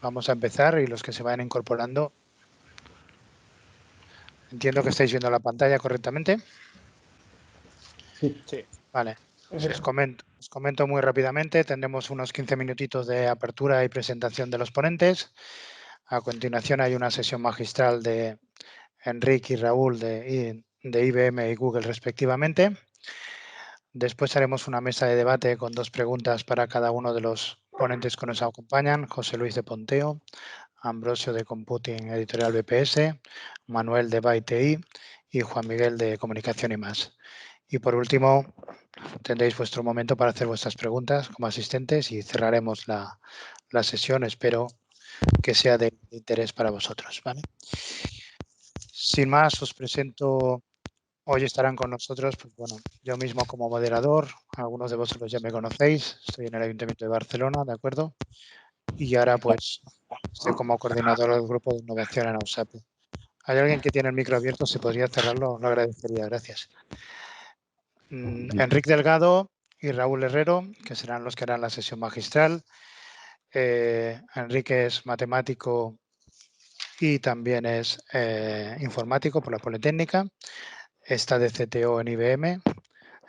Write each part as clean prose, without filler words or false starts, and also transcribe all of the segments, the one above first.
Vamos a empezar y los que se vayan incorporando. Entiendo que estáis viendo la pantalla correctamente. Sí. Vale. Os comento muy rápidamente. Tendremos unos 15 minutitos de apertura y presentación de los ponentes. A continuación hay una sesión magistral de Enrique y Raúl de IBM y Google respectivamente. Después haremos una mesa de debate con 2 preguntas para cada uno de los ponentes que nos acompañan. José Luis de Ponteo, Ambrosio de Computing Editorial BPS, Manuel de ByteI y Juan Miguel de Comunicación y más. Y por último, tendréis vuestro momento para hacer vuestras preguntas como asistentes y cerraremos la sesión. Espero que sea de interés para vosotros, ¿vale? Sin más, os presento. Hoy estarán con nosotros, pues bueno, yo mismo como moderador, algunos de vosotros ya me conocéis, estoy en el Ayuntamiento de Barcelona, ¿de acuerdo? Y ahora pues estoy como coordinador del grupo de innovación en AUSAPE. ¿Hay alguien que tiene el micro abierto? Si podría cerrarlo, lo agradecería, gracias. Enrique Delgado y Raúl Herrero, que serán los que harán la sesión magistral. Enrique es matemático y también es informático por la Politécnica. Está de CTO en IBM.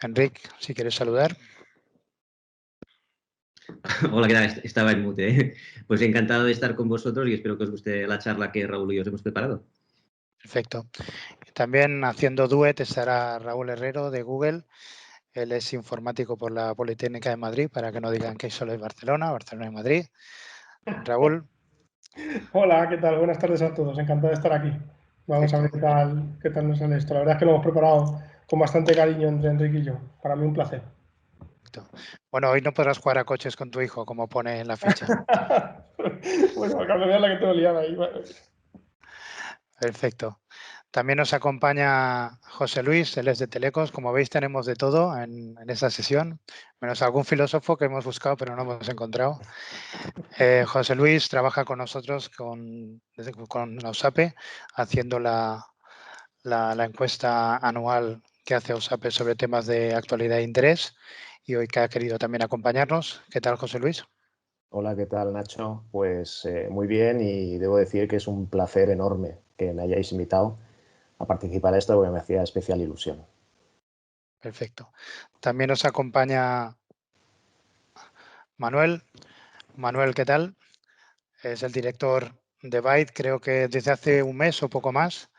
Enrique, si quieres saludar. Hola, ¿qué tal? Estaba en mute. Pues encantado de estar con vosotros y espero que os guste la charla que Raúl y yo os hemos preparado. Perfecto. También haciendo duet estará Raúl Herrero de Google. Él es informático por la Politécnica de Madrid, para que no digan que solo es Barcelona y Madrid. Raúl. Hola, ¿qué tal? Buenas tardes a todos. Encantado de estar aquí. Vamos a ver qué tal nos sale esto. La verdad es que lo hemos preparado con bastante cariño entre Enrique y yo. Para mí un placer. Bueno, hoy no podrás jugar a coches con tu hijo, como pone en la ficha. Bueno, cuando veas la que tengo liada ahí. Perfecto. También nos acompaña José Luis, él es de Telecos. Como veis, tenemos de todo en esta sesión, menos algún filósofo que hemos buscado, pero no hemos encontrado. José Luis trabaja con nosotros, con la USAPE, haciendo la encuesta anual que hace USAPE sobre temas de actualidad e interés, y hoy que ha querido también acompañarnos. ¿Qué tal, José Luis? Hola, ¿qué tal, Nacho? Pues muy bien, y debo decir que es un placer enorme que me hayáis invitado a participar en esto porque me hacía especial ilusión. Perfecto. También nos acompaña Manuel. Manuel, ¿qué tal? Es el director de Byte, creo que desde hace un mes o poco más.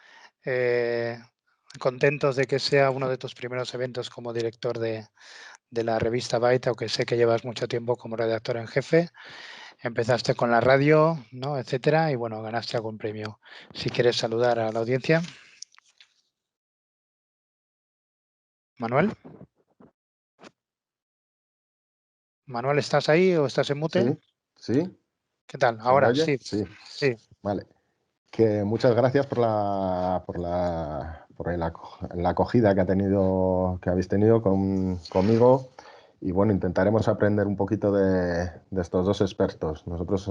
Contentos de que sea uno de tus primeros eventos como director de la revista Byte, aunque sé que llevas mucho tiempo como redactor en jefe. Empezaste con la radio, ¿no? Etcétera, y bueno, ganaste algún premio. Si quieres saludar a la audiencia. Manuel. Manuel, ¿estás ahí o estás en mute? Sí. ¿Qué tal? ¿Se Ahora, me oye? sí. Vale. Que muchas gracias por la acogida que habéis tenido conmigo. Y bueno, intentaremos aprender un poquito de estos dos expertos. Nosotros,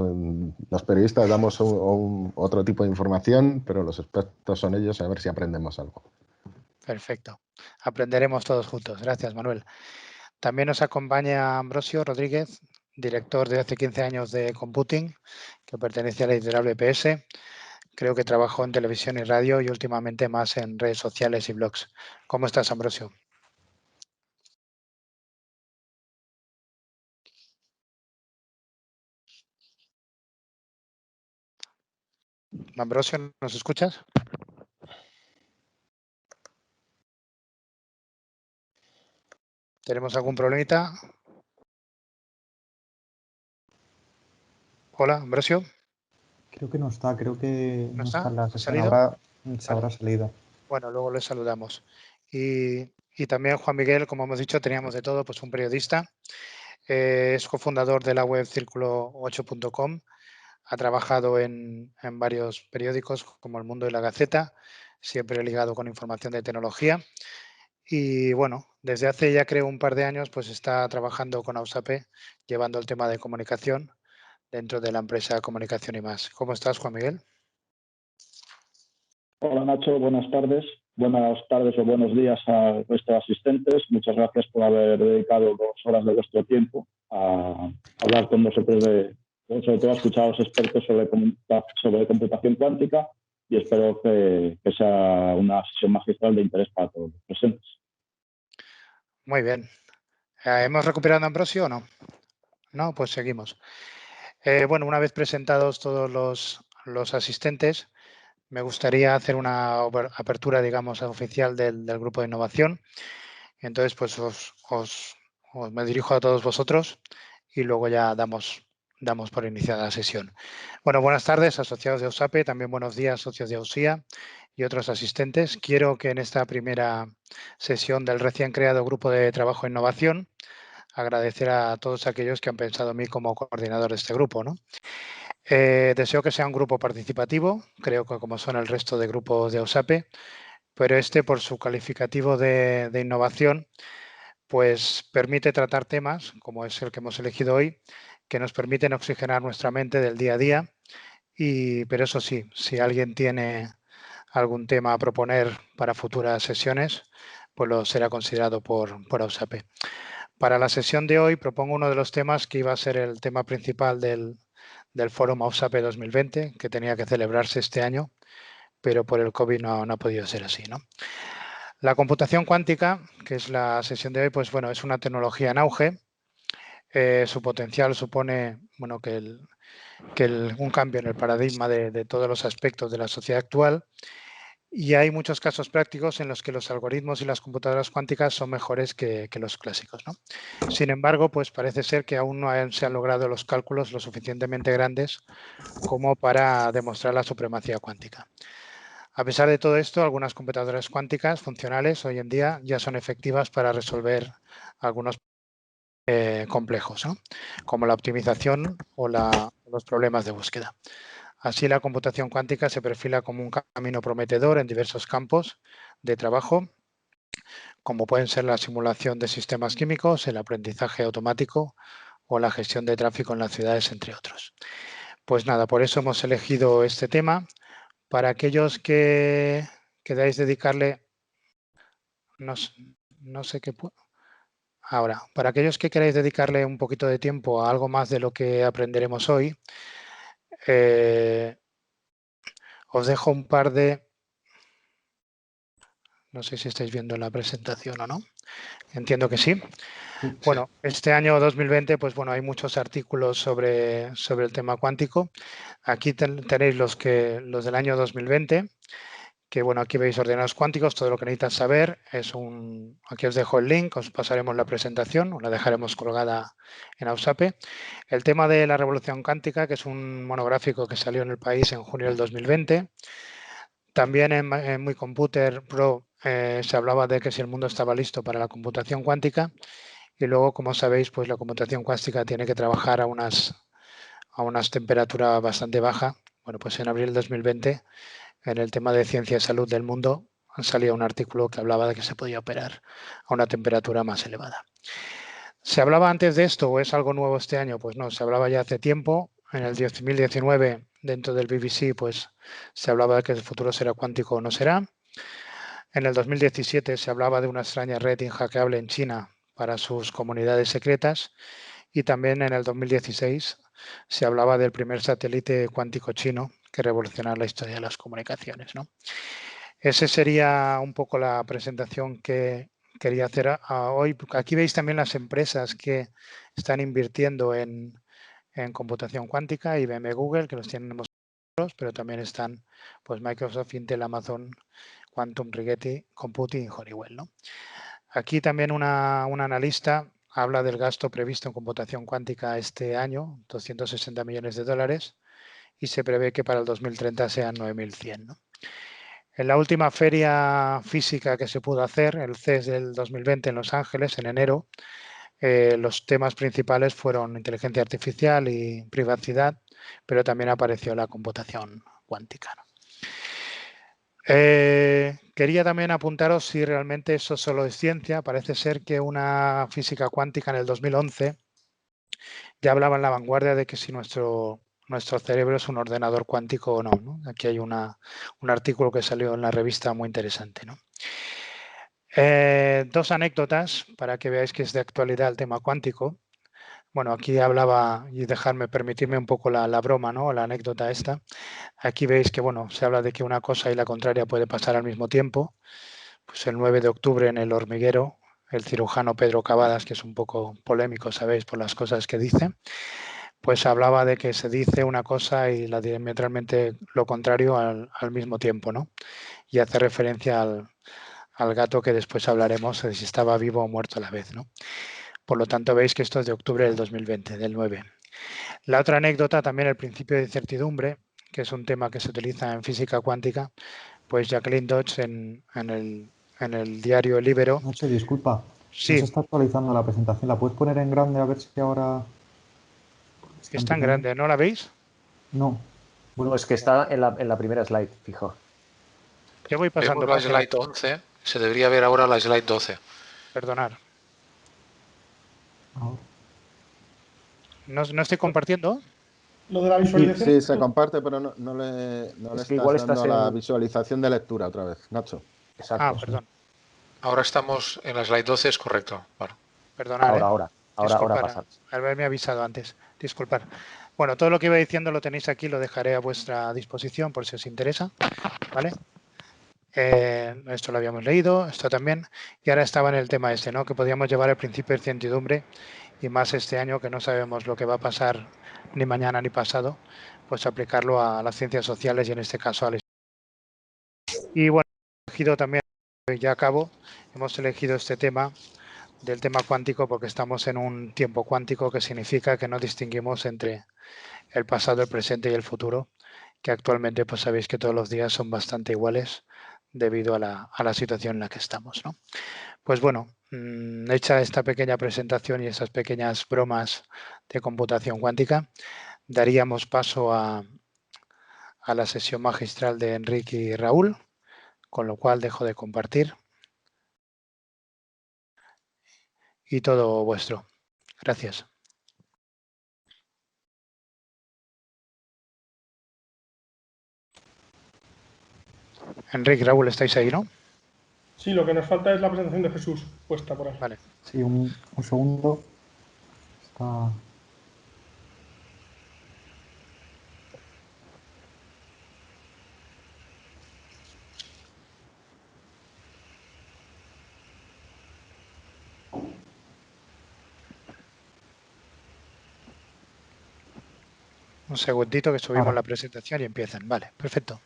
los periodistas, damos otro tipo de información, pero los expertos son ellos, a ver si aprendemos algo. Perfecto. Aprenderemos todos juntos. Gracias, Manuel. También nos acompaña Ambrosio Rodríguez, director de hace 15 años de Computing, que pertenece a la editorial BPS. Creo que trabajó en televisión y radio y últimamente más en redes sociales y blogs. ¿Cómo estás, Ambrosio? Ambrosio, ¿nos escuchas? ¿Tenemos algún problemita? Hola, Ambrosio. Creo que no está, no está en la sesión. Se habrá salido. Bueno, luego le saludamos. Y también Juan Miguel, como hemos dicho, teníamos de todo, pues un periodista. Es cofundador de la web círculo8.com. Ha trabajado en varios periódicos como El Mundo y La Gaceta, siempre ligado con información de tecnología. Y bueno, desde hace ya creo un par de años pues está trabajando con AUSAPE, llevando el tema de comunicación dentro de la empresa Comunicación y más. ¿Cómo estás, Juan Miguel? Hola, Nacho. Buenas tardes. Buenas tardes o buenos días a nuestros asistentes. Muchas gracias por haber dedicado 2 horas de vuestro tiempo a hablar con nosotros de sobre todo a escuchar a los expertos sobre computación cuántica y espero que sea una sesión magistral de interés para todos los presentes. Muy bien. ¿Hemos recuperado a Ambrosio o no? No, pues seguimos. Bueno, una vez presentados todos los asistentes, me gustaría hacer una apertura, digamos, oficial del grupo de innovación. Entonces, pues me dirijo a todos vosotros y luego ya damos por iniciada la sesión. Bueno, buenas tardes, asociados de AUSAPE, también buenos días, socios de AUSIA y otros asistentes. Quiero que en esta primera sesión del recién creado grupo de trabajo e innovación agradecer a todos aquellos que han pensado en mí como coordinador de este grupo, ¿no? Deseo que sea un grupo participativo, creo que como son el resto de grupos de AUSAPE, pero este, por su calificativo de innovación, pues permite tratar temas, como es el que hemos elegido hoy, que nos permiten oxigenar nuestra mente del día a día. Pero eso sí, si alguien tiene algún tema a proponer para futuras sesiones, pues lo será considerado por AUSAPE. Para la sesión de hoy propongo uno de los temas que iba a ser el tema principal del Fórum AUSAPE 2020, que tenía que celebrarse este año, pero por el COVID no ha podido ser así, ¿no? La computación cuántica, que es la sesión de hoy, pues bueno, es una tecnología en auge. Su potencial supone, bueno, un cambio en el paradigma de todos los aspectos de la sociedad actual. Y hay muchos casos prácticos en los que los algoritmos y las computadoras cuánticas son mejores que los clásicos, ¿no? Sin embargo, pues parece ser que aún no se han logrado los cálculos lo suficientemente grandes como para demostrar la supremacía cuántica. A pesar de todo esto, algunas computadoras cuánticas funcionales hoy en día ya son efectivas para resolver algunos complejos, ¿no? Como la optimización o los problemas de búsqueda. Así, la computación cuántica se perfila como un camino prometedor en diversos campos de trabajo, como pueden ser la simulación de sistemas químicos, el aprendizaje automático o la gestión de tráfico en las ciudades, entre otros. Pues nada, por eso hemos elegido este tema. Para aquellos que queráis dedicarle, no sé qué puedo. Ahora, para aquellos que queráis dedicarle un poquito de tiempo a algo más de lo que aprenderemos hoy, os dejo un par de... No sé si estáis viendo la presentación o no. Entiendo que sí. Bueno, este año 2020, pues bueno, hay muchos artículos sobre el tema cuántico. Aquí tenéis los del año 2020, que bueno, aquí veis ordenados cuánticos, todo lo que necesitan saber. Aquí os dejo el link, os pasaremos la presentación, os la dejaremos colgada en AUSAPE. El tema de la revolución cuántica, que es un monográfico que salió en El País en junio del 2020. También en My Computer Pro se hablaba de que si el mundo estaba listo para la computación cuántica. Y luego, como sabéis, pues la computación cuántica tiene que trabajar a unas temperaturas bastante bajas. Bueno, pues en abril de 2020, en el tema de ciencia y salud del mundo, salía un artículo que hablaba de que se podía operar a una temperatura más elevada. ¿Se hablaba antes de esto o es algo nuevo este año? Pues no, se hablaba ya hace tiempo. En el 2019, dentro del BBC, pues se hablaba de que el futuro será cuántico o no será. En el 2017 se hablaba de una extraña red inhackeable en China para sus comunidades secretas, y también en el 2016 se hablaba del primer satélite cuántico chino que revolucionará la historia de las comunicaciones, ¿no? Esa sería un poco la presentación que quería hacer hoy. Aquí veis también las empresas que están invirtiendo en computación cuántica, IBM, Google, que los tienen nosotros, pero también están pues Microsoft, Intel, Amazon, Quantum, Rigetti, Computing y Honeywell, ¿no? Aquí también un analista habla del gasto previsto en computación cuántica este año, 260 millones de dólares, y se prevé que para el 2030 sean 9.100, ¿no? En la última feria física que se pudo hacer, el CES del 2020 en Los Ángeles, en enero, los temas principales fueron inteligencia artificial y privacidad, pero también apareció la computación cuántica, ¿no? Quería también apuntaros si realmente eso solo es ciencia. Parece ser que una física cuántica en el 2011 ya hablaba en la vanguardia de que si nuestro cerebro es un ordenador cuántico o no, ¿no? Aquí hay un artículo que salió en la revista muy interesante, ¿no? Dos anécdotas para que veáis que es de actualidad el tema cuántico. Bueno, aquí hablaba, y permitirme un poco la broma, ¿no? La anécdota esta. Aquí veis que, bueno, se habla de que una cosa y la contraria puede pasar al mismo tiempo. Pues el 9 de octubre en El Hormiguero, el cirujano Pedro Cavadas, que es un poco polémico, sabéis, por las cosas que dice, pues hablaba de que se dice una cosa y la diametralmente lo contrario al mismo tiempo, ¿no? Y hace referencia al gato que después hablaremos de si estaba vivo o muerto a la vez, ¿no? Por lo tanto, veis que esto es de octubre del 2020, del 9. La otra anécdota, también el principio de incertidumbre, que es un tema que se utiliza en física cuántica, pues Jacqueline Dodge en el diario El Libero. Nacho, disculpa. Sí. No se está actualizando la presentación. ¿La puedes poner en grande a ver si ahora...? Está en grande, ¿no la veis? No. Bueno, es que está en la primera slide, fijo. Yo voy pasando. Vemos la slide 11. Se debería ver ahora la slide 12. Perdonar. ¿No estoy compartiendo? Lo de la visualización. Sí, se comparte, pero no le estás dando la visualización de lectura otra vez, Nacho. Exacto. Perdón. Ahora estamos en la slide 12, es correcto. Bueno. Perdonad. Ahora pasa. Haberme avisado antes. Disculpad. Bueno, todo lo que iba diciendo lo tenéis aquí, lo dejaré a vuestra disposición por si os interesa. ¿Vale? Esto lo habíamos leído, esto también. Y ahora estaba en el tema este, ¿no? Que podíamos llevar el principio de incertidumbre, y más este año que no sabemos lo que va a pasar ni mañana ni pasado, pues aplicarlo a las ciencias sociales y en este caso a la historia. Y bueno, hemos elegido también, ya acabo, hemos elegido este tema del tema cuántico porque estamos en un tiempo cuántico, que significa que no distinguimos entre el pasado, el presente y el futuro, que actualmente pues sabéis que todos los días son bastante iguales debido a la situación en la que estamos, ¿no? Pues bueno, hecha esta pequeña presentación y esas pequeñas bromas de computación cuántica, daríamos paso a la sesión magistral de Enrique y Raúl, con lo cual dejo de compartir. Y todo vuestro. Gracias. Enrique, Raúl, ¿estáis ahí, no? Sí, lo que nos falta es la presentación de Jesús puesta por ahí. Vale. Sí, un segundo. Está... Un segundito que subimos la presentación y empiezan. Vale, perfecto.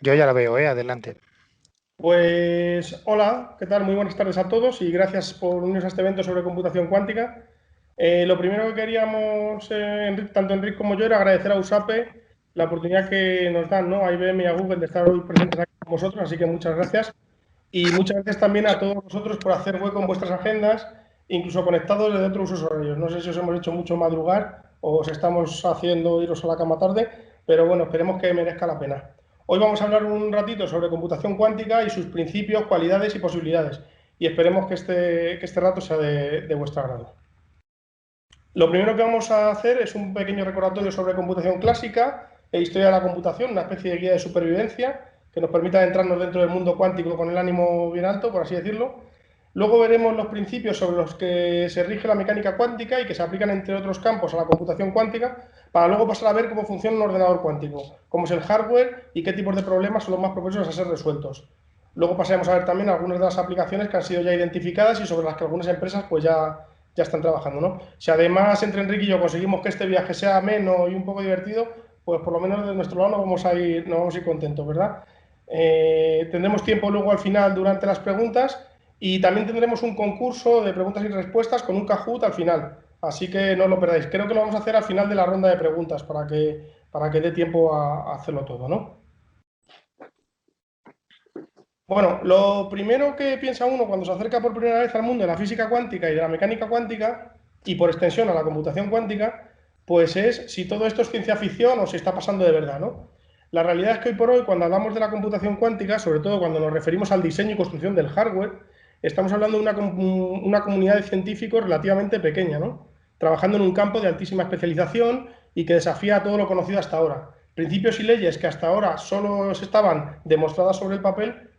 Yo ya la veo, adelante. Pues hola, ¿qué tal? Muy buenas tardes a todos y gracias por unirse a este evento sobre computación cuántica. Lo primero que queríamos, tanto Enrique como yo, era agradecer a USAPE la oportunidad que nos dan, ¿no? A IBM y a Google de estar hoy presentes aquí con vosotros, así que muchas gracias. Y muchas gracias también a todos vosotros por hacer hueco en vuestras agendas, incluso conectados desde otros usos horarios. No sé si os hemos hecho mucho madrugar o os estamos haciendo iros a la cama tarde, pero bueno, esperemos que merezca la pena. Hoy vamos a hablar un ratito sobre computación cuántica y sus principios, cualidades y posibilidades. Y esperemos que este rato sea de vuestro agrado. Lo primero que vamos a hacer es un pequeño recordatorio sobre computación clásica e historia de la computación, una especie de guía de supervivencia que nos permita adentrarnos dentro del mundo cuántico con el ánimo bien alto, por así decirlo. Luego veremos los principios sobre los que se rige la mecánica cuántica y que se aplican, entre otros campos, a la computación cuántica, para luego pasar a ver cómo funciona un ordenador cuántico, cómo es el hardware y qué tipos de problemas son los más propensos a ser resueltos. Luego pasaremos a ver también algunas de las aplicaciones que han sido ya identificadas y sobre las que algunas empresas pues ya están trabajando, ¿no? Si además entre Enrique y yo conseguimos que este viaje sea ameno y un poco divertido, pues por lo menos de nuestro lado nos vamos a ir contentos, ¿verdad? Tendremos tiempo luego al final durante las preguntas y también tendremos un concurso de preguntas y respuestas con un Kahoot al final, así que no lo perdáis. Creo que lo vamos a hacer al final de la ronda de preguntas para que dé tiempo a hacerlo todo, ¿no? Bueno, lo primero que piensa uno cuando se acerca por primera vez al mundo de la física cuántica y de la mecánica cuántica, y por extensión a la computación cuántica, pues es si todo esto es ciencia ficción o si está pasando de verdad, ¿no? La realidad es que hoy por hoy, cuando hablamos de la computación cuántica, sobre todo cuando nos referimos al diseño y construcción del hardware, estamos hablando de una comunidad de científicos relativamente pequeña, ¿no? Trabajando en un campo de altísima especialización y que desafía a todo lo conocido hasta ahora, principios y leyes que hasta ahora solo estaban demostradas sobre el papel,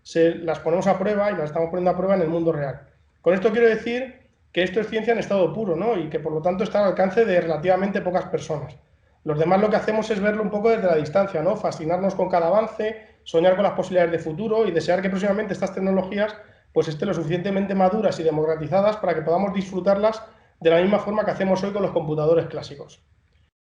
las ponemos a prueba y las estamos poniendo a prueba en el mundo real. Con esto quiero decir que esto es ciencia en estado puro, ¿no? Y que por lo tanto está al alcance de relativamente pocas personas. Los demás lo que hacemos es verlo un poco desde la distancia, ¿no? Fascinarnos con cada avance, soñar con las posibilidades de futuro y desear que próximamente estas tecnologías pues estén lo suficientemente maduras y democratizadas para que podamos disfrutarlas de la misma forma que hacemos hoy con los computadores clásicos.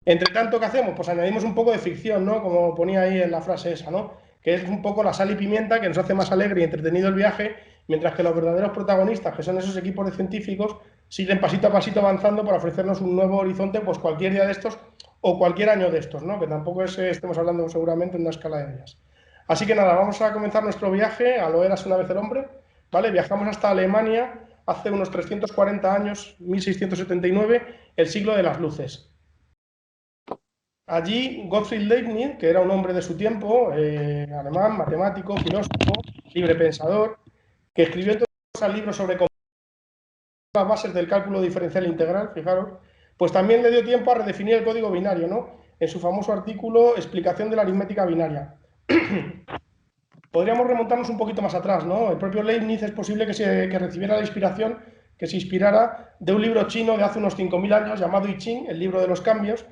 Entre tanto, ¿qué hacemos? Pues añadimos un poco de ficción, ¿no? Como ponía ahí en la frase esa, ¿no? Que es un poco la sal y pimienta que nos hace más alegre y entretenido el viaje, mientras que los verdaderos protagonistas, que son esos equipos de científicos, siguen pasito a pasito avanzando para ofrecernos un nuevo horizonte, pues cualquier día de estos o cualquier año de estos, ¿no? Que tampoco estemos hablando seguramente en una escala de días. Así que nada, vamos a comenzar nuestro viaje a lo Érase una vez el hombre, ¿vale? Viajamos hasta Alemania hace unos 340 años, 1679, el siglo de las luces. Allí Gottfried Leibniz, que era un hombre de su tiempo, alemán, matemático, filósofo, librepensador, que escribió entonces libros sobre las bases del cálculo diferencial integral, fijaros, pues también le dio tiempo a redefinir el código binario, ¿no? En su famoso artículo Explicación de la aritmética binaria. Podríamos remontarnos un poquito más atrás, ¿no? El propio Leibniz es posible que recibiera la inspiración, que se inspirara de un libro chino de hace unos 5.000 años llamado I Ching, el libro de los cambios,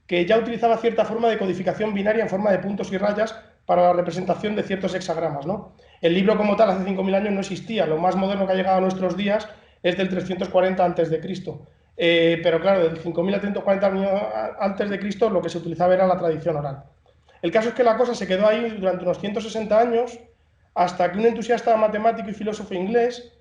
que ya utilizaba cierta forma de codificación binaria en forma de puntos y rayas para la representación de ciertos hexagramas, ¿no? El libro como tal hace 5.000 años no existía, lo más moderno que ha llegado a nuestros días es del 340 a.C. Pero claro, del 5.000 a 340 años antes de Cristo lo que se utilizaba era la tradición oral. El caso es que la cosa se quedó ahí durante unos 160 años hasta que un entusiasta matemático y filósofo inglés,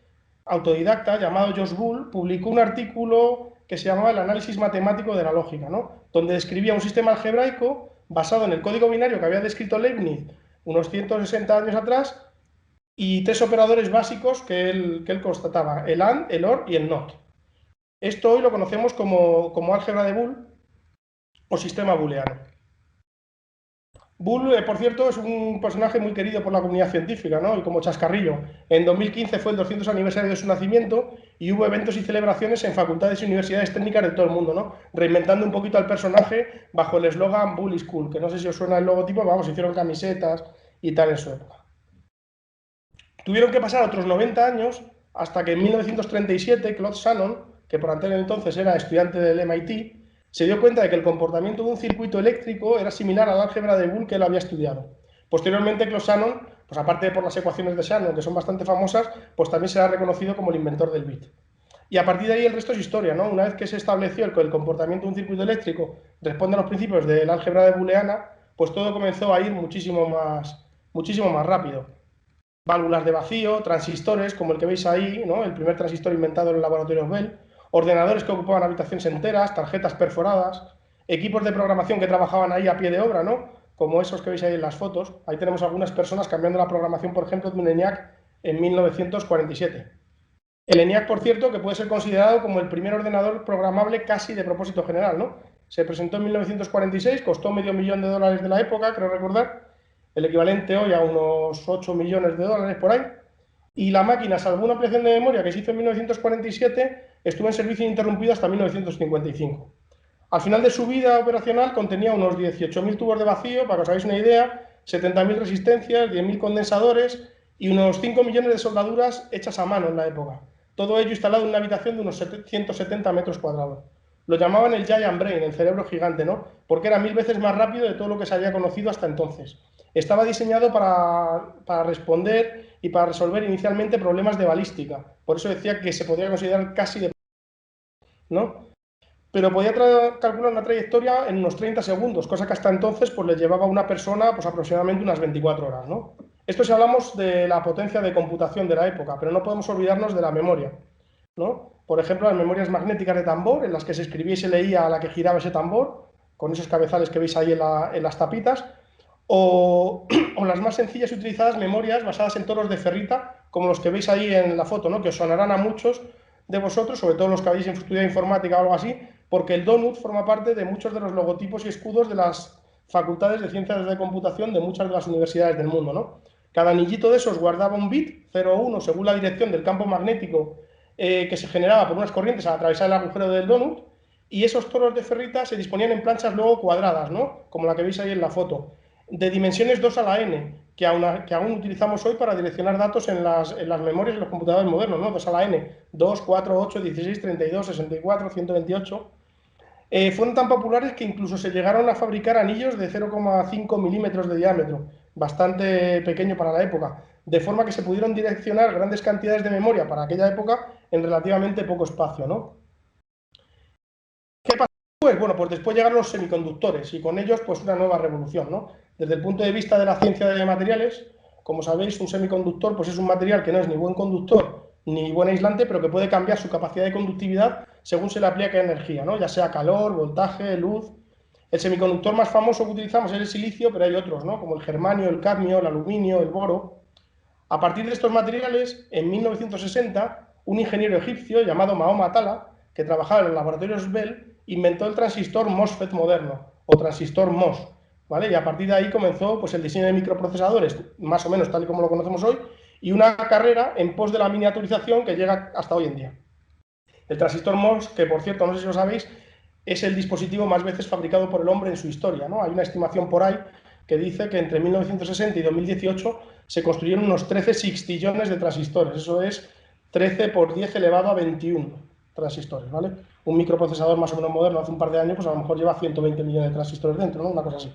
autodidacta, llamado Josh Boole, publicó un artículo que se llamaba El análisis matemático de la lógica, ¿no? Donde describía un sistema algebraico basado en el código binario que había descrito Leibniz unos 160 años atrás y 3 operadores básicos que él constataba, el AND, el OR y el NOT. Esto hoy lo conocemos como álgebra de Boole o sistema booleano. Boole, por cierto, es un personaje muy querido por la comunidad científica, ¿no? Y como chascarrillo. En 2015 fue el 200 aniversario de su nacimiento y hubo eventos y celebraciones en facultades y universidades técnicas de todo el mundo, ¿no? Reinventando un poquito al personaje bajo el eslogan Boole is cool, que no sé si os suena el logotipo, vamos, hicieron camisetas y tal en su época. Tuvieron que pasar otros 90 años hasta que en 1937 Claude Shannon, que por aquel entonces era estudiante del MIT, se dio cuenta de que el comportamiento de un circuito eléctrico era similar al álgebra de Boole que él había estudiado. Posteriormente, Claude Shannon, pues aparte por las ecuaciones de Shannon, que son bastante famosas, pues también será reconocido como el inventor del bit. Y a partir de ahí el resto es historia, ¿no? Una vez que se estableció que el comportamiento de un circuito eléctrico responde a los principios del álgebra de booleana, pues todo comenzó a ir muchísimo más rápido. Válvulas de vacío, transistores, como el que veis ahí, ¿no? El primer transistor inventado en el laboratorio Bell, ordenadores que ocupaban habitaciones enteras, tarjetas perforadas, equipos de programación que trabajaban ahí a pie de obra, ¿no? Como esos que veis ahí en las fotos. Ahí tenemos algunas personas cambiando la programación, por ejemplo, de un ENIAC en 1947. El ENIAC, por cierto, que puede ser considerado como el primer ordenador programable casi de propósito general, ¿no? Se presentó en 1946, costó $500.000 de la época, creo recordar, el equivalente hoy a unos 8 millones de dólares por ahí. Y la máquina, salvo una ampliación de memoria que se hizo en 1947, estuvo en servicio ininterrumpido hasta 1955. Al final de su vida operacional contenía unos 18.000 tubos de vacío, para que os hagáis una idea, 70.000 resistencias, 10.000 condensadores y unos 5 millones de soldaduras hechas a mano en la época. Todo ello instalado en una habitación de unos 170 metros cuadrados. Lo llamaban el Giant Brain, el cerebro gigante, ¿no? Porque era 1000 veces más rápido de todo lo que se había conocido hasta entonces. Estaba diseñado para responder y para resolver inicialmente problemas de balística. Por eso decía que se podría considerar casi de... ¿no? Pero podía calcular una trayectoria en unos 30 segundos, cosa que hasta entonces pues, le llevaba a una persona pues, aproximadamente unas 24 horas. ¿no? Esto si hablamos de la potencia de computación de la época, pero no podemos olvidarnos de la memoria. ¿no? Por ejemplo, las memorias magnéticas de tambor, en las que se escribía y se leía a la que giraba ese tambor, con esos cabezales que veis ahí en las tapitas, o las más sencillas y utilizadas memorias basadas en toros de ferrita, como los que veis ahí en la foto, ¿no? que os sonarán a muchos de vosotros, sobre todo los que habéis estudiado informática o algo así, porque el donut forma parte de muchos de los logotipos y escudos de las facultades de ciencias de computación de muchas de las universidades del mundo. ¿no? Cada anillito de esos guardaba un bit, 0 o 1, según la dirección del campo magnético que se generaba por unas corrientes al atravesar el agujero del donut, y esos toros de ferrita se disponían en planchas luego cuadradas, ¿no? Como la que veis ahí en la foto, de dimensiones 2 a la n, que aún utilizamos hoy para direccionar datos en las memorias de los computadores modernos, ¿no? 2 a la n, 2, 4, 8, 16, 32, 64, 128. Fueron tan populares que incluso se llegaron a fabricar anillos de 0,5 milímetros de diámetro, bastante pequeño para la época, de forma que se pudieron direccionar grandes cantidades de memoria para aquella época en relativamente poco espacio, ¿no? ¿Qué pasó después? Bueno, pues después llegaron los semiconductores y con ellos pues una nueva revolución, ¿no? Desde el punto de vista de la ciencia de materiales, como sabéis, un semiconductor pues es un material que no es ni buen conductor ni buen aislante, pero que puede cambiar su capacidad de conductividad según se le aplique energía, ¿no? Ya sea calor, voltaje, luz. El semiconductor más famoso que utilizamos es el silicio, pero hay otros, ¿no? Como el germanio, el cadmio, el aluminio, el boro. A partir de estos materiales, en 1960, un ingeniero egipcio llamado Mahoma Atala, que trabajaba en los laboratorios Bell, inventó el transistor MOSFET moderno, o transistor MOS, ¿vale? Y a partir de ahí comenzó pues, el diseño de microprocesadores, más o menos tal y como lo conocemos hoy, y una carrera en pos de la miniaturización que llega hasta hoy en día. El transistor MOS, que por cierto, no sé si lo sabéis, es el dispositivo más veces fabricado por el hombre en su historia, ¿no? Hay una estimación por ahí que dice que entre 1960 y 2018 se construyeron unos 13 sextillones de transistores, eso es 13 por 10 elevado a 21 transistores, ¿vale? Un microprocesador más o menos moderno hace un par de años, pues a lo mejor lleva 120 millones de transistores dentro, ¿no? Una cosa así.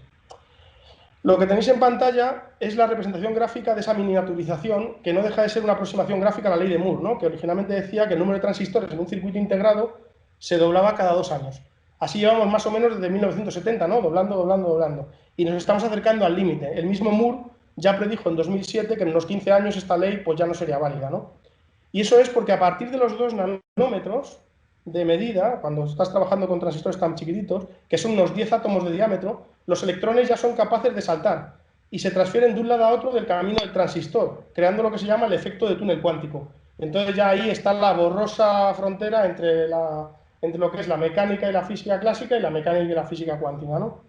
Lo que tenéis en pantalla es la representación gráfica de esa miniaturización, que no deja de ser una aproximación gráfica a la ley de Moore, ¿no? Que originalmente decía que el número de transistores en un circuito integrado se doblaba cada 2 años. Así llevamos más o menos desde 1970, ¿no? Doblando. Y nos estamos acercando al límite. El mismo Moore ya predijo en 2007 que en unos 15 años esta ley pues ya no sería válida, ¿no? Y eso es porque a partir de los 2 nanómetros de medida, cuando estás trabajando con transistores tan chiquititos, que son unos 10 átomos de diámetro, los electrones ya son capaces de saltar y se transfieren de un lado a otro del camino del transistor, creando lo que se llama el efecto de túnel cuántico. Entonces ya ahí está la borrosa frontera entre lo que es la mecánica y la física clásica y la mecánica y la física cuántica, ¿no?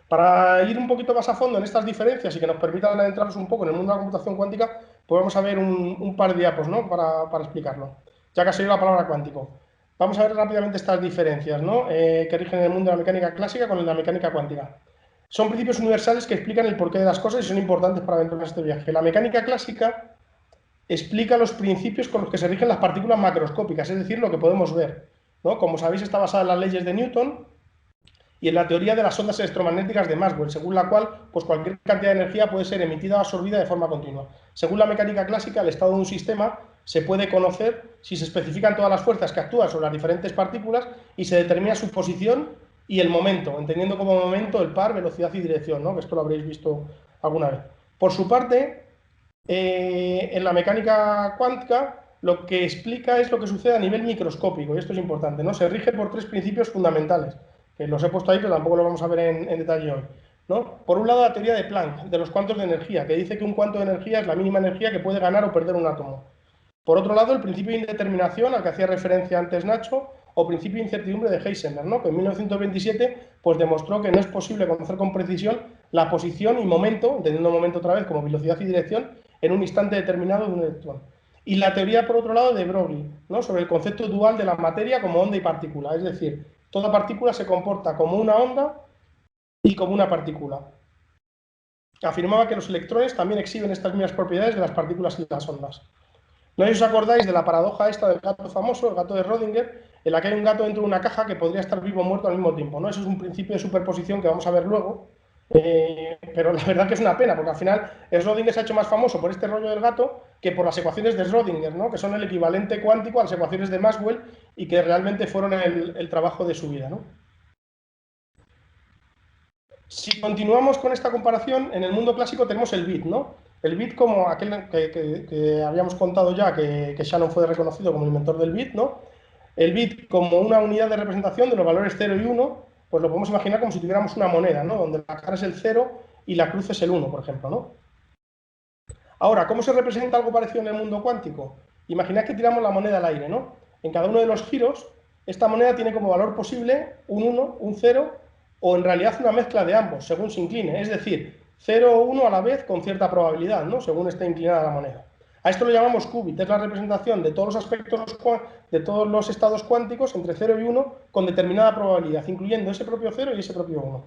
Para ir un poquito más a fondo en estas diferencias y que nos permitan adentrarnos un poco en el mundo de la computación cuántica, pues vamos a ver un par de diapos, ¿no? para explicarlo, ya que ha salido la palabra cuántico. Vamos a ver rápidamente estas diferencias, ¿no? Que rigen el mundo de la mecánica clásica con el de la mecánica cuántica. Son principios universales que explican el porqué de las cosas y son importantes para adentrarnos en este viaje. La mecánica clásica explica los principios con los que se rigen las partículas macroscópicas, es decir, lo que podemos ver, ¿no? Como sabéis, está basada en las leyes de Newton y en la teoría de las ondas electromagnéticas de Maxwell, según la cual pues, cualquier cantidad de energía puede ser emitida o absorbida de forma continua. Según la mecánica clásica, el estado de un sistema se puede conocer si se especifican todas las fuerzas que actúan sobre las diferentes partículas y se determina su posición y el momento, entendiendo como momento el par, velocidad y dirección, ¿no? Que esto lo habréis visto alguna vez. Por su parte, en la mecánica cuántica, lo que explica es lo que sucede a nivel microscópico, y esto es importante, ¿no? Se rige por 3 principios fundamentales, que los he puesto ahí, pero tampoco lo vamos a ver en detalle hoy, ¿no? Por un lado, la teoría de Planck, de los cuantos de energía, que dice que un cuanto de energía es la mínima energía que puede ganar o perder un átomo. Por otro lado, el principio de indeterminación, al que hacía referencia antes Nacho, o principio de incertidumbre de Heisenberg, ¿no? Que en 1927 pues, demostró que no es posible conocer con precisión la posición y momento, entendiendo momento otra vez como velocidad y dirección, en un instante determinado de un electrón. Y la teoría, por otro lado, de Broglie, ¿no? Sobre el concepto dual de la materia como onda y partícula, es decir, toda partícula se comporta como una onda y como una partícula. Afirmaba que los electrones también exhiben estas mismas propiedades de las partículas y las ondas. No sé si os acordáis de la paradoja esta del gato famoso, el gato de Schrödinger, en la que hay un gato dentro de una caja que podría estar vivo o muerto al mismo tiempo, ¿no? Eso es un principio de superposición que vamos a ver luego, pero la verdad que es una pena, porque al final Schrödinger se ha hecho más famoso por este rollo del gato que por las ecuaciones de Schrödinger, ¿no? Que son el equivalente cuántico a las ecuaciones de Maxwell y que realmente fueron el trabajo de su vida, ¿no? Si continuamos con esta comparación, en el mundo clásico tenemos el bit, ¿no? El bit como aquel que habíamos contado ya, que Shannon fue reconocido como el inventor del bit, ¿no? El bit como una unidad de representación de los valores 0 y 1, pues lo podemos imaginar como si tuviéramos una moneda, ¿no? Donde la cara es el 0 y la cruz es el 1, por ejemplo, ¿no? Ahora, ¿cómo se representa algo parecido en el mundo cuántico? Imaginad que tiramos la moneda al aire, ¿no? En cada uno de los giros, esta moneda tiene como valor posible un 1, un 0, o en realidad una mezcla de ambos, según se incline, es decir, 0 o 1 a la vez con cierta probabilidad, ¿no? Según esté inclinada la moneda. A esto lo llamamos qubit, es la representación de todos los aspectos, de todos los estados cuánticos entre 0 y 1 con determinada probabilidad, incluyendo ese propio 0 y ese propio 1.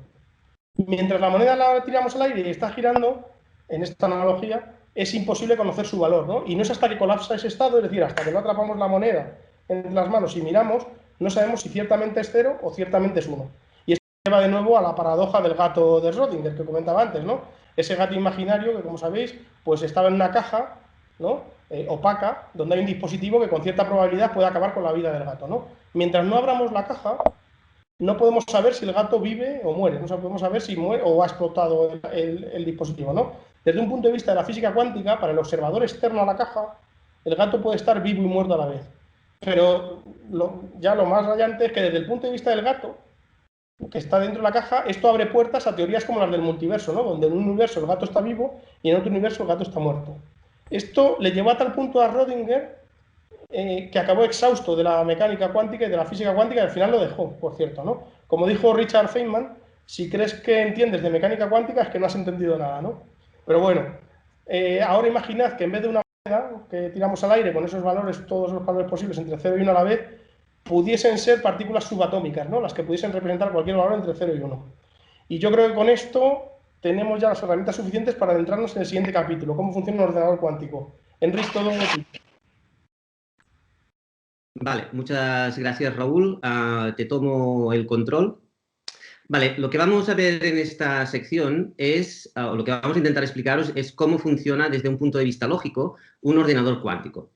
Mientras la moneda la tiramos al aire y está girando, en esta analogía, es imposible conocer su valor, ¿no? Y no es hasta que colapsa ese estado, es decir, hasta que no atrapamos la moneda en las manos y miramos, no sabemos si ciertamente es 0 o ciertamente es 1. Y esto lleva de nuevo a la paradoja del gato de Schrödinger que comentaba antes, ¿no? Ese gato imaginario que, como sabéis, pues estaba en una caja, ¿no? Opaca, donde hay un dispositivo que con cierta probabilidad puede acabar con la vida del gato, ¿no? Mientras no abramos la caja, no podemos saber si el gato vive o muere, no podemos saber si muere o ha explotado el dispositivo, ¿no? Desde un punto de vista de la física cuántica, para el observador externo a la caja, el gato puede estar vivo y muerto a la vez. Pero ya lo más rayante es que desde el punto de vista del gato, que está dentro de la caja, esto abre puertas a teorías como las del multiverso, ¿no? Donde en un universo el gato está vivo y en otro universo el gato está muerto. Esto le llevó a tal punto a Schrödinger que acabó exhausto de la mecánica cuántica y de la física cuántica y al final lo dejó, por cierto, ¿no? Como dijo Richard Feynman, si crees que entiendes de mecánica cuántica es que no has entendido nada, ¿no? Pero bueno, ahora imaginad que en vez de una moneda que tiramos al aire con esos valores, todos los valores posibles entre 0 y 1 a la vez, pudiesen ser partículas subatómicas, ¿no? Las que pudiesen representar cualquier valor entre 0 y 1. Y yo creo que con esto tenemos ya las herramientas suficientes para adentrarnos en el siguiente capítulo, cómo funciona un ordenador cuántico. Enrique, todo de ti. Vale, muchas gracias, Raúl. Te tomo el control. Vale, lo que vamos a ver en esta sección es, o lo que vamos a intentar explicaros es cómo funciona desde un punto de vista lógico un ordenador cuántico.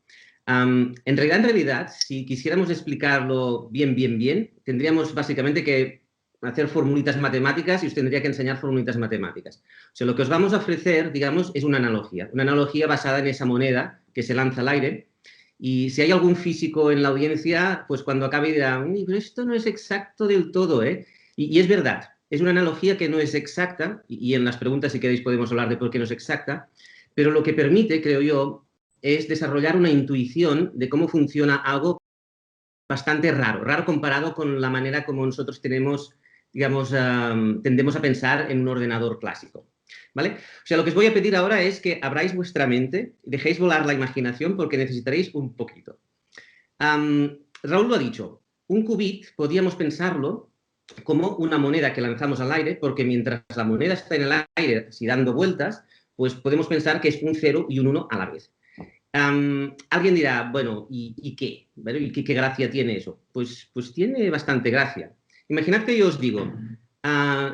En realidad, si quisiéramos explicarlo bien, tendríamos básicamente que hacer formulitas matemáticas y os tendría que enseñar formulitas matemáticas. O sea, lo que os vamos a ofrecer, digamos, es una analogía basada en esa moneda que se lanza al aire. Y si hay algún físico en la audiencia, pues cuando acabe dirá, pero esto no es exacto del todo, ¿eh? Y es verdad, es una analogía que no es exacta, y en las preguntas, si queréis, podemos hablar de por qué no es exacta, pero lo que permite, creo yo, es desarrollar una intuición de cómo funciona algo bastante raro comparado con la manera como nosotros tenemos, digamos, tendemos a pensar en un ordenador clásico. ¿Vale? O sea, lo que os voy a pedir ahora es que abráis vuestra mente, dejéis volar la imaginación porque necesitaréis un poquito. Raúl lo ha dicho, un qubit podíamos pensarlo como una moneda que lanzamos al aire porque mientras la moneda está en el aire, así dando vueltas, pues podemos pensar que es un 0 y un 1 a la vez. Alguien dirá, bueno, ¿y qué? ¿Vale? ¿Y qué gracia tiene eso? Pues tiene bastante gracia. Imaginad que yo os digo,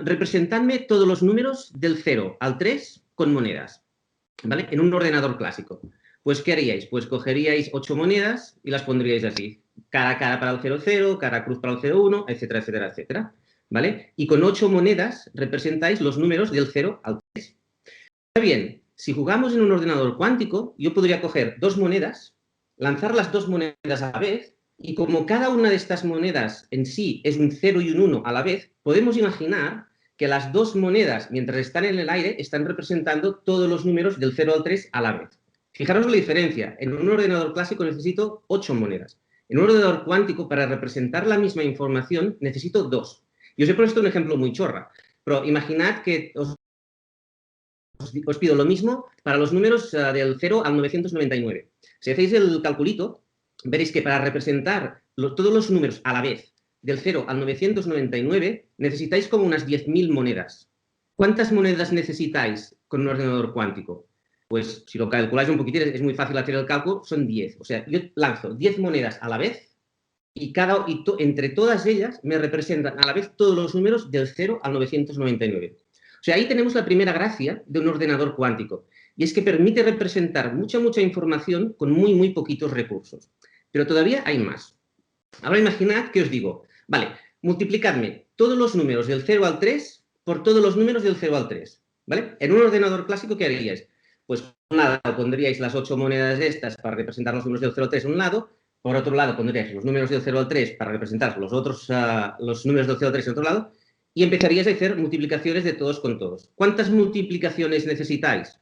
representadme todos los números del 0 al 3 con monedas, ¿vale? En un ordenador clásico. Pues, ¿qué haríais? Pues cogeríais 8 monedas y las pondríais así. Cara a cara para el 0, 0, cara a cruz para el 0, 1, etcétera, etcétera, etcétera. ¿Vale? Y con 8 monedas representáis los números del 0 al 3. Está bien, si jugamos en un ordenador cuántico, yo podría coger 2 monedas, lanzar las 2 monedas a la vez, y como cada una de estas monedas en sí es un 0 y un 1 a la vez, podemos imaginar que las 2 monedas, mientras están en el aire, están representando todos los números del 0 al 3 a la vez. Fijaros la diferencia. En un ordenador clásico necesito 8 monedas. En un ordenador cuántico, para representar la misma información, necesito 2. Y os he puesto un ejemplo muy chorra, pero imaginad que os pido lo mismo para los números del 0 al 999. Si hacéis el calculito, veréis que para representar todos los números a la vez, del 0 al 999, necesitáis como unas 10.000 monedas. ¿Cuántas monedas necesitáis con un ordenador cuántico? Pues si lo calculáis un poquitín, es muy fácil hacer el cálculo, son 10. O sea, yo lanzo 10 monedas a la vez y entre todas ellas me representan a la vez todos los números del 0 al 999. O sea, ahí tenemos la primera gracia de un ordenador cuántico. Y es que permite representar mucha información con muy poquitos recursos. Pero todavía hay más. Ahora imaginad que os digo, vale, multiplicadme todos los números del 0 al 3 por todos los números del 0 al 3. ¿Vale? En un ordenador clásico, ¿qué haríais? Pues por un lado pondríais las 8 monedas estas para representar los números del 0 al 3 en un lado, por otro lado pondríais los números del 0 al 3 para representar los números del 0 al 3 en otro lado, y empezaríais a hacer multiplicaciones de todos con todos. ¿Cuántas multiplicaciones necesitáis?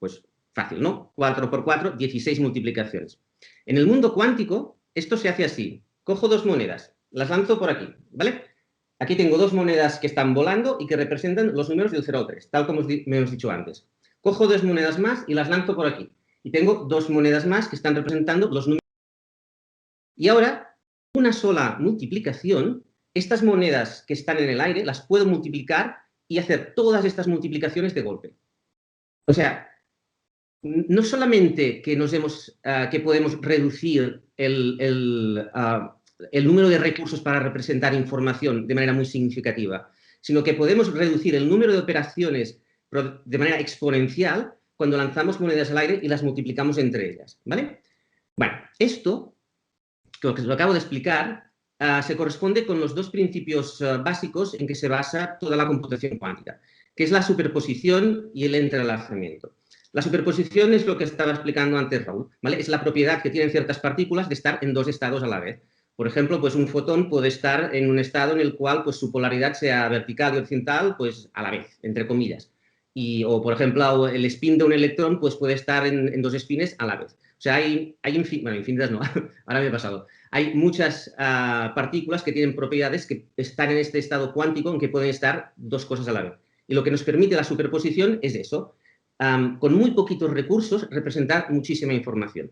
Pues fácil, ¿no? 4 por 4, 16 multiplicaciones. En el mundo cuántico, esto se hace así. Cojo 2 monedas, las lanzo por aquí, ¿vale? Aquí tengo 2 monedas que están volando y que representan los números del 0 al 3, tal como me hemos dicho antes. Cojo 2 monedas más y las lanzo por aquí. Y tengo dos monedas más que están representando los números. Y ahora, una sola multiplicación, estas monedas que están en el aire las puedo multiplicar y hacer todas estas multiplicaciones de golpe. O sea, no solamente que que podemos reducir el número de recursos para representar información de manera muy significativa, sino que podemos reducir el número de operaciones de manera exponencial cuando lanzamos monedas al aire y las multiplicamos entre ellas, ¿vale? Bueno, esto, que os lo acabo de explicar, se corresponde con los dos principios básicos en que se basa toda la computación cuántica, que es la superposición y el entrelazamiento. La superposición es lo que estaba explicando antes Raúl, ¿vale? Es la propiedad que tienen ciertas partículas de estar en dos estados a la vez. Por ejemplo, pues un fotón puede estar en un estado en el cual pues, su polaridad sea vertical y horizontal pues, a la vez, entre comillas. O, por ejemplo, el spin de un electrón pues, puede estar en dos spines a la vez. O sea, hay infinitas no, ahora me he pasado. Hay muchas partículas que tienen propiedades que están en este estado cuántico en que pueden estar dos cosas a la vez. Y lo que nos permite la superposición es eso, con muy poquitos recursos, representar muchísima información.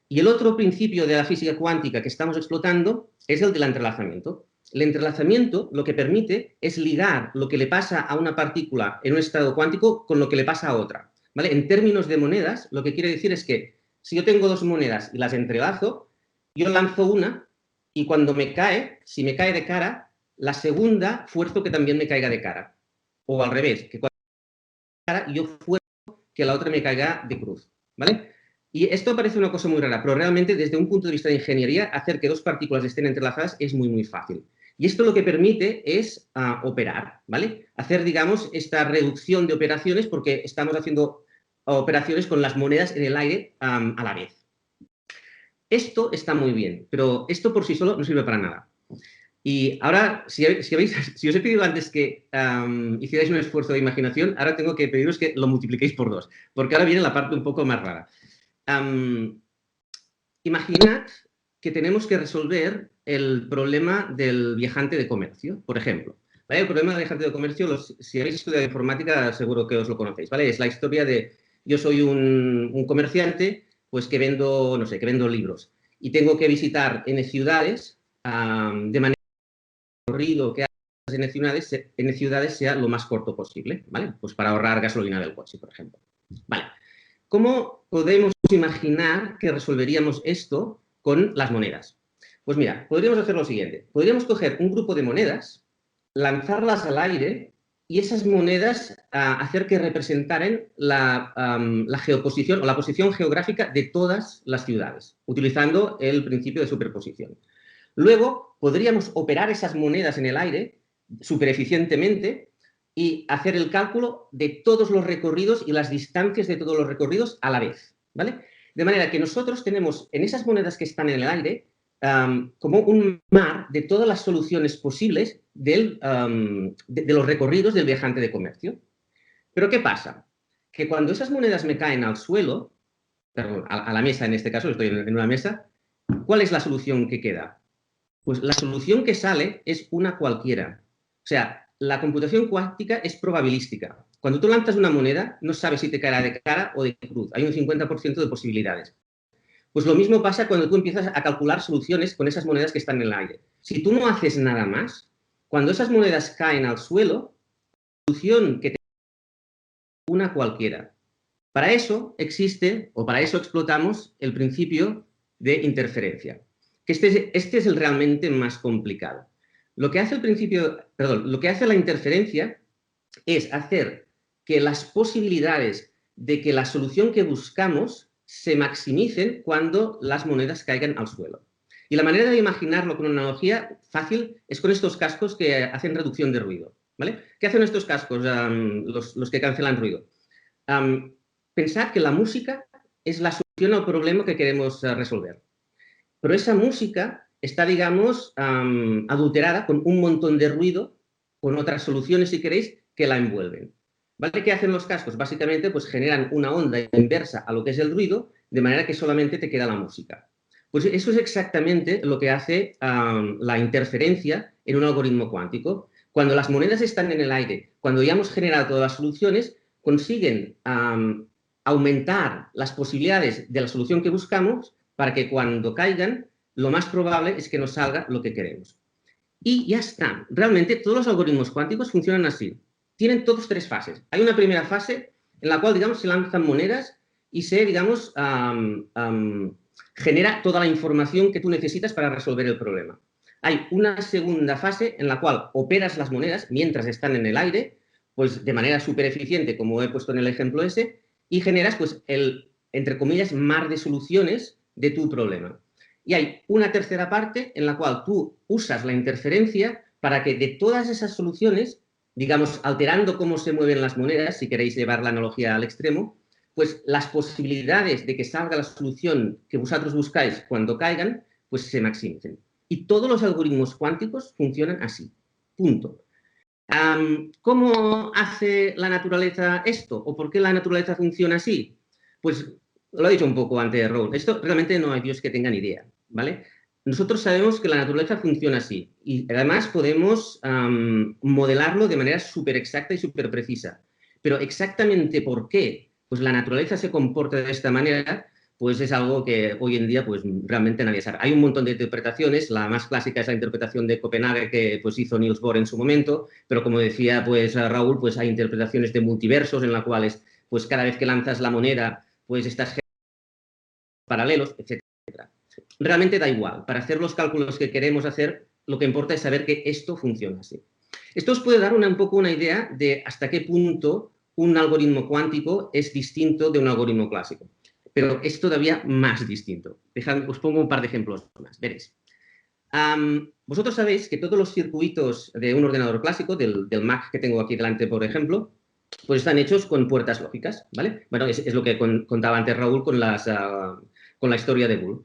Y el otro principio de la física cuántica que estamos explotando es el del entrelazamiento. El entrelazamiento lo que permite es ligar lo que le pasa a una partícula en un estado cuántico con lo que le pasa a otra, ¿vale? En términos de monedas, lo que quiere decir es que si yo tengo dos monedas y las entrelazo, yo lanzo una y cuando me cae, si me cae de cara, la segunda fuerzo que también me caiga de cara. O al revés, que cuando me caiga de cara, yo fuerzo que la otra me caiga de cruz, ¿vale? Y esto parece una cosa muy rara, pero realmente desde un punto de vista de ingeniería, hacer que dos partículas estén entrelazadas es muy, muy fácil. Y esto lo que permite es operar, ¿vale? Hacer, digamos, esta reducción de operaciones porque estamos haciendo operaciones con las monedas en el aire a la vez. Esto está muy bien, pero esto por sí solo no sirve para nada. Y ahora, si os he pedido antes que hicierais un esfuerzo de imaginación, ahora tengo que pediros que lo multipliquéis por 2, porque ahora viene la parte un poco más rara. Imaginad que tenemos que resolver el problema del viajante de comercio, por ejemplo. ¿Vale? El problema del viajante de comercio, si habéis estudiado informática, seguro que os lo conocéis, ¿vale? Es la historia de, yo soy un comerciante, pues que vendo, no sé, que vendo libros, y tengo que visitar N ciudades de manera que el recorrido que hagas en ciudades sea lo más corto posible, ¿vale? Pues para ahorrar gasolina del coche, por ejemplo. Vale. ¿Cómo podemos imaginar que resolveríamos esto con las monedas? Pues mira, podríamos hacer lo siguiente. Podríamos coger un grupo de monedas, lanzarlas al aire y esas monedas hacer que representaran la geoposición o la posición geográfica de todas las ciudades, utilizando el principio de superposición. Luego, podríamos operar esas monedas en el aire súper eficientemente y hacer el cálculo de todos los recorridos y las distancias de todos los recorridos a la vez, ¿vale? De manera que nosotros tenemos en esas monedas que están en el aire como un mar de todas las soluciones posibles de los recorridos del viajante de comercio. Pero ¿qué pasa? Que cuando esas monedas me caen al suelo, perdón, a la mesa en este caso, estoy en una mesa, ¿cuál es la solución que queda? Pues la solución que sale es una cualquiera. O sea, la computación cuántica es probabilística. Cuando tú lanzas una moneda, no sabes si te caerá de cara o de cruz. Hay un 50% de posibilidades. Pues lo mismo pasa cuando tú empiezas a calcular soluciones con esas monedas que están en el aire. Si tú no haces nada más, cuando esas monedas caen al suelo, la solución que te da una cualquiera. Para eso existe, o para eso explotamos, el principio de interferencia. Que este es el realmente más complicado. Lo que hace lo que hace la interferencia es hacer que las posibilidades de que la solución que buscamos se maximicen cuando las monedas caigan al suelo. Y la manera de imaginarlo con una analogía fácil es con estos cascos que hacen reducción de ruido, ¿vale? ¿Qué hacen estos cascos, los que cancelan ruido? Pensad que la música es la solución al problema que queremos resolver. Pero esa música está, digamos, adulterada con un montón de ruido, con otras soluciones, si queréis, que la envuelven. ¿Vale? ¿Qué hacen los cascos? Básicamente, pues generan una onda inversa a lo que es el ruido, de manera que solamente te queda la música. Pues eso es exactamente lo que hace la interferencia en un algoritmo cuántico. Cuando las monedas están en el aire, cuando ya hemos generado todas las soluciones, consiguen aumentar las posibilidades de la solución que buscamos para que cuando caigan, lo más probable es que nos salga lo que queremos. Y ya está. Realmente todos los algoritmos cuánticos funcionan así. Tienen todos 3 fases. Hay una primera fase en la cual, digamos, se lanzan monedas y se, digamos, genera toda la información que tú necesitas para resolver el problema. Hay una segunda fase en la cual operas las monedas mientras están en el aire, pues de manera súper eficiente, como he puesto en el ejemplo ese, y generas, pues, el, entre comillas, mar de soluciones de tu problema. Y hay una tercera parte en la cual tú usas la interferencia para que de todas esas soluciones, digamos, alterando cómo se mueven las monedas, si queréis llevar la analogía al extremo, pues las posibilidades de que salga la solución que vosotros buscáis cuando caigan, pues se maximicen. Y todos los algoritmos cuánticos funcionan así. Punto. ¿Cómo hace la naturaleza esto? ¿O por qué la naturaleza funciona así? Pues lo he dicho un poco antes, Raúl. Esto realmente no hay Dios que tenga ni idea, ¿vale? Nosotros sabemos que la naturaleza funciona así y además podemos modelarlo de manera súper exacta y súper precisa. Pero exactamente por qué pues la naturaleza se comporta de esta manera, pues es algo que hoy en día pues realmente nadie sabe. Hay un montón de interpretaciones, la más clásica es la interpretación de Copenhague que pues hizo Niels Bohr en su momento, pero como decía pues Raúl, pues hay interpretaciones de multiversos en las cuales pues cada vez que lanzas la moneda pues estás generando paralelos, etcétera. Realmente da igual, para hacer los cálculos que queremos hacer, lo que importa es saber que esto funciona así. Esto os puede dar un poco una idea de hasta qué punto un algoritmo cuántico es distinto de un algoritmo clásico. Pero es todavía más distinto. Os pongo un par de ejemplos más, veréis. Vosotros sabéis que todos los circuitos de un ordenador clásico, del Mac que tengo aquí delante, por ejemplo, pues están hechos con puertas lógicas, ¿vale? Bueno, es lo que contaba antes Raúl con la historia de Boole.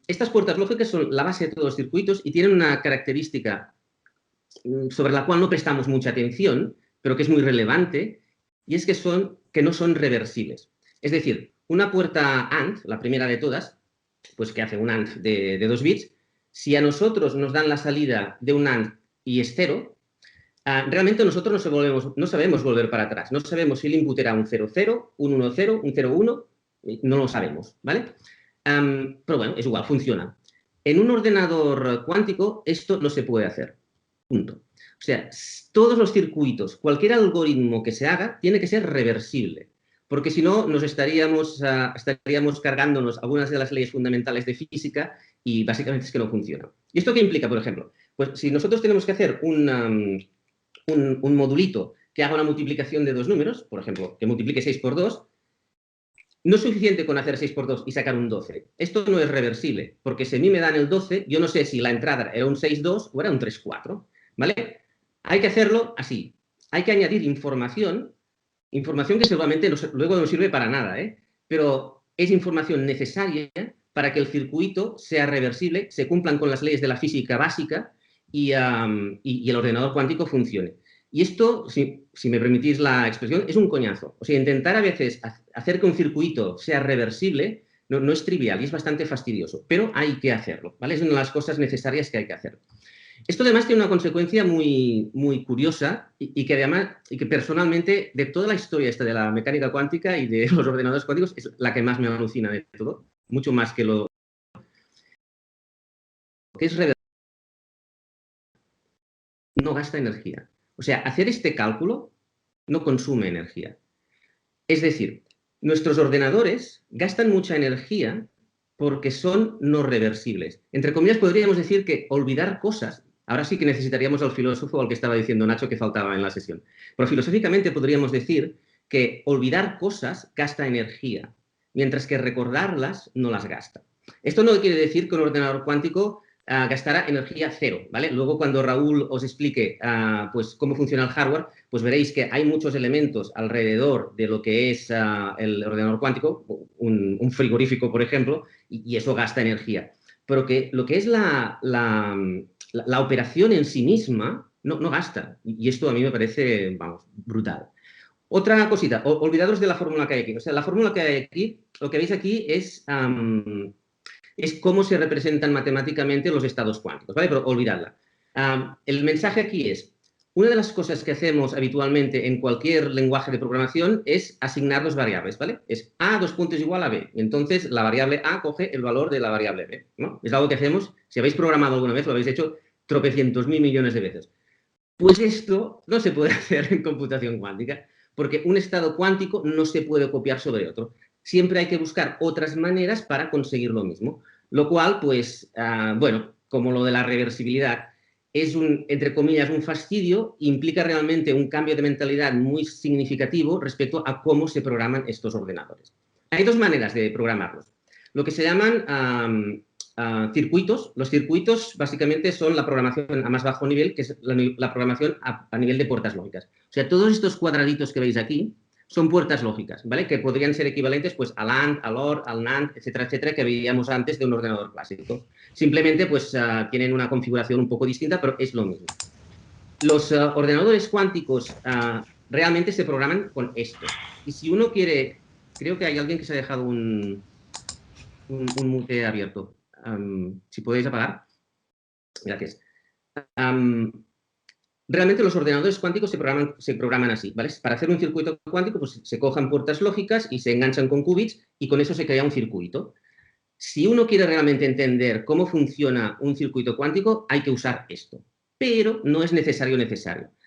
Estas puertas lógicas son la base de todos los circuitos y tienen una característica sobre la cual no prestamos mucha atención, pero que es muy relevante, y es que no son reversibles. Es decir, una puerta AND, la primera de todas, pues que hace un AND de 2 bits, si a nosotros nos dan la salida de un AND y es 0, realmente nosotros no sabemos volver para atrás. No sabemos si el input era un 0,0, un 1,0, un 0,1, no lo sabemos, ¿vale? Pero bueno, es igual, funciona. En un ordenador cuántico esto no se puede hacer. Punto. O sea, todos los circuitos, cualquier algoritmo que se haga, tiene que ser reversible. Porque si no, nos estaríamos cargándonos algunas de las leyes fundamentales de física y básicamente es que no funciona. ¿Y esto qué implica, por ejemplo? Pues si nosotros tenemos que hacer un modulito que haga una multiplicación de 2 números, por ejemplo, que multiplique 6 por 2, no es suficiente con hacer 6 por 2 y sacar un 12. Esto no es reversible, porque si a mí me dan el 12, yo no sé si la entrada era un 6,2 o era un 3,4, ¿vale? Hay que hacerlo así. Hay que añadir información que seguramente luego no sirve para nada, pero es información necesaria para que el circuito sea reversible, se cumplan con las leyes de la física básica y el ordenador cuántico funcione. Y esto, si me permitís la expresión, es un coñazo. O sea, intentar a veces hacer que un circuito sea reversible no es trivial y es bastante fastidioso, pero hay que hacerlo, ¿vale? Es una de las cosas necesarias que hay que hacer. Esto además tiene una consecuencia muy, muy curiosa y que personalmente, de toda la historia esta de la mecánica cuántica y de los ordenadores cuánticos, es la que más me alucina de todo, mucho más que lo que es reversible. No gasta energía. O sea, hacer este cálculo no consume energía. Es decir, nuestros ordenadores gastan mucha energía porque son no reversibles. Entre comillas, podríamos decir que olvidar cosas. Ahora sí que necesitaríamos al filósofo al que estaba diciendo Nacho que faltaba en la sesión. Pero filosóficamente podríamos decir que olvidar cosas gasta energía, mientras que recordarlas no las gasta. Esto no quiere decir que un ordenador cuántico gastará energía cero, ¿vale? Luego cuando Raúl os explique pues cómo funciona el hardware, pues veréis que hay muchos elementos alrededor de lo que es el ordenador cuántico, un frigorífico, por ejemplo, y eso gasta energía. Pero que lo que es la operación en sí misma no gasta. Y esto a mí me parece, vamos, brutal. Otra cosita, olvidaros de la fórmula que hay aquí. O sea, la fórmula que hay aquí, lo que veis aquí es cómo se representan matemáticamente los estados cuánticos, ¿vale? Pero olvidadla. El mensaje aquí es, Una de las cosas que hacemos habitualmente en cualquier lenguaje de programación es asignar dos variables, ¿vale? Es A igual a B. Y entonces la variable A coge el valor de la variable B, ¿no? Es algo que hacemos, si habéis programado alguna vez, lo habéis hecho tropecientos mil millones de veces. Pues esto no se puede hacer en computación cuántica, porque un estado cuántico no se puede copiar sobre otro. Siempre hay que buscar otras maneras para conseguir lo mismo. Lo cual, pues, bueno, como lo de la reversibilidad, es entre comillas, un fastidio, implica realmente un cambio de mentalidad muy significativo respecto a cómo se programan estos ordenadores. Hay dos maneras de programarlos. Lo que se llaman circuitos. Los circuitos básicamente son la programación a más bajo nivel, que es la programación a nivel de puertas lógicas. O sea, todos estos cuadraditos que veis aquí son puertas lógicas, ¿vale? Que podrían ser equivalentes pues al AND, al OR, al NAND, etcétera, etcétera, que veíamos antes de un ordenador clásico. Simplemente pues tienen una configuración un poco distinta, pero es lo mismo. Los ordenadores cuánticos realmente se programan con esto. Y si uno quiere... Creo que hay alguien que se ha dejado un mute abierto. Si podéis apagar. Gracias. Realmente los ordenadores cuánticos se programan así, ¿vale? Para hacer un circuito cuántico, pues se cojan puertas lógicas y se enganchan con qubits y con eso se crea un circuito. Si uno quiere realmente entender cómo funciona un circuito cuántico, hay que usar esto. Pero no es necesario.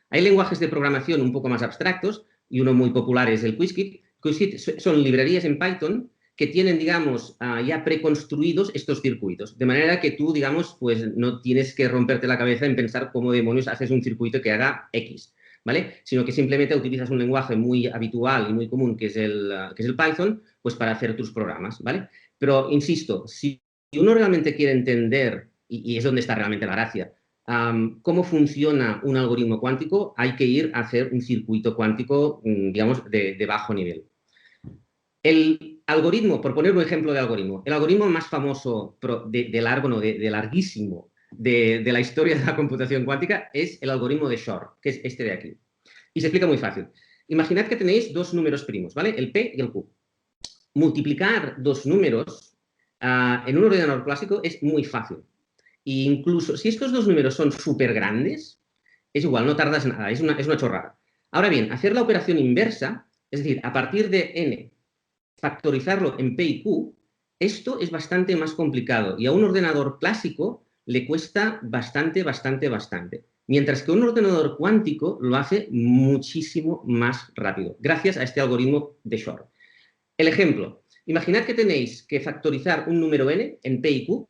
Hay lenguajes de programación un poco más abstractos y uno muy popular es el Qiskit. Qiskit son librerías en Python que tienen, digamos, ya preconstruidos estos circuitos. De manera que tú, digamos, pues no tienes que romperte la cabeza en pensar cómo demonios haces un circuito que haga X, ¿vale? Sino que simplemente utilizas un lenguaje muy habitual y muy común, que es el Python, pues para hacer tus programas, ¿vale? Pero, insisto, si uno realmente quiere entender, y es donde está realmente la gracia, cómo funciona un algoritmo cuántico, hay que ir a hacer un circuito cuántico, digamos, de bajo nivel. El algoritmo, por poner un ejemplo de algoritmo, el algoritmo más famoso de larguísimo de la historia de la computación cuántica es el algoritmo de Shor, que es este de aquí. Y se explica muy fácil. Imaginad que tenéis dos números primos, ¿vale? El P y el Q. Multiplicar dos números en un ordenador clásico es muy fácil. E incluso si estos dos números son súper grandes, es igual, no tardas nada, es una chorrada. Ahora bien, hacer la operación inversa, es decir, a partir de n, factorizarlo en P y Q, esto es bastante más complicado y a un ordenador clásico le cuesta bastante. Mientras que un ordenador cuántico lo hace muchísimo más rápido, gracias a este algoritmo de Shor. El ejemplo, imaginad que tenéis que factorizar un número n en P y Q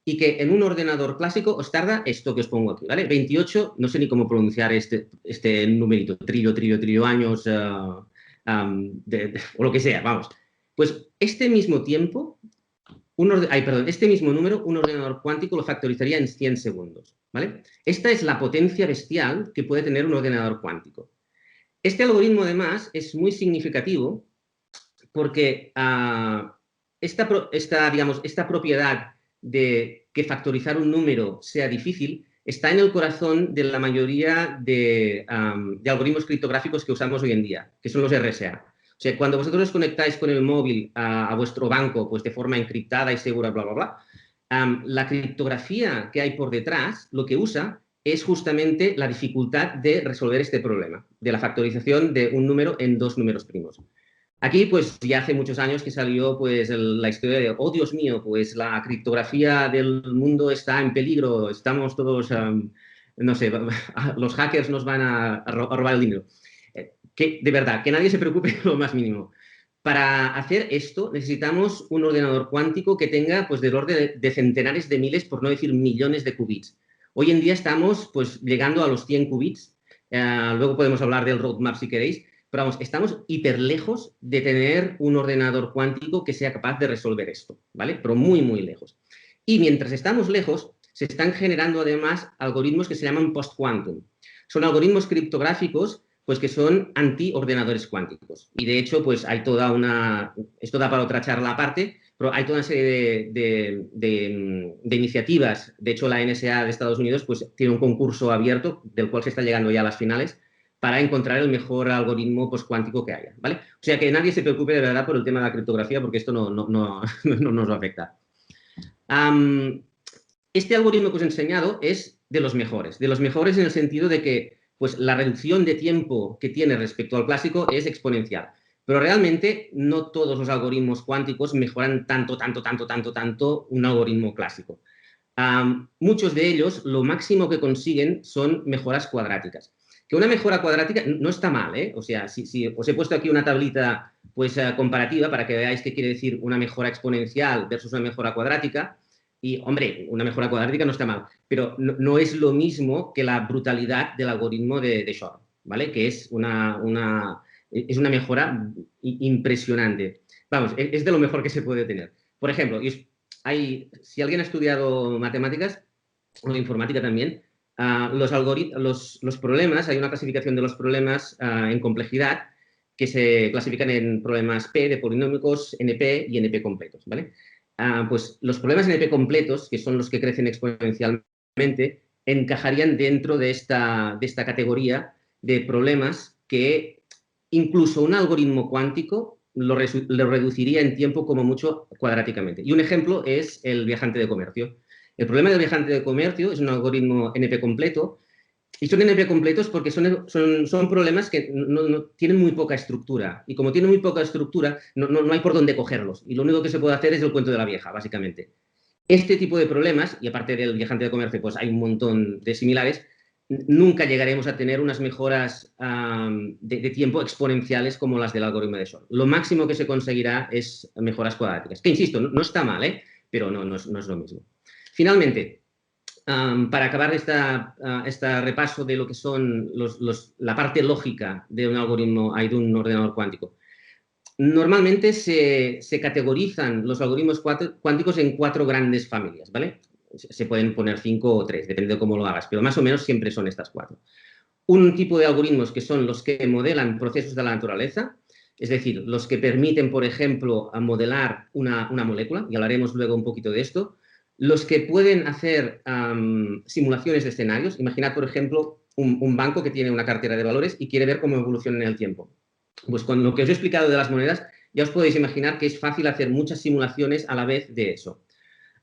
y que en un ordenador clásico os tarda esto que os pongo aquí, ¿vale? 28, no sé ni cómo pronunciar este numerito, trillo años, o lo que sea, vamos. Pues este mismo tiempo, este mismo número, un ordenador cuántico lo factorizaría en 100 segundos, ¿vale? Esta es la potencia bestial que puede tener un ordenador cuántico. Este algoritmo, además, es muy significativo porque esta propiedad de que factorizar un número sea difícil está en el corazón de la mayoría de algoritmos criptográficos que usamos hoy en día, que son los RSA. O sea, cuando vosotros os conectáis con el móvil a vuestro banco pues de forma encriptada y segura, bla, bla, bla, la criptografía que hay por detrás, lo que usa es justamente la dificultad de resolver este problema, de la factorización de un número en dos números primos. Aquí, pues, ya hace muchos años que salió, pues, la historia de, oh, Dios mío, pues, la criptografía del mundo está en peligro, estamos todos, no sé, los hackers nos van a robar el dinero. Que, de verdad, que nadie se preocupe lo más mínimo. Para hacer esto necesitamos un ordenador cuántico que tenga, pues, del orden de centenares de miles, por no decir millones de qubits. Hoy en día estamos, pues, llegando a los 100 qubits. Luego podemos hablar del roadmap si queréis. Pero vamos, estamos hiper lejos de tener un ordenador cuántico que sea capaz de resolver esto, ¿vale? Pero muy, muy lejos. Y mientras estamos lejos, se están generando además algoritmos que se llaman post-quantum. Son algoritmos criptográficos pues que son anti-ordenadores cuánticos. Y de hecho, pues hay toda una... Esto da para otra charla aparte, pero hay toda una serie de iniciativas. De hecho, la NSA de Estados Unidos pues tiene un concurso abierto del cual se está llegando ya a las finales para encontrar el mejor algoritmo cuántico que haya, ¿vale? O sea, que nadie se preocupe de verdad por el tema de la criptografía porque esto no nos va a afectar. Este algoritmo que os he enseñado es de los mejores en el sentido de que pues la reducción de tiempo que tiene respecto al clásico es exponencial. Pero realmente no todos los algoritmos cuánticos mejoran tanto un algoritmo clásico. Muchos de ellos, lo máximo que consiguen son mejoras cuadráticas. Que una mejora cuadrática no está mal, ¿eh? O sea, si os he puesto aquí una tablita pues, comparativa para que veáis qué quiere decir una mejora exponencial versus una mejora cuadrática. Y, hombre, una mejora cuadrática no está mal, pero no es lo mismo que la brutalidad del algoritmo de Shor, ¿vale? Que es una mejora impresionante. Vamos, es de lo mejor que se puede tener. Por ejemplo, si alguien ha estudiado matemáticas o informática también, los problemas, hay una clasificación de los problemas en complejidad que se clasifican en problemas P de polinómicos, NP y NP completos, ¿vale? Pues los problemas NP completos, que son los que crecen exponencialmente, encajarían dentro de esta categoría de problemas que incluso un algoritmo cuántico lo reduciría en tiempo como mucho cuadráticamente. Y un ejemplo es el viajante de comercio. El problema del viajante de comercio es un algoritmo NP completo, y son NP completos porque son problemas que no tienen muy poca estructura. Y como tienen muy poca estructura, no hay por dónde cogerlos. Y lo único que se puede hacer es el cuento de la vieja, básicamente. Este tipo de problemas, y aparte del viajante de comercio, pues hay un montón de similares, nunca llegaremos a tener unas mejoras de tiempo exponenciales como las del algoritmo de Shor. Lo máximo que se conseguirá es mejoras cuadráticas. Que, insisto, no está mal, pero no es lo mismo. Finalmente, para acabar este repaso de lo que son la parte lógica de un algoritmo, de un ordenador cuántico. Normalmente se categorizan los algoritmos cuánticos en 4 grandes familias, ¿vale? Se pueden poner 5 o 3, depende de cómo lo hagas, pero más o menos siempre son estas 4. Un tipo de algoritmos que son los que modelan procesos de la naturaleza, es decir, los que permiten, por ejemplo, modelar una molécula, y hablaremos luego un poquito de esto. Los que pueden hacer simulaciones de escenarios. Imaginad, por ejemplo, un banco que tiene una cartera de valores y quiere ver cómo evoluciona en el tiempo. Pues con lo que os he explicado de las monedas, ya os podéis imaginar que es fácil hacer muchas simulaciones a la vez de eso.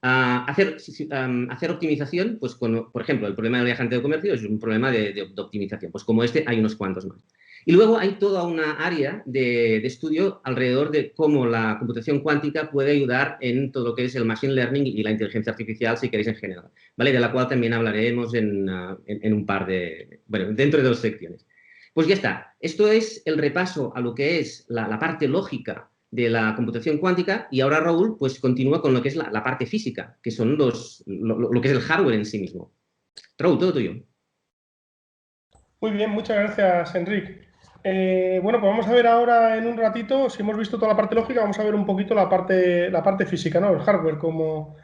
Hacer optimización, pues por ejemplo, el problema del viajante de comercio es un problema de optimización. Pues como este hay unos cuantos más. Y luego hay toda una área de estudio alrededor de cómo la computación cuántica puede ayudar en todo lo que es el machine learning y la inteligencia artificial, si queréis, en general, ¿vale? De la cual también hablaremos en un par dentro de 2 secciones. Pues ya está. Esto es el repaso a lo que es la parte lógica de la computación cuántica, y ahora Raúl pues continúa con lo que es la parte física, que son lo que es el hardware en sí mismo. Raúl, todo tuyo. Muy bien, muchas gracias, Enric. Bueno, pues vamos a ver ahora en un ratito, si hemos visto toda la parte lógica, vamos a ver un poquito la parte física, ¿no? El hardware, como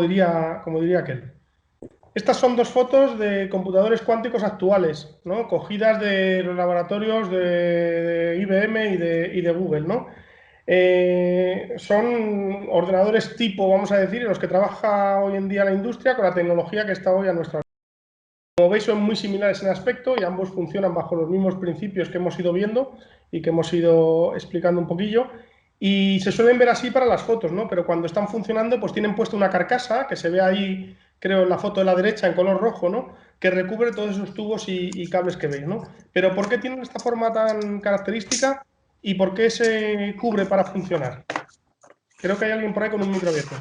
diría aquel. Estas son 2 fotos de computadores cuánticos actuales, ¿no? Cogidas de los laboratorios de IBM y de Google, ¿no? Son ordenadores tipo, vamos a decir, en los que trabaja hoy en día la industria con la tecnología que está hoy a nuestra. Como veis, son muy similares en aspecto y ambos funcionan bajo los mismos principios que hemos ido viendo y que hemos ido explicando un poquillo. Y se suelen ver así para las fotos, ¿no? Pero cuando están funcionando, pues tienen puesto una carcasa que se ve ahí, creo, en la foto de la derecha en color rojo, ¿no? Que recubre todos esos tubos y cables que veis, ¿no? Pero ¿por qué tienen esta forma tan característica y por qué se cubre para funcionar? Creo que hay alguien por ahí con un micro abierto.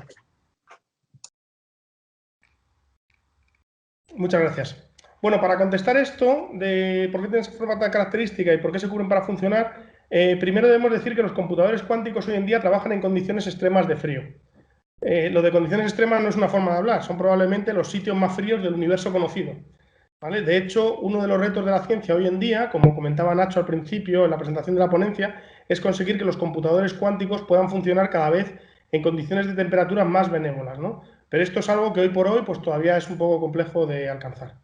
Muchas gracias. Bueno, para contestar esto de por qué tienen esa forma tan característica y por qué se cubren para funcionar, primero debemos decir que los computadores cuánticos hoy en día trabajan en condiciones extremas de frío. Lo de condiciones extremas no es una forma de hablar, son probablemente los sitios más fríos del universo conocido, ¿vale? De hecho, uno de los retos de la ciencia hoy en día, como comentaba Nacho al principio en la presentación de la ponencia, es conseguir que los computadores cuánticos puedan funcionar cada vez en condiciones de temperatura más benévolas, ¿no? Pero esto es algo que hoy por hoy pues, todavía es un poco complejo de alcanzar.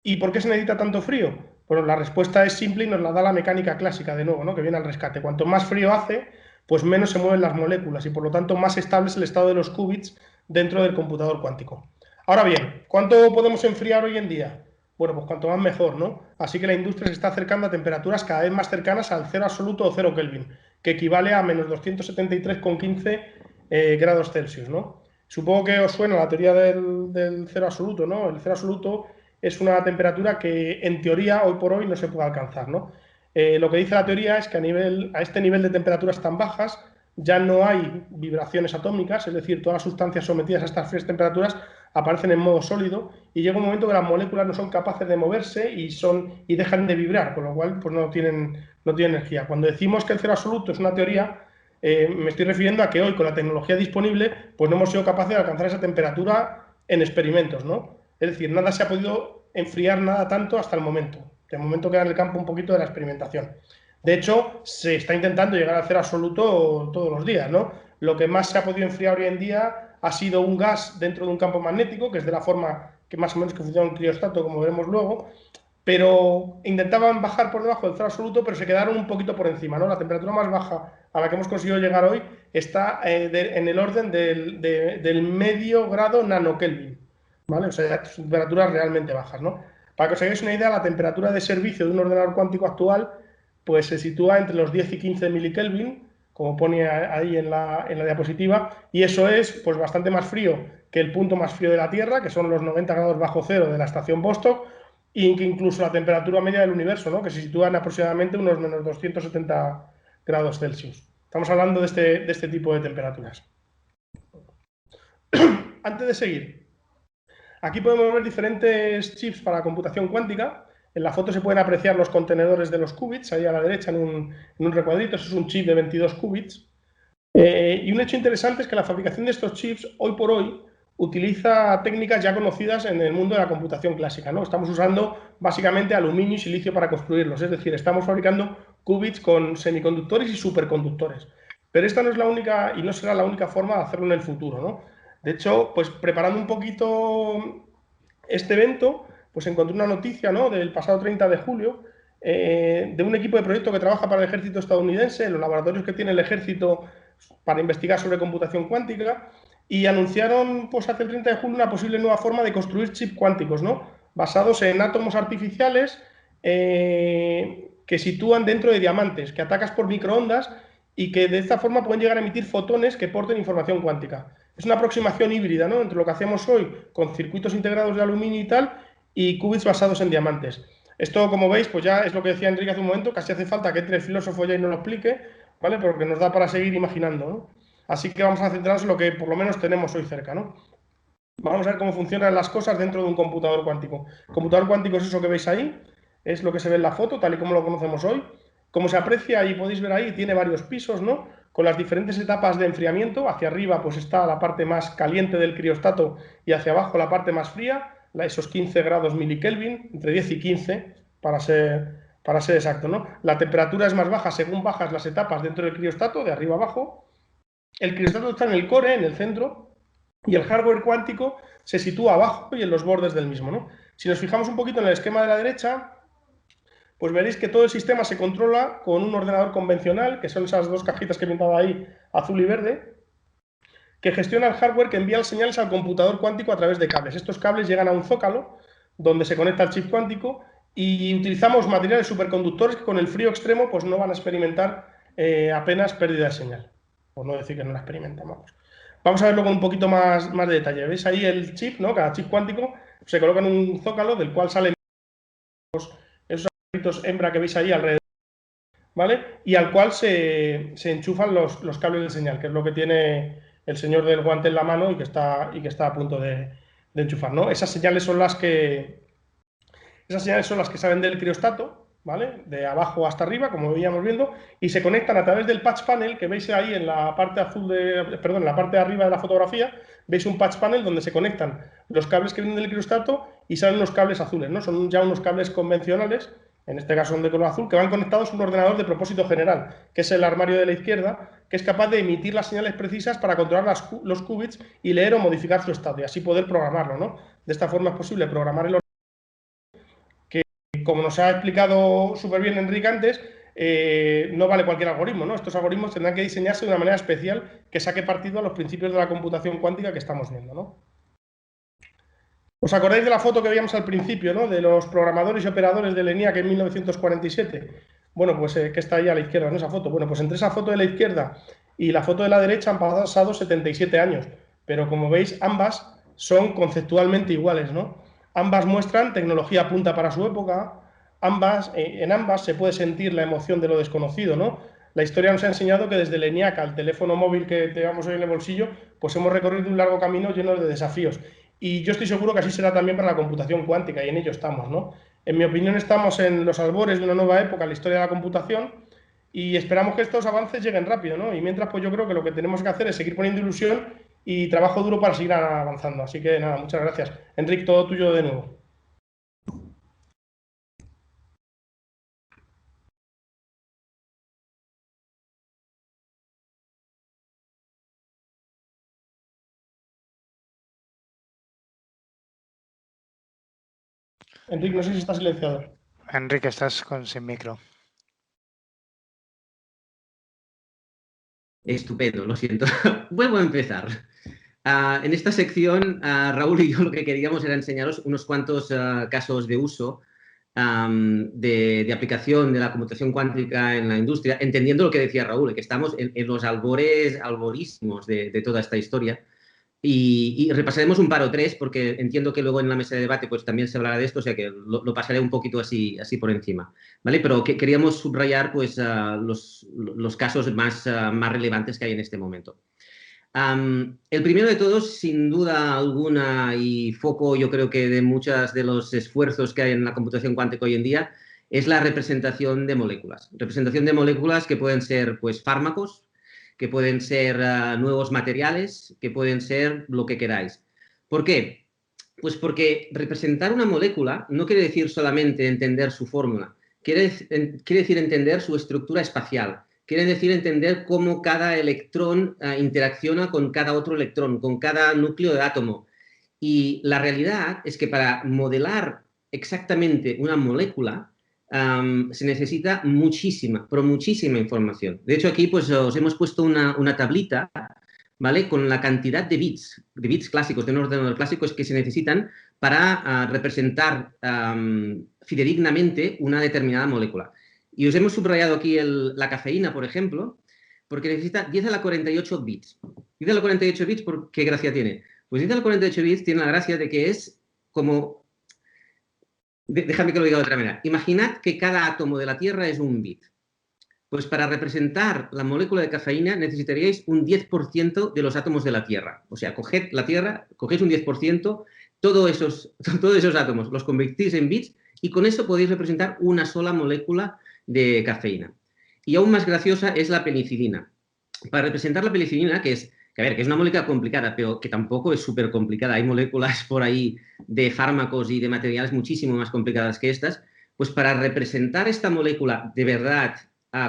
¿Y por qué se necesita tanto frío? Bueno, la respuesta es simple y nos la da la mecánica clásica de nuevo, ¿no? Que viene al rescate. Cuanto más frío hace, pues menos se mueven las moléculas y por lo tanto más estable es el estado de los qubits dentro del computador cuántico. Ahora bien, ¿cuánto podemos enfriar hoy en día? Bueno, pues cuanto más mejor, ¿no? Así que la industria se está acercando a temperaturas cada vez más cercanas al 0 absoluto o 0 Kelvin, que equivale a menos 273,15 grados Celsius, ¿no? Supongo que os suena la teoría del 0 absoluto, ¿no? El 0 absoluto es una temperatura que en teoría hoy por hoy no se puede alcanzar, ¿no? Lo que dice la teoría es que a este nivel de temperaturas tan bajas ya no hay vibraciones atómicas, es decir, todas las sustancias sometidas a estas frías temperaturas aparecen en modo sólido y llega un momento que las moléculas no son capaces de moverse y dejan de vibrar, con lo cual pues no tienen energía. Cuando decimos que el cero absoluto es una teoría, me estoy refiriendo a que hoy con la tecnología disponible pues no hemos sido capaces de alcanzar esa temperatura en experimentos, ¿no? Es decir, nada se ha podido enfriar nada tanto hasta el momento. De momento queda en el campo un poquito de la experimentación. De hecho, se está intentando llegar al cero absoluto todos los días, ¿no? Lo que más se ha podido enfriar hoy en día ha sido un gas dentro de un campo magnético, que es de la forma que más o menos que funciona un criostato, como veremos luego, pero intentaban bajar por debajo del cero absoluto, pero se quedaron un poquito por encima, ¿no? La temperatura más baja a la que hemos conseguido llegar hoy está en el orden del medio grado nanokelvin, ¿vale? O sea, temperaturas realmente bajas, ¿no? Para que os hagáis una idea, la temperatura de servicio de un ordenador cuántico actual pues se sitúa entre los 10 y 15 milikelvin, como pone ahí en la diapositiva, y eso es pues bastante más frío que el punto más frío de la Tierra, que son los 90 grados bajo cero de la estación Vostok, y que incluso la temperatura media del universo, ¿no? Que se sitúa en aproximadamente unos menos 270 grados Celsius. Estamos hablando de este tipo de temperaturas. Antes de seguir, aquí podemos ver diferentes chips para computación cuántica. En la foto se pueden apreciar los contenedores de los qubits, ahí a la derecha en un recuadrito. Eso es un chip de 22 qubits. Y un hecho interesante es que la fabricación de estos chips, hoy por hoy, utiliza técnicas ya conocidas en el mundo de la computación clásica, ¿no? Estamos usando básicamente aluminio y silicio para construirlos, es decir, estamos fabricando qubits con semiconductores y superconductores. Pero esta no es la única y no será la única forma de hacerlo en el futuro, ¿no? De hecho, pues preparando un poquito este evento, pues encontré una noticia, ¿no?, del pasado 30 de julio de un equipo de proyecto que trabaja para el ejército estadounidense, en los laboratorios que tiene el ejército para investigar sobre computación cuántica, y anunciaron pues hace el 30 de julio una posible nueva forma de construir chips cuánticos, ¿no?, basados en átomos artificiales que sitúan dentro de diamantes, que atacas por microondas y que de esta forma pueden llegar a emitir fotones que porten información cuántica. Es una aproximación híbrida, ¿no?, entre lo que hacemos hoy con circuitos integrados de aluminio y tal, y qubits basados en diamantes. Esto, como veis, pues ya es lo que decía Enrique hace un momento, casi hace falta que entre el filósofo ya y nos lo explique, ¿vale? Porque nos da para seguir imaginando, ¿no? Así que vamos a centrarnos en lo que por lo menos tenemos hoy cerca, ¿no? Vamos a ver cómo funcionan las cosas dentro de un computador cuántico. El computador cuántico es eso que veis ahí, es lo que se ve en la foto, tal y como lo conocemos hoy. Como se aprecia y podéis ver ahí, tiene varios pisos, ¿no?, con las diferentes etapas de enfriamiento. Hacia arriba pues está la parte más caliente del criostato y hacia abajo la parte más fría, esos 15 grados milikelvin, entre 10 y 15 para ser exacto, ¿no? La temperatura es más baja según bajas las etapas dentro del criostato, de arriba abajo. El criostato está en el core, en el centro, y el hardware cuántico se sitúa abajo y en los bordes del mismo, ¿no? Si nos fijamos un poquito en el esquema de la derecha, pues veréis que todo el sistema se controla con un ordenador convencional, que son esas dos cajitas que he pintado ahí, azul y verde, que gestiona el hardware que envía las señales al computador cuántico a través de cables. Estos cables llegan a un zócalo donde se conecta el chip cuántico y utilizamos materiales superconductores que con el frío extremo pues no van a experimentar apenas pérdida de señal. Por no decir que no la experimentan, vamos. Vamos a verlo con un poquito más de detalle. ¿Veis ahí el chip, ¿no? Cada chip cuántico se coloca en un zócalo del cual salen esos agujeritos hembra que veis ahí alrededor, ¿vale? Y al cual se enchufan los cables de señal, que es lo que tiene el señor del guante en la mano y que está a punto de enchufar, ¿no? Esas señales son las que salen del criostato, ¿vale?, de abajo hasta arriba, como veíamos viendo, y se conectan a través del patch panel que veis ahí en la parte en la parte de arriba de la fotografía. Veis un patch panel donde se conectan los cables que vienen del criostato y salen unos cables azules, ¿no? Son ya unos cables convencionales, en este caso son de color azul, que van conectados a un ordenador de propósito general, que es el armario de la izquierda, que es capaz de emitir las señales precisas para controlar los qubits y leer o modificar su estado, y así poder programarlo, ¿no? De esta forma es posible programar el ordenador, que, como nos ha explicado súper bien Enrique antes, no vale cualquier algoritmo, ¿no? Estos algoritmos tendrán que diseñarse de una manera especial que saque partido a los principios de la computación cuántica que estamos viendo, ¿no? ¿Os acordáis de la foto que veíamos al principio, ¿no?, de los programadores y operadores del ENIAC en 1947? Bueno, pues que está ahí a la izquierda en esa foto. Bueno, pues entre esa foto de la izquierda y la foto de la derecha han pasado 77 años, pero como veis ambas son conceptualmente iguales, ¿no? Ambas muestran tecnología punta para su época, en ambas se puede sentir la emoción de lo desconocido, ¿no? La historia nos ha enseñado que desde el ENIAC al teléfono móvil que tenemos hoy en el bolsillo, pues hemos recorrido un largo camino lleno de desafíos. Y yo estoy seguro que así será también para la computación cuántica, y en ello estamos, ¿no? En mi opinión, estamos en los albores de una nueva época en la historia de la computación y esperamos que estos avances lleguen rápido, ¿no? Y mientras, pues yo creo que lo que tenemos que hacer es seguir poniendo ilusión y trabajo duro para seguir avanzando. Así que nada, muchas gracias. Enric, todo tuyo de nuevo. Enric, no sé si estás silenciado. Enrique, estás sin micro. Estupendo, lo siento. Vuelvo a empezar. En esta sección, Raúl y yo lo que queríamos era enseñaros unos cuantos casos de uso de aplicación de la computación cuántica en la industria, entendiendo lo que decía Raúl, que estamos en los alborismos de toda esta historia. Y repasaremos un par o tres, porque entiendo que luego en la mesa de debate pues también se hablará de esto, o sea que lo pasaré un poquito así por encima, ¿vale? Pero queríamos subrayar pues los casos más relevantes que hay en este momento. El primero de todos, sin duda alguna, y foco yo creo que de muchos de los esfuerzos que hay en la computación cuántica hoy en día, es la representación de moléculas. Representación de moléculas que pueden ser pues fármacos, que pueden ser nuevos materiales, que pueden ser lo que queráis. ¿Por qué? Pues porque representar una molécula no quiere decir solamente entender su fórmula, quiere decir entender su estructura espacial, quiere decir entender cómo cada electrón interacciona con cada otro electrón, con cada núcleo de átomo. Y la realidad es que para modelar exactamente una molécula, se necesita muchísima, pero muchísima información. De hecho, aquí pues os hemos puesto una tablita, ¿vale? Con la cantidad de bits clásicos, de un ordenador clásico que se necesitan para representar fidedignamente una determinada molécula. Y os hemos subrayado aquí la cafeína, por ejemplo, porque necesita 10 a la 48 bits. 10 a la 48 bits, ¿qué gracia tiene? Pues 10 a la 48 bits tiene la gracia de que es como... Déjame que lo diga de otra manera. Imaginad que cada átomo de la Tierra es un bit. Pues para representar la molécula de cafeína necesitaríais un 10% de los átomos de la Tierra. O sea, coged la Tierra, cogéis un 10%, todos esos átomos los convertís en bits y con eso podéis representar una sola molécula de cafeína. Y aún más graciosa es la penicilina. Para representar la penicilina, que es una molécula complicada, pero que tampoco es súper complicada. Hay moléculas por ahí de fármacos y de materiales muchísimo más complicadas que estas. Pues para representar esta molécula de verdad,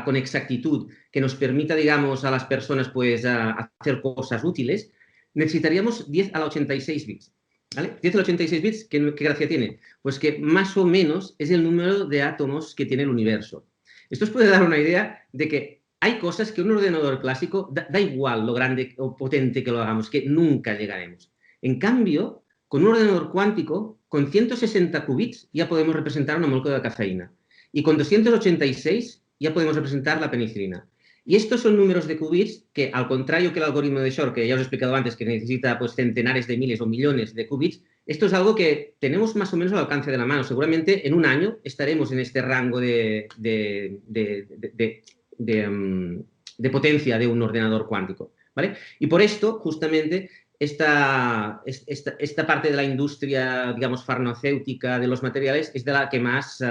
con exactitud, que nos permita, digamos, a las personas pues hacer cosas útiles, necesitaríamos 10 a la 86 bits. ¿Vale? 10 a la 86 bits, ¿qué gracia tiene? Pues que más o menos es el número de átomos que tiene el universo. Esto os puede dar una idea de que hay cosas que un ordenador clásico, da igual lo grande o potente que lo hagamos, que nunca llegaremos. En cambio, con un ordenador cuántico, con 160 qubits ya podemos representar una molécula de cafeína. Y con 286 ya podemos representar la penicilina. Y estos son números de qubits que, al contrario que el algoritmo de Shor, que ya os he explicado antes, que necesita pues, centenares de miles o millones de qubits, esto es algo que tenemos más o menos al alcance de la mano. Seguramente en un año estaremos en este rango de potencia de un ordenador cuántico, ¿vale? Y por esto, justamente, esta parte de la industria, digamos, farmacéutica de los materiales es de la que más,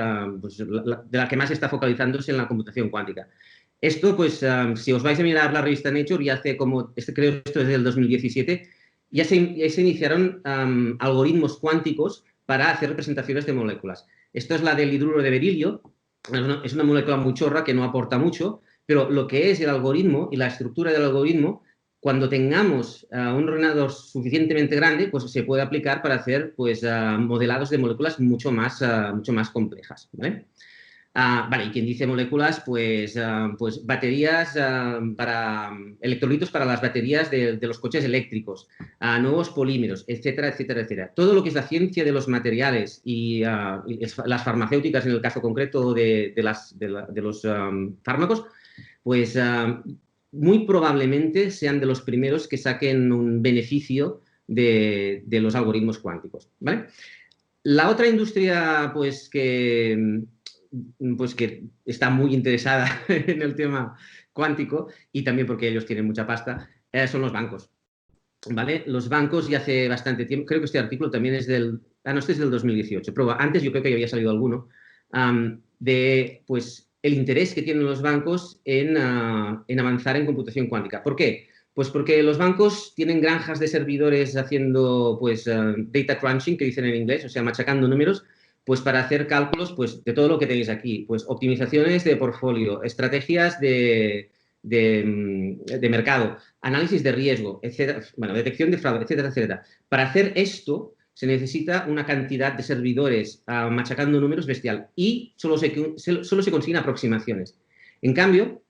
está focalizándose en la computación cuántica. Esto, pues, si os vais a mirar la revista Nature, ya hace como, creo que esto es del 2017, ya se iniciaron algoritmos cuánticos para hacer representaciones de moléculas. Esto es la del hidruro de berilio. Es una molécula muy chorra que no aporta mucho, pero lo que es el algoritmo y la estructura del algoritmo, cuando tengamos un ordenador suficientemente grande, pues se puede aplicar para hacer pues, modelados de moléculas mucho más complejas, ¿vale? Vale, y quien dice moléculas, pues baterías para electrolitos para las baterías de los coches eléctricos, nuevos polímeros, etcétera, etcétera, etcétera. Todo lo que es la ciencia de los materiales y las farmacéuticas, en el caso concreto de los fármacos, pues muy probablemente sean de los primeros que saquen un beneficio de los algoritmos cuánticos, ¿vale? La otra industria, pues que está muy interesada en el tema cuántico, y también porque ellos tienen mucha pasta, son los bancos. ¿Vale? Los bancos ya hace bastante tiempo, creo que este artículo también es del, este es del 2018, pero antes yo creo que ya había salido alguno, de pues, el interés que tienen los bancos en avanzar en computación cuántica. ¿Por qué? Pues porque los bancos tienen granjas de servidores haciendo pues, data crunching, que dicen en inglés, o sea, machacando números, pues para hacer cálculos pues, de todo lo que tenéis aquí, pues optimizaciones de portfolio, estrategias de mercado, análisis de riesgo, etcétera, bueno, detección de fraude, etcétera, etcétera. Para hacer esto se necesita una cantidad de servidores machacando números bestial y solo se consiguen aproximaciones. En cambio,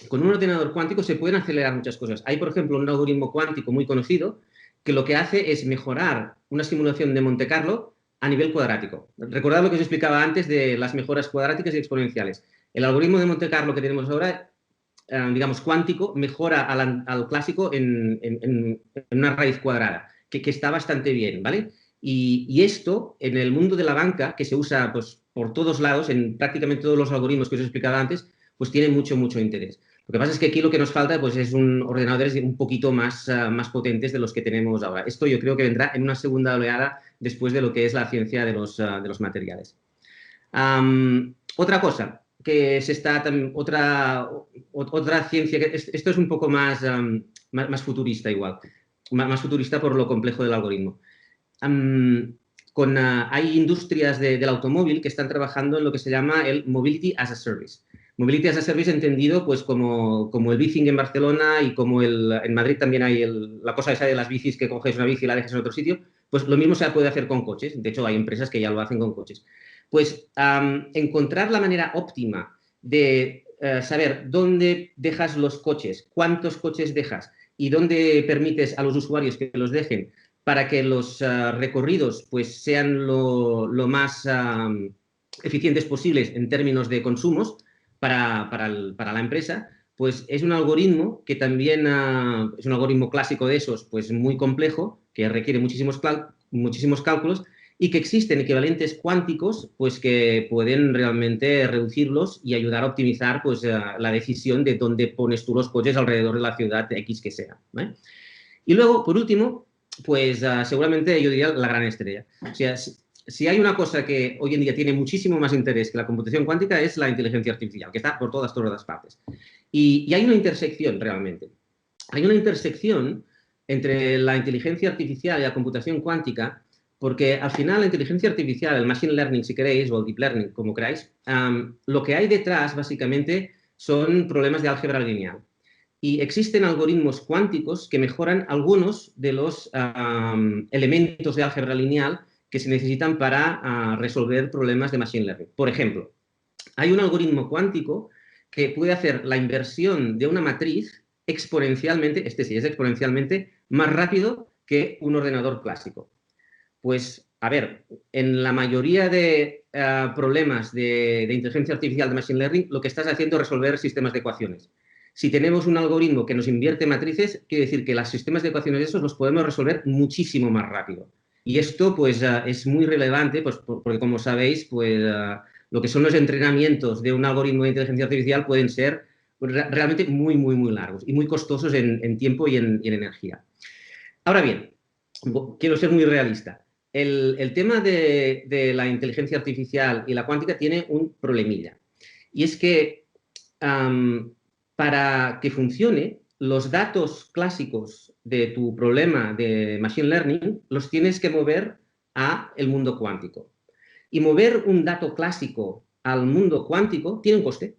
con un ordenador cuántico se pueden acelerar muchas cosas. Hay, por ejemplo, un algoritmo cuántico muy conocido que lo que hace es mejorar una simulación de Monte Carlo a nivel cuadrático. Recordad lo que os explicaba antes de las mejoras cuadráticas y exponenciales. El algoritmo de Monte Carlo que tenemos ahora, digamos, cuántico, mejora al clásico en una raíz cuadrada, que está bastante bien, ¿vale? Y esto, en el mundo de la banca, que se usa pues, por todos lados, en prácticamente todos los algoritmos que os explicaba antes, pues tiene mucho, mucho interés. Lo que pasa es que aquí lo que nos falta pues, es ordenadores un poquito más potentes de los que tenemos ahora. Esto yo creo que vendrá en una segunda oleada después de lo que es la ciencia de los materiales. Otra cosa que se está otra ciencia, que esto es un poco más futurista igual, más futurista por lo complejo del algoritmo. Hay industrias del automóvil que están trabajando en lo que se llama el Mobility as a Service. Mobility as a Service entendido pues como el bicing en Barcelona y como en Madrid también hay la cosa esa de las bicis que coges una bici y la dejas en otro sitio, pues lo mismo se puede hacer con coches. De hecho, hay empresas que ya lo hacen con coches. Pues encontrar la manera óptima de saber dónde dejas los coches, cuántos coches dejas y dónde permites a los usuarios que los dejen para que los recorridos pues, sean lo más eficientes posibles en términos de consumos para la empresa, pues es un algoritmo que también es un algoritmo clásico de esos, pues muy complejo, que requiere muchísimos cálculos, y que existen equivalentes cuánticos pues, que pueden realmente reducirlos y ayudar a optimizar pues, la decisión de dónde pones tú los coches alrededor de la ciudad X que sea, ¿vale? Y luego, por último, pues seguramente yo diría la gran estrella. O sea, si hay una cosa que hoy en día tiene muchísimo más interés que la computación cuántica es la inteligencia artificial, que está por todas partes. Y hay una intersección realmente. Hay una intersección entre la inteligencia artificial y la computación cuántica, porque al final la inteligencia artificial, el machine learning si queréis, o el deep learning, como queráis, lo que hay detrás básicamente son problemas de álgebra lineal. Y existen algoritmos cuánticos que mejoran algunos de los elementos de álgebra lineal que se necesitan para resolver problemas de machine learning. Por ejemplo, hay un algoritmo cuántico que puede hacer la inversión de una matriz exponencialmente, sí es exponencialmente, más rápido que un ordenador clásico. Pues, a ver, en la mayoría de problemas de inteligencia artificial de machine learning, lo que estás haciendo es resolver sistemas de ecuaciones. Si tenemos un algoritmo que nos invierte matrices, quiere decir que los sistemas de ecuaciones esos los podemos resolver muchísimo más rápido. Y esto, pues, es muy relevante, pues, porque, como sabéis, pues, lo que son los entrenamientos de un algoritmo de inteligencia artificial pueden ser realmente muy, muy, muy largos y muy costosos en tiempo y en energía. Ahora bien, quiero ser muy realista. El tema de la inteligencia artificial y la cuántica tiene un problemilla. Y es que para que funcione, los datos clásicos de tu problema de machine learning los tienes que mover al mundo cuántico. Y mover un dato clásico al mundo cuántico tiene un coste.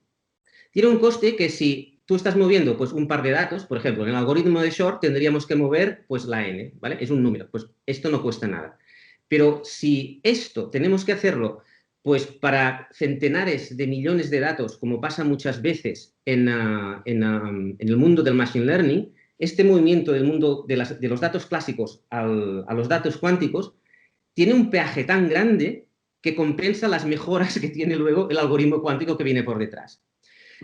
Tiene un coste que si tú estás moviendo pues, un par de datos, por ejemplo, en el algoritmo de Shor tendríamos que mover pues, la n, ¿vale? Es un número, pues esto no cuesta nada. Pero si esto tenemos que hacerlo pues, para centenares de millones de datos, como pasa muchas veces en el mundo del machine learning, este movimiento del mundo de los datos clásicos a los datos cuánticos tiene un peaje tan grande que compensa las mejoras que tiene luego el algoritmo cuántico que viene por detrás.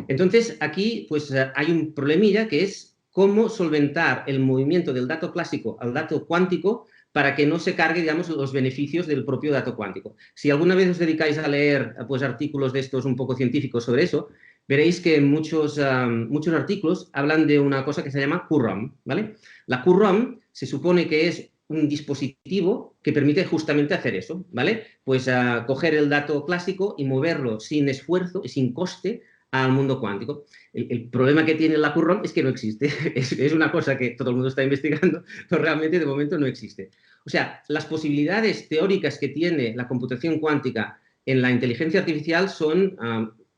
Entonces, aquí pues, hay un problemilla que es cómo solventar el movimiento del dato clásico al dato cuántico para que no se cargue, digamos, los beneficios del propio dato cuántico. Si alguna vez os dedicáis a leer pues, artículos de estos un poco científicos sobre eso, veréis que muchos artículos hablan de una cosa que se llama QROM, ¿vale? La QROM se supone que es un dispositivo que permite justamente hacer eso, ¿vale? Pues coger el dato clásico y moverlo sin esfuerzo y sin coste al mundo cuántico. El problema que tiene la QROM es que no existe. Es una cosa que todo el mundo está investigando, pero realmente de momento no existe. O sea, las posibilidades teóricas que tiene la computación cuántica en la inteligencia artificial son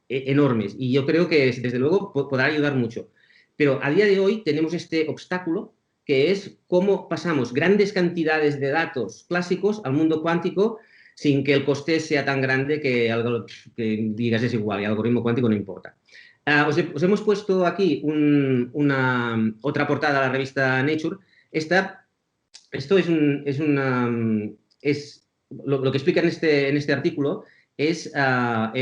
enormes y yo creo que desde luego podrá ayudar mucho. Pero a día de hoy tenemos este obstáculo que es cómo pasamos grandes cantidades de datos clásicos al mundo cuántico sin que el coste sea tan grande que digas es igual y el algoritmo cuántico no importa. Os hemos puesto aquí otra portada de la revista Nature. Esto lo que explica en este artículo es la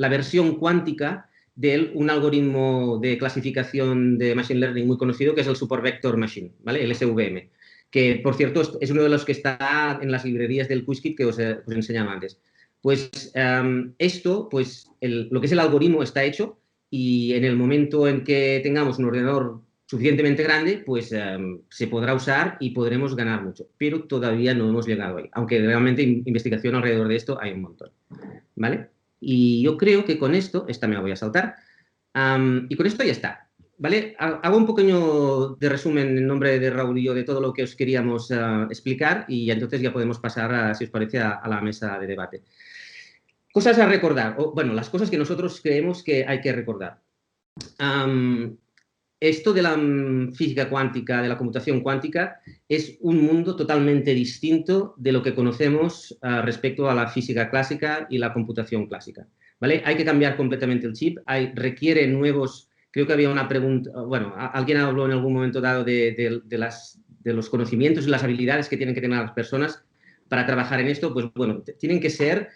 versión cuántica de un algoritmo de clasificación de Machine Learning muy conocido, que es el Supervector Machine, ¿vale? El SVM, que, por cierto, es uno de los que está en las librerías del QuizKit que os enseñaba antes. Pues lo que es el algoritmo está hecho y en el momento en que tengamos un ordenador suficientemente grande, pues se podrá usar y podremos ganar mucho. Pero todavía no hemos llegado ahí, aunque realmente investigación alrededor de esto hay un montón, ¿vale? Y yo creo que con esto, esta me la voy a saltar, y con esto ya está, ¿vale? Hago un pequeño de resumen en nombre de Raúl y yo de todo lo que os queríamos explicar y entonces ya podemos pasar, si os parece, a la mesa de debate. Cosas a recordar, bueno, las cosas que nosotros creemos que hay que recordar. Esto de la física cuántica, de la computación cuántica, es un mundo totalmente distinto de lo que conocemos respecto a la física clásica y la computación clásica, ¿vale? Hay que cambiar completamente el chip, requiere nuevos... Creo que había una pregunta, bueno, alguien habló en algún momento dado de los conocimientos y las habilidades que tienen que tener las personas para trabajar en esto, pues bueno, tienen que ser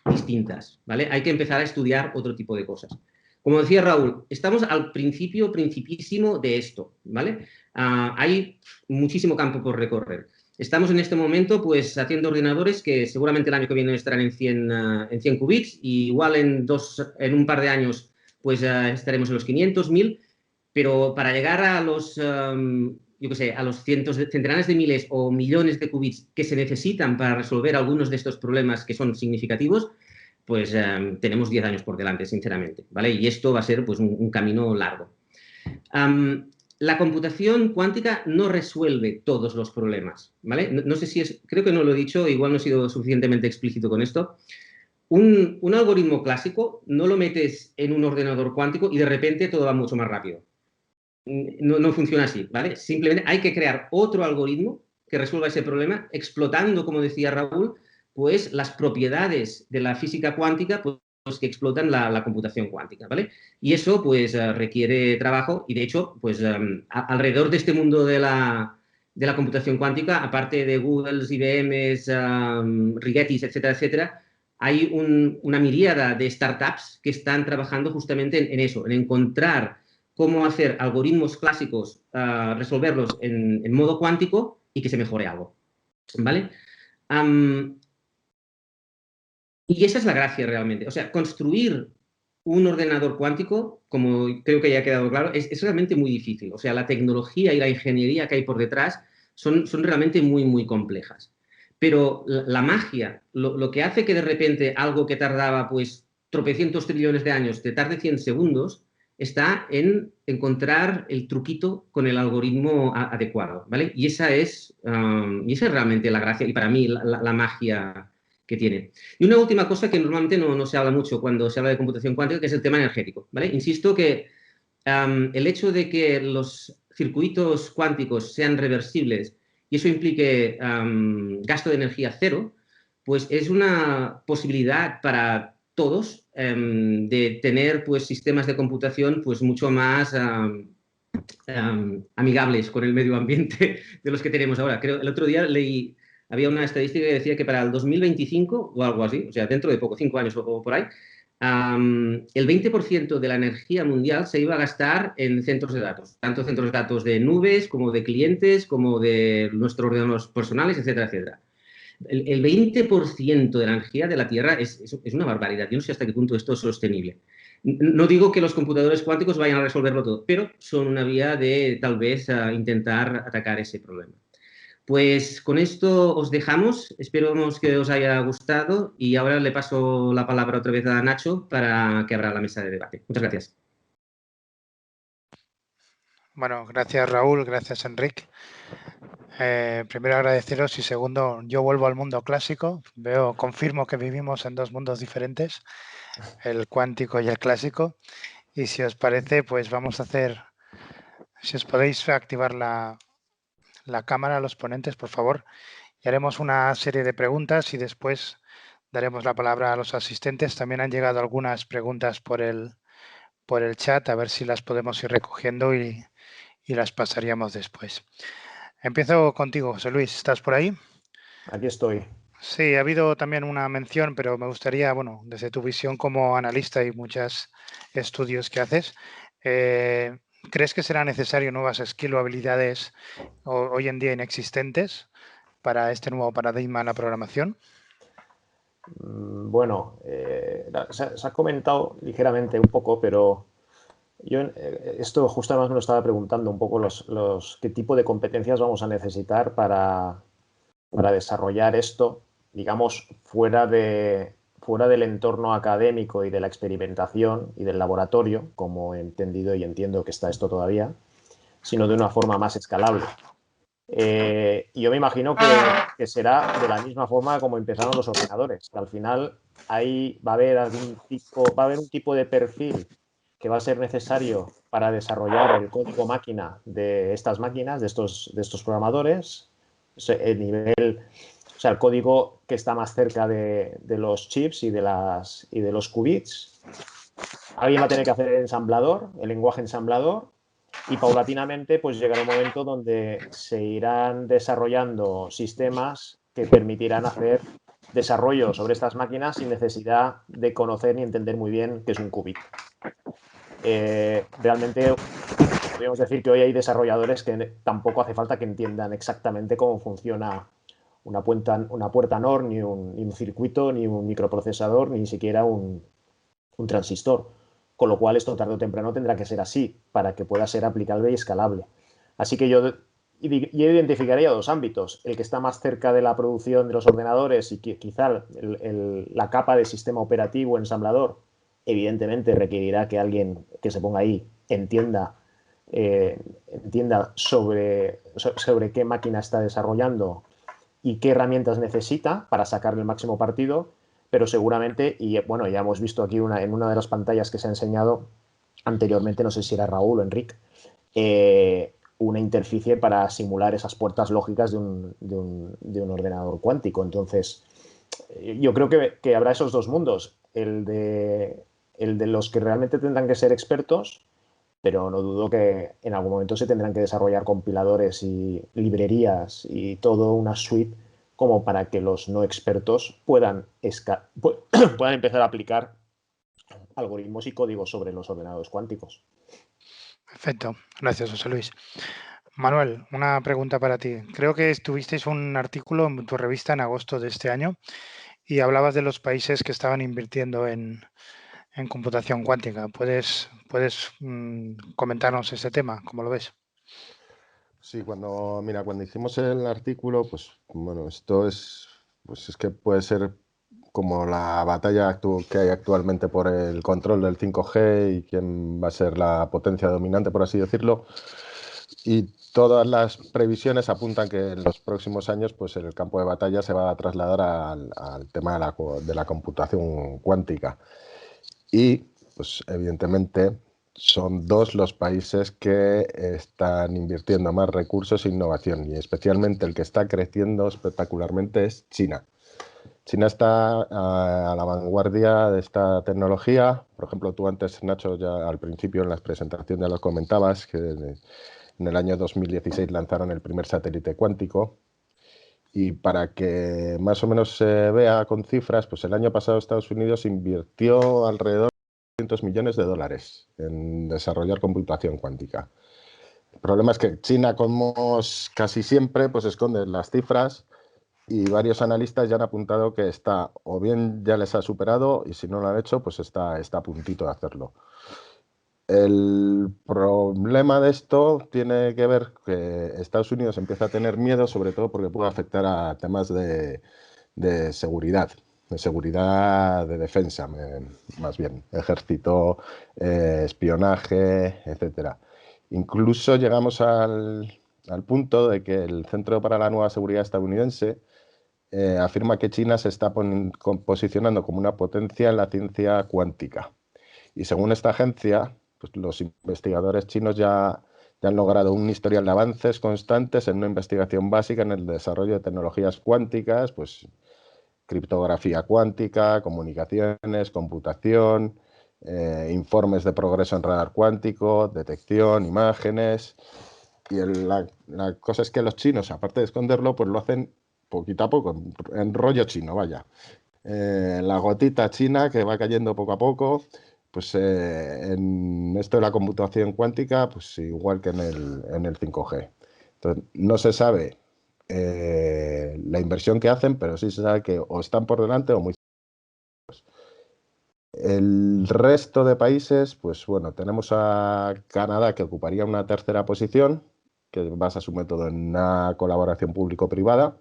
distintas, ¿vale? Hay que empezar a estudiar otro tipo de cosas. Como decía Raúl, estamos al principísimo de esto, ¿vale? Hay muchísimo campo por recorrer. Estamos en este momento, pues, haciendo ordenadores que seguramente el año que viene estarán en 100 qubits y igual en un par de años, pues, estaremos en los 500, 1000, pero para llegar a los, yo qué sé, a los centenares de miles o millones de qubits que se necesitan para resolver algunos de estos problemas que son significativos, pues tenemos 10 años por delante, sinceramente, ¿vale? Y esto va a ser, pues, un camino largo. La computación cuántica no resuelve todos los problemas, ¿vale? No sé si creo que no lo he dicho, igual no he sido suficientemente explícito con esto. Un algoritmo clásico no lo metes en un ordenador cuántico y de repente todo va mucho más rápido. No funciona así, ¿vale? Simplemente hay que crear otro algoritmo que resuelva ese problema explotando, como decía Raúl, pues las propiedades de la física cuántica pues, que explotan la computación cuántica, ¿vale? Y eso pues requiere trabajo y de hecho pues alrededor de este mundo de la computación cuántica, aparte de Google, IBMs, Rigettis, etcétera, etcétera, hay una miríada de startups que están trabajando justamente en eso, en encontrar cómo hacer algoritmos clásicos, resolverlos en modo cuántico y que se mejore algo, ¿vale? Y esa es la gracia realmente. O sea, construir un ordenador cuántico, como creo que ya ha quedado claro, es realmente muy difícil. O sea, la tecnología y la ingeniería que hay por detrás son realmente muy, muy complejas. Pero la magia, lo que hace que de repente algo que tardaba pues tropecientos trillones de años te tarde 100 segundos, está en encontrar el truquito con el algoritmo adecuado, ¿vale? Y esa es realmente la gracia y para mí la magia que tiene. Y una última cosa que normalmente no se habla mucho cuando se habla de computación cuántica, que es el tema energético, ¿vale? Insisto que el hecho de que los circuitos cuánticos sean reversibles y eso implique gasto de energía cero, pues es una posibilidad para todos de tener pues, sistemas de computación pues, mucho más amigables con el medio ambiente de los que tenemos ahora. Creo, el otro día leí, había una estadística que decía que para el 2025 o algo así, o sea, dentro de poco, 5 años o por ahí, el 20% de la energía mundial se iba a gastar en centros de datos, tanto centros de datos de nubes como de clientes, como de nuestros ordenadores personales, etcétera, etcétera. El 20% de la energía de la Tierra es una barbaridad. Yo no sé hasta qué punto esto es sostenible. No digo que los computadores cuánticos vayan a resolverlo todo, pero son una vía de tal vez intentar atacar ese problema. Pues con esto os dejamos, esperamos que os haya gustado y ahora le paso la palabra otra vez a Nacho para que abra la mesa de debate. Muchas gracias. Bueno, gracias Raúl, gracias Enric. Primero agradeceros y segundo, yo vuelvo al mundo clásico. Confirmo que vivimos en dos mundos diferentes, el cuántico y el clásico. Y si os parece, pues vamos a hacer, si os podéis activar la cámara a los ponentes, por favor, y haremos una serie de preguntas y después daremos la palabra a los asistentes. También han llegado algunas preguntas por el chat, a ver si las podemos ir recogiendo y las pasaríamos después. Empiezo contigo, José Luis, ¿estás por ahí? Aquí estoy. Sí, ha habido también una mención, pero me gustaría, bueno, desde tu visión como analista y muchos estudios que haces, ¿crees que será necesario nuevas skills o habilidades hoy en día inexistentes para este nuevo paradigma en la programación? Bueno, se ha comentado ligeramente un poco, pero yo esto justo además me lo estaba preguntando un poco qué tipo de competencias vamos a necesitar para desarrollar esto, digamos, fuera del entorno académico y de la experimentación y del laboratorio, como he entendido y entiendo que está esto todavía, sino de una forma más escalable. Y yo me imagino que será de la misma forma como empezaron los ordenadores, que al final ahí va a haber un tipo de perfil que va a ser necesario para desarrollar el código máquina de estas máquinas, de estos programadores, el código que está más cerca de los chips y de los qubits. Alguien va a tener que hacer el lenguaje ensamblador, y paulatinamente pues llegará un momento donde se irán desarrollando sistemas que permitirán hacer desarrollo sobre estas máquinas sin necesidad de conocer ni entender muy bien qué es un qubit. Realmente podríamos decir que hoy hay desarrolladores que tampoco hace falta que entiendan exactamente cómo funciona una puerta NOR, ni un circuito, ni un microprocesador, ni siquiera un transistor. Con lo cual esto tarde o temprano tendrá que ser así para que pueda ser aplicable y escalable. Así que yo identificaría dos ámbitos: el que está más cerca de la producción de los ordenadores y que quizá la capa de sistema operativo ensamblador evidentemente requerirá que alguien que se ponga ahí entienda sobre qué máquina está desarrollando y qué herramientas necesita para sacarle el máximo partido. Pero seguramente, y bueno, ya hemos visto aquí en una de las pantallas que se ha enseñado anteriormente, no sé si era Raúl o Enric, una interficie para simular esas puertas lógicas de un ordenador cuántico. Entonces, yo creo que habrá esos dos mundos, el de los que realmente tendrán que ser expertos, pero no dudo que en algún momento se tendrán que desarrollar compiladores y librerías y toda una suite como para que los no expertos puedan empezar a aplicar algoritmos y códigos sobre los ordenadores cuánticos. Perfecto, gracias José Luis. Manuel, una pregunta para ti. Creo que tuvisteis un artículo en tu revista en agosto de este año y hablabas de los países que estaban invirtiendo en computación cuántica. ¿Puedes comentarnos ese tema? ¿Cómo lo ves? Sí, cuando hicimos el artículo, pues bueno, esto es que puede ser como la batalla que hay actualmente por el control del 5G y quién va a ser la potencia dominante, por así decirlo. Y todas las previsiones apuntan que en los próximos años pues el campo de batalla se va a trasladar al tema de la computación cuántica. Y pues evidentemente son dos los países que están invirtiendo más recursos en innovación, y especialmente el que está creciendo espectacularmente es China. China está a la vanguardia de esta tecnología. Por ejemplo, tú antes, Nacho, ya al principio en las presentaciones ya lo comentabas, que en el año 2016 lanzaron el primer satélite cuántico. Y para que más o menos se vea con cifras, pues el año pasado Estados Unidos invirtió alrededor de $200 millones en desarrollar computación cuántica. El problema es que China, como casi siempre, pues esconde las cifras, y varios analistas ya han apuntado que está, o bien ya les ha superado, y si no lo han hecho, pues está a puntito de hacerlo. El problema de esto tiene que ver que Estados Unidos empieza a tener miedo, sobre todo porque puede afectar a temas de seguridad. De seguridad de defensa, más bien, ejército, espionaje, etcétera. Incluso llegamos al punto de que el Centro para la Nueva Seguridad estadounidense afirma que China se está posicionando como una potencia en la ciencia cuántica. Y según esta agencia, pues los investigadores chinos ya han logrado un historial de avances constantes en una investigación básica en el desarrollo de tecnologías cuánticas, pues criptografía cuántica, comunicaciones, computación, informes de progreso en radar cuántico, detección, imágenes. Y la cosa es que los chinos, aparte de esconderlo, pues lo hacen poquito a poco, en rollo chino, vaya. La gotita china que va cayendo poco a poco, pues en esto de la computación cuántica, pues igual que en el 5G. Entonces, no se sabe la inversión que hacen, pero sí se sabe que o están por delante o muy... El resto de países, pues bueno, tenemos a Canadá, que ocuparía una tercera posición, que basa su método en una colaboración público-privada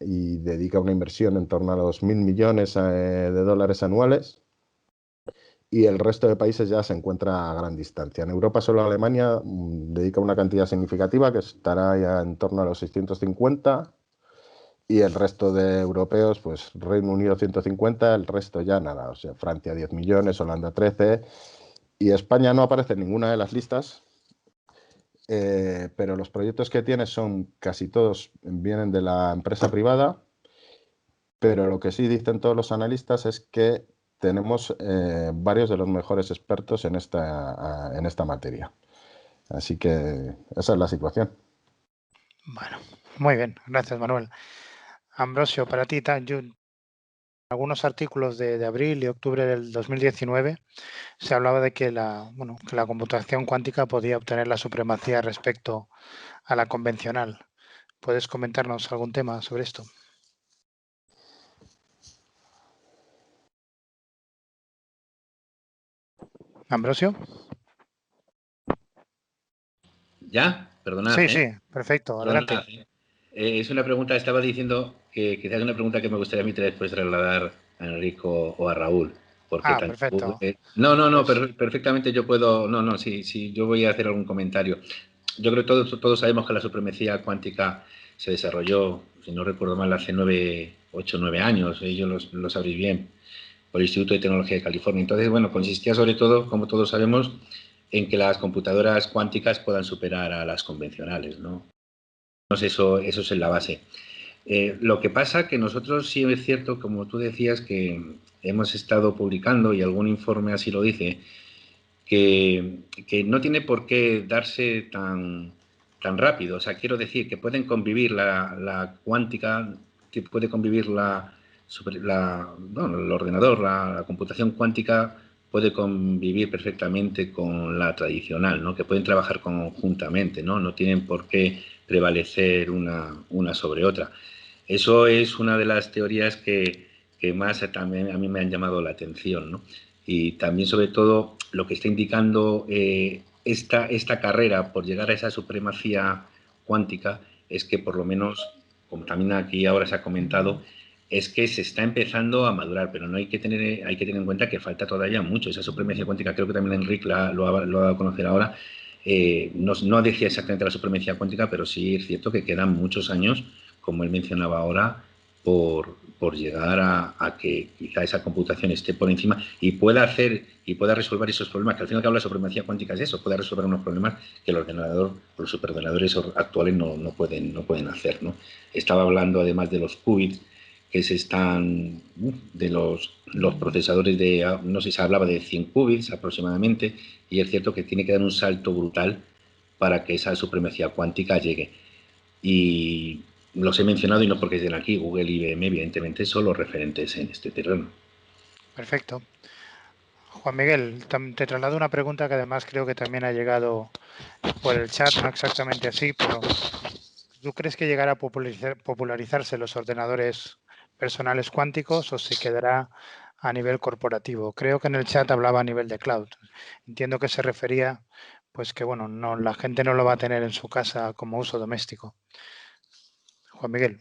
y dedica una inversión en torno a los 1.000 millones de dólares anuales. Y el resto de países ya se encuentra a gran distancia. En Europa solo Alemania dedica una cantidad significativa, que estará ya en torno a los 650, y el resto de europeos, pues Reino Unido 150, el resto ya nada. O sea, Francia 10 millones, Holanda 13, y España no aparece en ninguna de las listas, pero los proyectos que tiene son casi todos, vienen de la empresa privada, pero lo que sí dicen todos los analistas es que tenemos varios de los mejores expertos en esta materia. Así que esa es la situación. Bueno, muy bien. Gracias, Manuel. Ambrosio, para ti, algunos artículos de abril y octubre del 2019 se hablaba de que la computación cuántica podía obtener la supremacía respecto a la convencional. ¿Puedes comentarnos algún tema sobre esto? Ambrosio. ¿Ya? Perdonad. Sí, perfecto. Adelante. Es una pregunta, estaba diciendo que quizás es una pregunta que me gustaría a mí después trasladar a Enrico o a Raúl. Porque perfecto. Perfectamente yo puedo... Sí, yo voy a hacer algún comentario. Yo creo que todos sabemos que la supremacía cuántica se desarrolló, si no recuerdo mal, hace 8 o 9 años, ellos lo sabréis bien, por el Instituto de Tecnología de California. Entonces, bueno, consistía sobre todo, como todos sabemos, en que las computadoras cuánticas puedan superar a las convencionales, ¿no? Eso es en la base. Lo que pasa que nosotros sí es cierto, como tú decías, que hemos estado publicando, y algún informe así lo dice, que no tiene por qué darse tan rápido. O sea, quiero decir que pueden convivir la cuántica, que puede convivir el ordenador, la computación cuántica puede convivir perfectamente con la tradicional, ¿no? Que pueden trabajar conjuntamente, ¿no? No tienen por qué prevalecer una sobre otra. Eso es una de las teorías que más también a mí me han llamado la atención, ¿no? Y también, sobre todo, lo que está indicando esta carrera por llegar a esa supremacía cuántica es que, por lo menos, como también aquí ahora se ha comentado, es que se está empezando a madurar, pero no hay que tener en cuenta que falta todavía mucho. Esa supremacía cuántica, creo que también Enrique lo ha dado a conocer ahora, no decía exactamente la supremacía cuántica, pero sí es cierto que quedan muchos años, como él mencionaba ahora, por llegar a que quizá esa computación esté por encima y pueda resolver esos problemas, que al fin y al cabo la supremacía cuántica es eso, puede resolver unos problemas que el ordenador, los superordenadores actuales no pueden hacer, ¿no? Estaba hablando además de los qubits, que de los procesadores no sé si se hablaba de 100 qubits aproximadamente, y es cierto que tiene que dar un salto brutal para que esa supremacía cuántica llegue. Y los he mencionado y no porque estén aquí. Google y IBM, evidentemente, son los referentes en este terreno. Perfecto. Juan Miguel, te traslado una pregunta que además creo que también ha llegado por el chat, no exactamente así, pero ¿tú crees que llegará a popularizarse los ordenadores personales cuánticos o se quedará a nivel corporativo? Creo que en el chat hablaba a nivel de cloud. Entiendo que se refería, pues que bueno, no, la gente no lo va a tener en su casa como uso doméstico. Juan Miguel.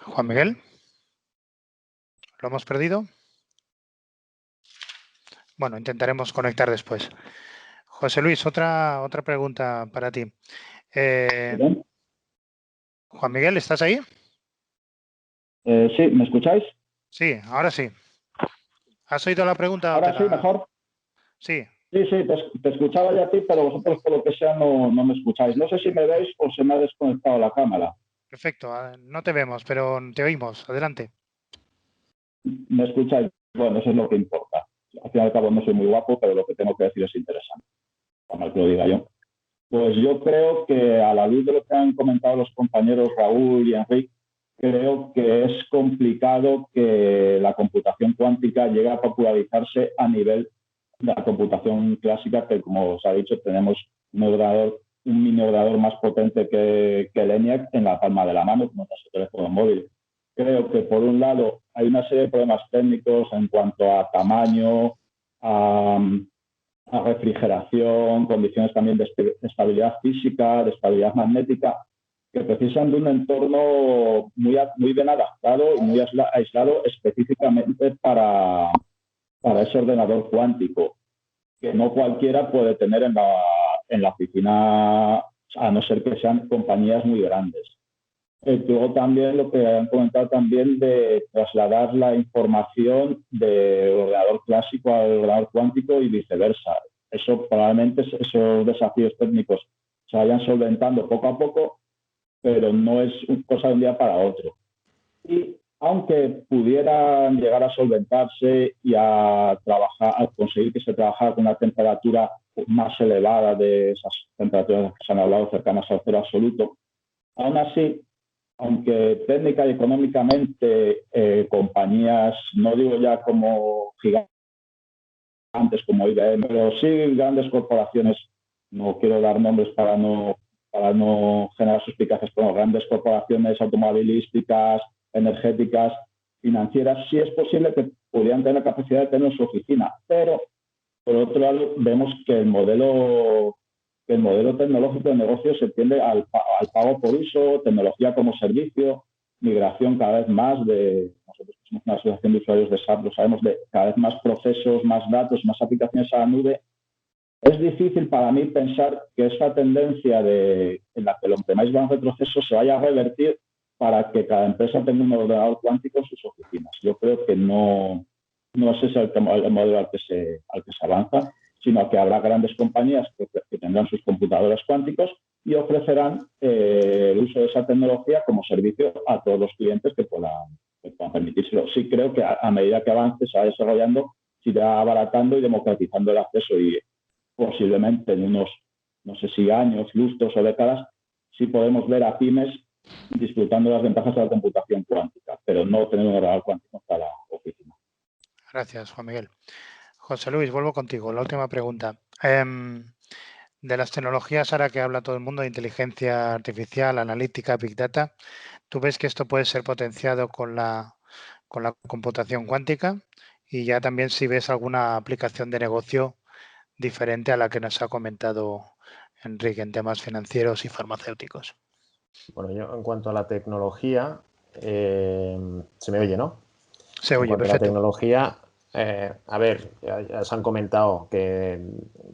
Juan Miguel. ¿Lo hemos perdido? Bueno, intentaremos conectar después. José Luis, otra pregunta para ti. Juan Miguel, ¿estás ahí? Sí, ¿me escucháis? Sí, ahora sí. ¿Has oído la pregunta? ¿Ahora sí, mejor? Sí. Sí, te escuchaba ya a ti, pero vosotros por lo que sea no me escucháis. No sé si me veis o se me ha desconectado la cámara. Perfecto, no te vemos, pero te oímos. Adelante. ¿Me escucháis? Bueno, eso es lo que importa. Al fin y al cabo no soy muy guapo, pero lo que tengo que decir es interesante. Para mal que lo diga yo. Pues yo creo que a la luz de lo que han comentado los compañeros Raúl y Enrique, creo que es complicado que la computación cuántica llegue a popularizarse a nivel de la computación clásica, que como os ha dicho, tenemos un mini ordenador más potente que el ENIAC en la palma de la mano, como nuestro teléfono móvil. Creo que por un lado hay una serie de problemas técnicos en cuanto a tamaño, a refrigeración, condiciones también de estabilidad física, de estabilidad magnética, que precisan de un entorno muy bien adaptado y muy aislado específicamente para ese ordenador cuántico, que no cualquiera puede tener en la oficina, a no ser que sean compañías muy grandes. Luego también lo que han comentado también de trasladar la información del ordenador clásico al ordenador cuántico y viceversa. Eso probablemente esos desafíos técnicos se vayan solventando poco a poco, pero no es cosa de un día para otro. Y aunque pudieran llegar a solventarse y a conseguir que se trabajara con una temperatura más elevada de esas temperaturas que se han hablado cercanas al cero absoluto, aún así, aunque técnica y económicamente compañías, no digo ya como gigantes como IBM, pero sí grandes corporaciones, no quiero dar nombres para no generar suspicacias, pero grandes corporaciones automovilísticas, energéticas, financieras, sí es posible que pudieran tener la capacidad de tener su oficina, pero por otro lado vemos que el modelo tecnológico de negocio se tiende al pago por uso, tecnología como servicio, migración cada vez más nosotros que somos una asociación de usuarios de SAP, lo sabemos, de cada vez más procesos, más datos, más aplicaciones a la nube. Es difícil para mí pensar que esta tendencia en la que los demás van a retroceso se vaya a revertir para que cada empresa tenga un ordenador cuántico en sus oficinas. Yo creo que no es ese el modelo al que se avanza, sino que habrá grandes compañías que tendrán sus computadores cuánticos y ofrecerán el uso de esa tecnología como servicio a todos los clientes que puedan permitírselo. Sí creo que a medida que avance, se va desarrollando, se irá abaratando y democratizando el acceso y posiblemente en unos, no sé si años, lustros o décadas, sí podemos ver a pymes disfrutando las ventajas de la computación cuántica, pero no tener un ordenador cuántico para la oficina. Gracias, Juan Miguel. José Luis, vuelvo contigo. La última pregunta. De las tecnologías, ahora que habla todo el mundo de inteligencia artificial, analítica, Big Data, ¿tú ves que esto puede ser potenciado con la computación cuántica? Y ya también si ves alguna aplicación de negocio diferente a la que nos ha comentado Enrique en temas financieros y farmacéuticos. Bueno, yo en cuanto a la tecnología, se me oye, ¿no? Se oye, en cuanto perfecto. a la tecnología, a ver, ya se han comentado que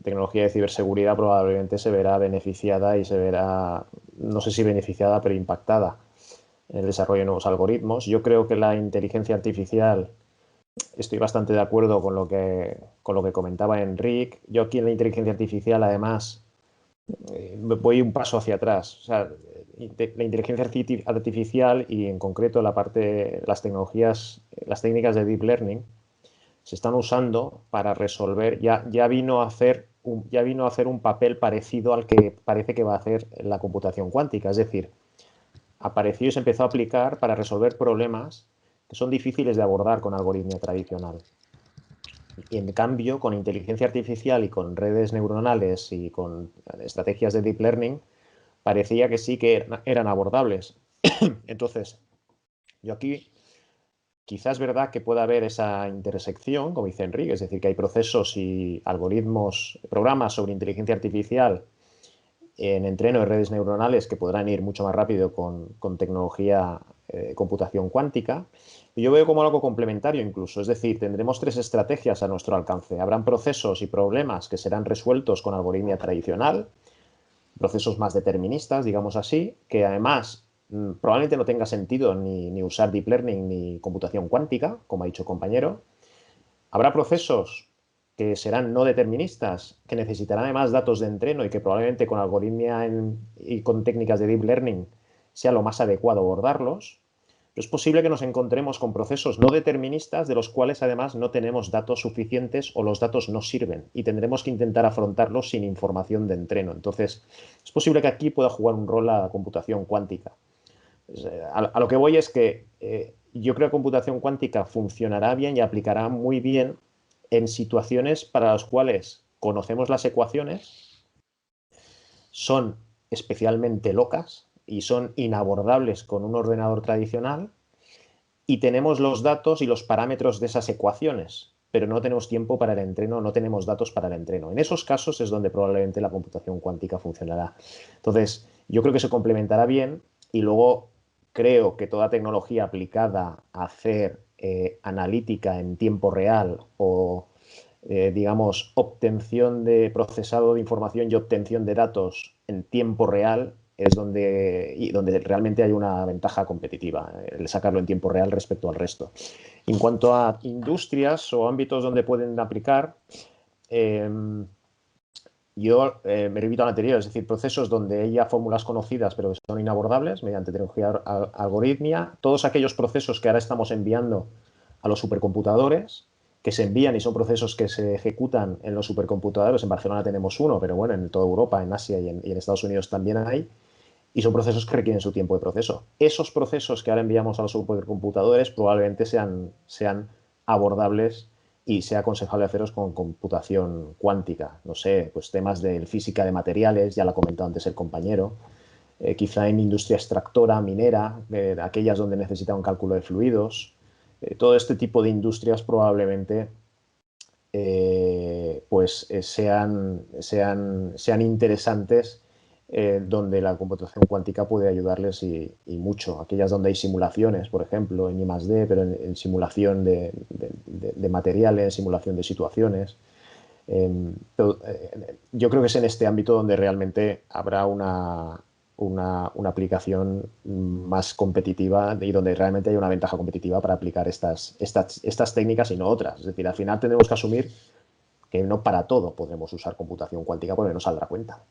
tecnología de ciberseguridad probablemente se verá beneficiada y se verá, no sé si beneficiada, pero impactada en el desarrollo de nuevos algoritmos. Yo creo que la inteligencia artificial, estoy bastante de acuerdo con lo que comentaba Enrique. Yo aquí en la inteligencia artificial, además, voy un paso hacia atrás. O sea, la inteligencia artificial y en concreto las técnicas de deep learning se están usando para resolver, ya vino a hacer un papel parecido al que parece que va a hacer la computación cuántica. Es decir, apareció y se empezó a aplicar para resolver problemas que son difíciles de abordar con algoritmia tradicional. Y en cambio, con inteligencia artificial y con redes neuronales y con estrategias de deep learning, parecía que sí que eran abordables. Entonces, yo aquí quizás es verdad que pueda haber esa intersección, como dice Enrique, es decir, que hay procesos y algoritmos, programas sobre inteligencia artificial en entreno de redes neuronales que podrán ir mucho más rápido con tecnología computación cuántica. Y yo veo como algo complementario incluso, es decir, tendremos 3 estrategias a nuestro alcance. Habrán procesos y problemas que serán resueltos con algoritmia tradicional, procesos más deterministas, digamos así, que además probablemente no tenga sentido ni usar deep learning ni computación cuántica, como ha dicho el compañero. Habrá procesos que serán no deterministas, que necesitarán además datos de entreno y que probablemente con algoritmia y con técnicas de deep learning sea lo más adecuado abordarlos. Pero es posible que nos encontremos con procesos no deterministas de los cuales además no tenemos datos suficientes o los datos no sirven y tendremos que intentar afrontarlos sin información de entreno. Entonces, es posible que aquí pueda jugar un rol la computación cuántica. A lo que voy es que yo creo que computación cuántica funcionará bien y aplicará muy bien en situaciones para las cuales conocemos las ecuaciones, son especialmente locas y son inabordables con un ordenador tradicional y tenemos los datos y los parámetros de esas ecuaciones, pero no tenemos tiempo para el entreno, no tenemos datos para el entreno. En esos casos es donde probablemente la computación cuántica funcionará. Entonces, yo creo que se complementará bien y luego creo que toda tecnología aplicada a hacer analítica en tiempo real o, digamos, obtención de procesado de información y obtención de datos en tiempo real es donde realmente hay una ventaja competitiva, el sacarlo en tiempo real respecto al resto. En cuanto a industrias o ámbitos donde pueden aplicar, yo me repito al anterior, es decir, procesos donde hay ya fórmulas conocidas pero que son inabordables mediante tecnología algoritmia, todos aquellos procesos que ahora estamos enviando a los supercomputadores, que se envían y son procesos que se ejecutan en los supercomputadores. En Barcelona tenemos uno, pero bueno, en toda Europa, en Asia y en Estados Unidos también hay, y son procesos que requieren su tiempo de proceso. Esos procesos que ahora enviamos a los supercomputadores probablemente sean abordables y sea aconsejable hacerlos con computación cuántica. No sé, pues temas de física de materiales, ya lo ha comentado antes el compañero, quizá en industria extractora, minera, aquellas donde necesita un cálculo de fluidos. Todo este tipo de industrias probablemente sean interesantes, donde la computación cuántica puede ayudarles y mucho. Aquellas donde hay simulaciones, por ejemplo, en I+D, pero en simulación de materiales, simulación de situaciones. Yo creo que es en este ámbito donde realmente habrá una aplicación más competitiva y donde realmente hay una ventaja competitiva para aplicar estas técnicas y no otras. Es decir, al final tenemos que asumir que no para todo podremos usar computación cuántica porque no saldrá cuenta.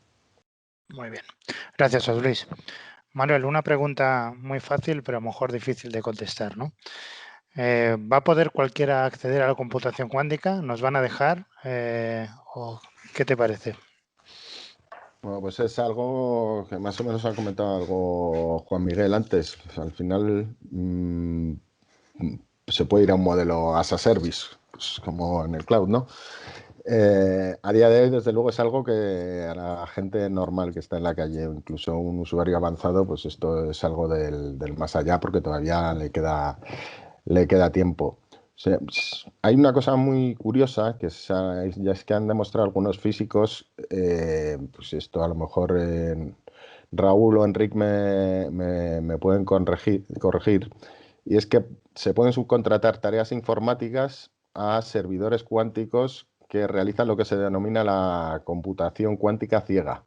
Muy bien. Gracias, José Luis. Manuel, una pregunta muy fácil, pero a lo mejor difícil de contestar, ¿no? ¿Va a poder cualquiera acceder a la computación cuántica? ¿Nos van a dejar? ¿O qué te parece? Bueno, pues es algo que más o menos ha comentado algo Juan Miguel antes. Al final se puede ir a un modelo as a service, pues como en el cloud, ¿no? A día de hoy, desde luego, es algo que a la gente normal que está en la calle o incluso un usuario avanzado, pues esto es algo del más allá porque todavía le queda tiempo. O sea, hay una cosa muy curiosa que ya es que han demostrado algunos físicos, pues esto a lo mejor Raúl o Enrique me pueden corregir, y es que se pueden subcontratar tareas informáticas a servidores cuánticos que realizan lo que se denomina la computación cuántica ciega.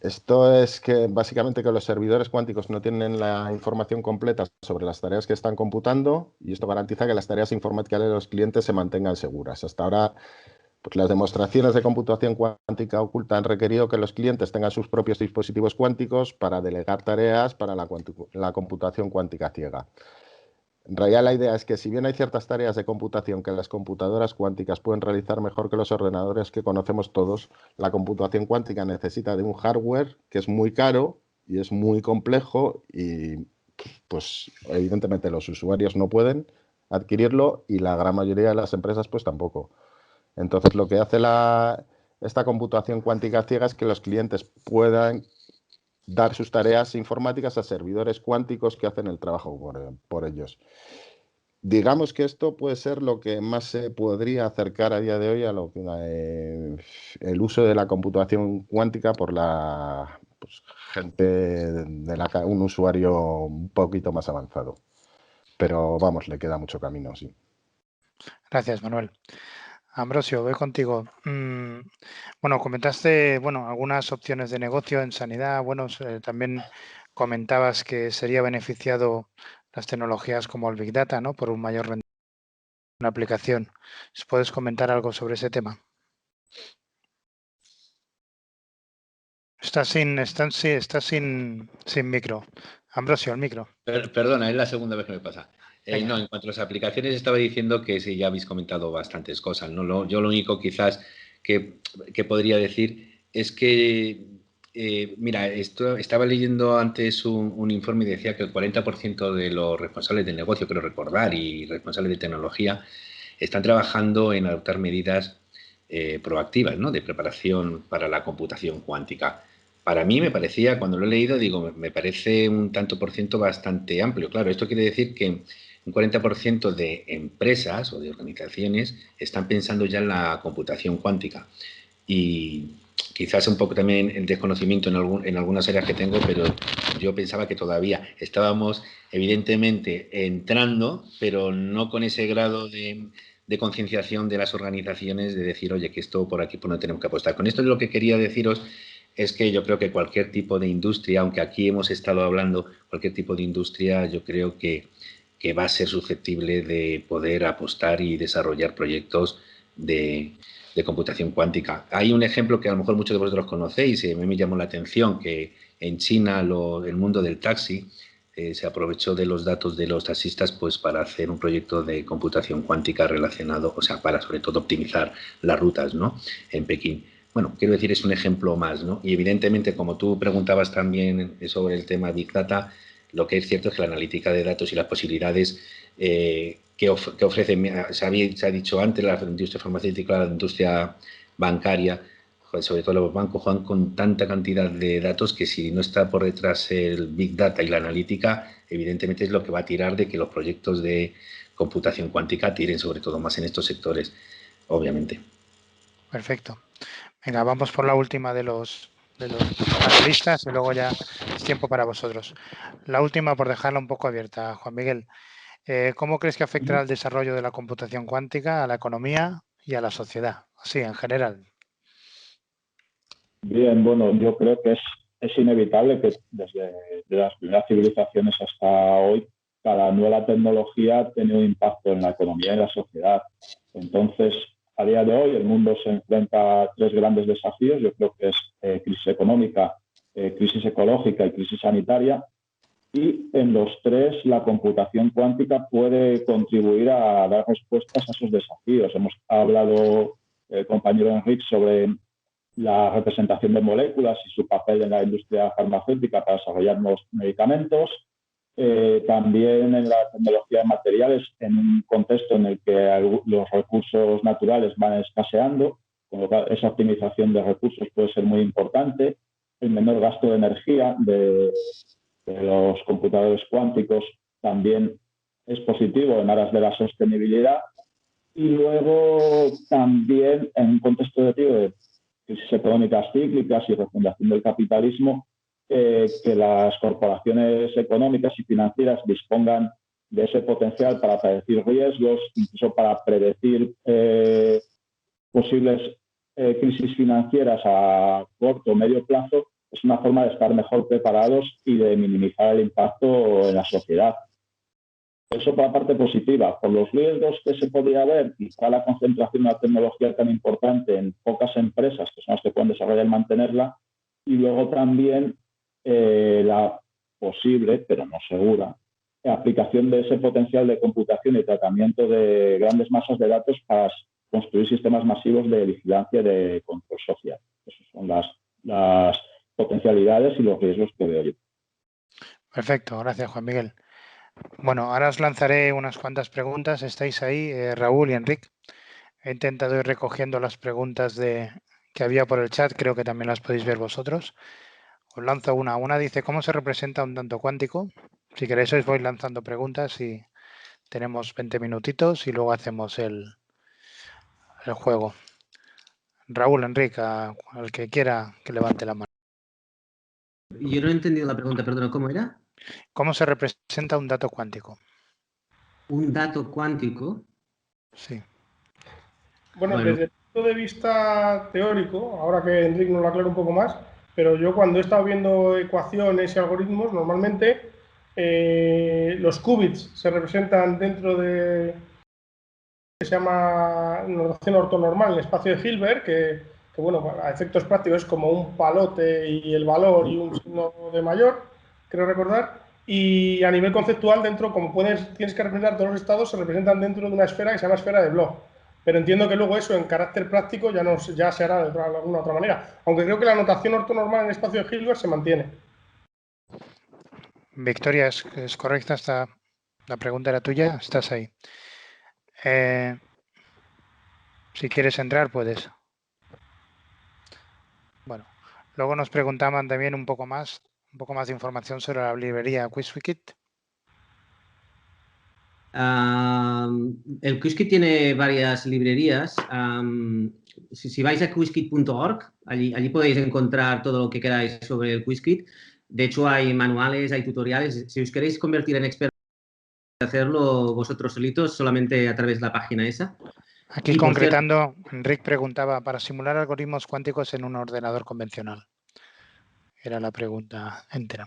Esto es que básicamente que los servidores cuánticos no tienen la información completa sobre las tareas que están computando y esto garantiza que las tareas informáticas de los clientes se mantengan seguras. Hasta ahora, pues las demostraciones de computación cuántica oculta han requerido que los clientes tengan sus propios dispositivos cuánticos para delegar tareas para la computación cuántica ciega. En realidad la idea es que si bien hay ciertas tareas de computación que las computadoras cuánticas pueden realizar mejor que los ordenadores que conocemos todos, la computación cuántica necesita de un hardware que es muy caro y es muy complejo y pues evidentemente los usuarios no pueden adquirirlo y la gran mayoría de las empresas pues tampoco. Entonces lo que hace esta computación cuántica ciega es que los clientes puedan dar sus tareas informáticas a servidores cuánticos que hacen el trabajo por ellos. Digamos que esto puede ser lo que más se podría acercar a día de hoy a lo que el uso de la computación cuántica por la gente un usuario un poquito más avanzado. Pero vamos, le queda mucho camino, sí. Gracias, Manuel. Ambrosio, voy contigo. Bueno, comentaste algunas opciones de negocio en sanidad. Bueno, también comentabas que sería beneficiado las tecnologías como el Big Data, ¿no? Por un mayor rendimiento en una aplicación. ¿Puedes comentar algo sobre ese tema? Estás sin micro. Ambrosio, el micro. Perdona, es la segunda vez que me pasa. No, en cuanto a las aplicaciones estaba diciendo que sí, ya habéis comentado bastantes cosas, ¿no? Yo lo único quizás que podría decir es que, mira, estaba leyendo antes un informe y decía que el 40% de los responsables del negocio, creo recordar, y responsables de tecnología, están trabajando en adoptar medidas proactivas, ¿no? De preparación para la computación cuántica. Para mí me parecía, cuando lo he leído, digo, me parece un tanto por ciento bastante amplio. Claro, esto quiere decir que un 40% de empresas o de organizaciones están pensando ya en la computación cuántica. Y quizás un poco también el desconocimiento en algunas áreas que tengo, pero yo pensaba que todavía estábamos evidentemente entrando, pero no con ese grado de concienciación de las organizaciones de decir, oye, que esto por aquí pues no tenemos que apostar. Con esto lo que quería deciros es que yo creo que cualquier tipo de industria, aunque aquí hemos estado hablando, cualquier tipo de industria yo creo que va a ser susceptible de poder apostar y desarrollar proyectos de computación cuántica. Hay un ejemplo que a lo mejor muchos de vosotros conocéis y a mí me llamó la atención, que en China el mundo del taxi se aprovechó de los datos de los taxistas pues para hacer un proyecto de computación cuántica relacionado, o sea, para sobre todo optimizar las rutas, ¿no? En Pekín. Bueno, quiero decir, es un ejemplo más, ¿no? Y evidentemente, como tú preguntabas también sobre el tema Big Data, lo que es cierto es que la analítica de datos y las posibilidades que ofrece, se ha dicho antes, la industria farmacéutica, la industria bancaria, sobre todo los bancos, juegan con tanta cantidad de datos que si no está por detrás el Big Data y la analítica, evidentemente es lo que va a tirar de que los proyectos de computación cuántica tiren sobre todo más en estos sectores, obviamente. Perfecto. Venga, vamos por la última de los panelistas y luego ya es tiempo para vosotros. La última, por dejarla un poco abierta, Juan Miguel. ¿Cómo crees que afectará el desarrollo de la computación cuántica a la economía y a la sociedad? Así, en general. Bien, bueno, yo creo que es inevitable que desde las primeras civilizaciones hasta hoy, cada nueva tecnología ha tenido un impacto en la economía y en la sociedad. Entonces, a día de hoy, el mundo se enfrenta a tres grandes desafíos. Yo creo que es crisis económica, crisis ecológica y crisis sanitaria. Y en los tres, la computación cuántica puede contribuir a dar respuestas a esos desafíos. Hemos hablado, el compañero Enrique, sobre la representación de moléculas y su papel en la industria farmacéutica para desarrollar nuevos medicamentos. También en la tecnología de materiales, en un contexto en el que los recursos naturales van escaseando, con lo cual esa optimización de recursos puede ser muy importante. El menor gasto de energía de los computadores cuánticos también es positivo en aras de la sostenibilidad. Y luego también en un contexto de crisis económicas cíclicas y refundación del capitalismo, que las corporaciones económicas y financieras dispongan de ese potencial para predecir riesgos, incluso para predecir posibles crisis financieras a corto o medio plazo, es una forma de estar mejor preparados y de minimizar el impacto en la sociedad. Eso por la parte positiva. Por los riesgos que se podría ver, quizá la concentración de una tecnología tan importante en pocas empresas, que son las que pueden desarrollar y mantenerla, y luego también la posible, pero no segura, aplicación de ese potencial de computación y tratamiento de grandes masas de datos para construir sistemas masivos de vigilancia y de control social. Esas son las potencialidades y los riesgos que veo yo. Perfecto, gracias Juan Miguel. Bueno, ahora os lanzaré unas cuantas preguntas. ¿Estáis ahí, Raúl y Enric? He intentado ir recogiendo las preguntas que había por el chat, creo que también las podéis ver vosotros. Os lanzo una. Una dice, ¿cómo se representa un dato cuántico? Si queréis os voy lanzando preguntas y tenemos 20 minutitos y luego hacemos el juego. Raúl, Enric, al que quiera que levante la mano. Yo no he entendido la pregunta, perdona, ¿cómo era? ¿Cómo se representa un dato cuántico? ¿Un dato cuántico? Sí. Bueno, desde el punto de vista teórico, ahora que Enric nos lo aclara un poco más, pero yo cuando he estado viendo ecuaciones y algoritmos, normalmente los qubits se representan dentro de que se llama notación ortonormal, el espacio de Hilbert, que bueno, a efectos prácticos es como un palote y el valor y un signo de mayor, creo recordar. Y a nivel conceptual, dentro, como tienes que representar todos los estados, se representan dentro de una esfera que se llama esfera de Bloch. Pero entiendo que luego eso, en carácter práctico, ya se hará de alguna otra manera. Aunque creo que la notación ortonormal en el espacio de Hilbert se mantiene. Victoria, es correcta. La pregunta era tuya. Estás ahí. Si quieres entrar, puedes. Bueno, luego nos preguntaban también un poco más de información sobre la librería QuizWikit. El QuizKit tiene varias librerías. Si vais a quizkit.org, allí podéis encontrar todo lo que queráis sobre el QuizKit. De hecho, hay manuales, hay tutoriales. Si os queréis convertir en expertos, hacerlo vosotros solitos, solamente a través de la página esa. Aquí concretando, Enric preguntaba, para simular algoritmos cuánticos en un ordenador convencional. Era la pregunta entera.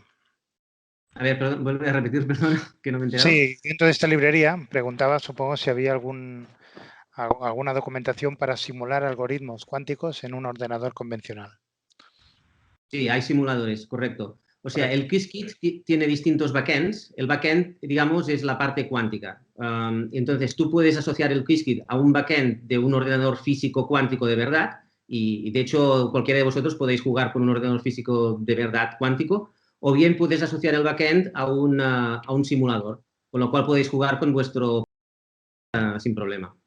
A ver, perdón, vuelve a repetir, perdón, que no me he enterado. Sí, dentro de esta librería preguntaba, supongo, si había alguna documentación para simular algoritmos cuánticos en un ordenador convencional. Sí, hay simuladores, correcto. O sea, el QuizKit tiene distintos backends. El backend, digamos, es la parte cuántica. Entonces, tú puedes asociar el QuizKit a un backend de un ordenador físico cuántico de verdad y, de hecho, cualquiera de vosotros podéis jugar con un ordenador físico de verdad cuántico, o bien puedes asociar el backend a un simulador, con lo cual podéis jugar con vuestro sin problema.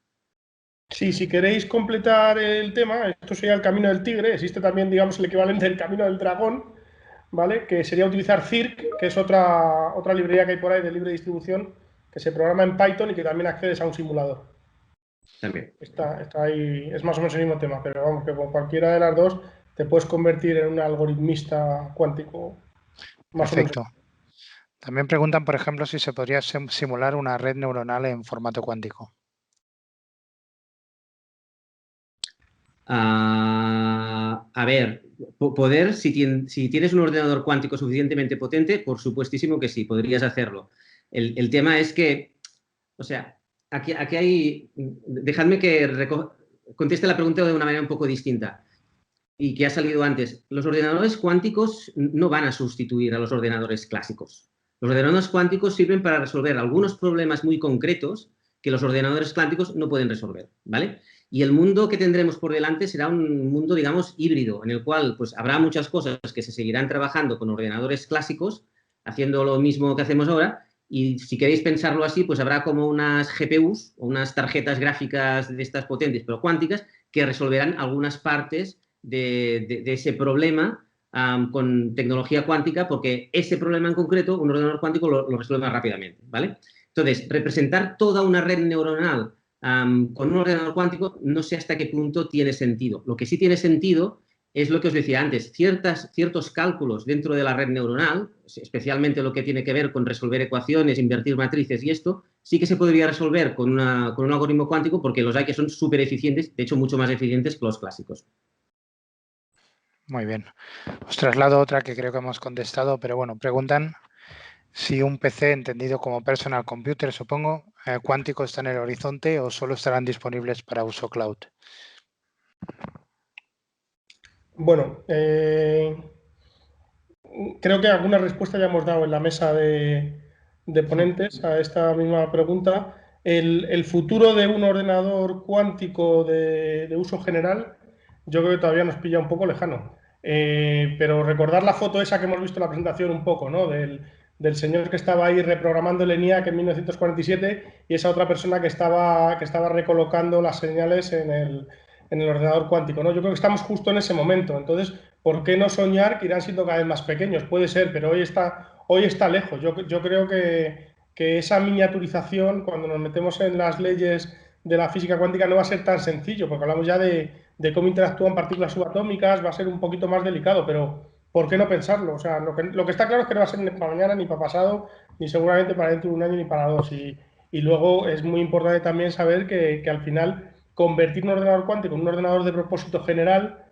Sí, si queréis completar el tema, esto sería el camino del tigre. Existe también, digamos, el equivalente del camino del dragón, ¿vale? Que sería utilizar Circ, que es otra librería que hay por ahí de libre distribución, que se programa en Python y que también accedes a un simulador. También. Está ahí, es más o menos el mismo tema, pero vamos, que con cualquiera de las dos te puedes convertir en un algoritmista cuántico. Perfecto. También preguntan, por ejemplo, si se podría simular una red neuronal en formato cuántico. A ver, poder, si tienes un ordenador cuántico suficientemente potente, por supuestísimo que sí, podrías hacerlo. El tema es que, o sea, aquí hay, dejadme que conteste la pregunta de una manera un poco distinta y que ha salido antes. Los ordenadores cuánticos no van a sustituir a los ordenadores clásicos. Los ordenadores cuánticos sirven para resolver algunos problemas muy concretos que los ordenadores cuánticos no pueden resolver, ¿vale? Y el mundo que tendremos por delante será un mundo, digamos, híbrido, en el cual pues, habrá muchas cosas que se seguirán trabajando con ordenadores clásicos, haciendo lo mismo que hacemos ahora, y si queréis pensarlo así, pues habrá como unas GPUs o unas tarjetas gráficas de estas potentes, pero cuánticas, que resolverán algunas partes de ese problema con tecnología cuántica, porque ese problema en concreto, un ordenador cuántico lo resuelve más rápidamente, ¿vale? Entonces, representar toda una red neuronal con un ordenador cuántico, no sé hasta qué punto tiene sentido. Lo que sí tiene sentido es lo que os decía antes, ciertos cálculos dentro de la red neuronal, especialmente lo que tiene que ver con resolver ecuaciones, invertir matrices y esto, sí que se podría resolver con un algoritmo cuántico porque los hay que son súper eficientes, de hecho mucho más eficientes que los clásicos. Muy bien. Os traslado otra que creo que hemos contestado, pero bueno, preguntan si un PC entendido como personal computer, supongo, cuántico está en el horizonte o solo estarán disponibles para uso cloud. Bueno, creo que alguna respuesta ya hemos dado en la mesa de de ponentes a esta misma pregunta. El futuro de un ordenador cuántico de uso general, yo creo que todavía nos pilla un poco lejano. Pero recordar la foto esa que hemos visto en la presentación un poco, ¿no? Del señor que estaba ahí reprogramando el ENIAC en 1947 y esa otra persona que estaba recolocando las señales en el ordenador cuántico, ¿no? Yo creo que estamos justo en ese momento. Entonces, ¿por qué no soñar que irán siendo cada vez más pequeños? Puede ser, pero hoy está lejos. Yo creo que esa miniaturización, cuando nos metemos en las leyes de la física cuántica, no va a ser tan sencillo, porque hablamos ya de cómo interactúan partículas subatómicas, va a ser un poquito más delicado, pero ¿por qué no pensarlo? O sea, lo que está claro es que no va a ser ni para mañana, ni para pasado, ni seguramente para dentro de un año, ni para dos. Y luego es muy importante también saber que al final convertir un ordenador cuántico en un ordenador de propósito general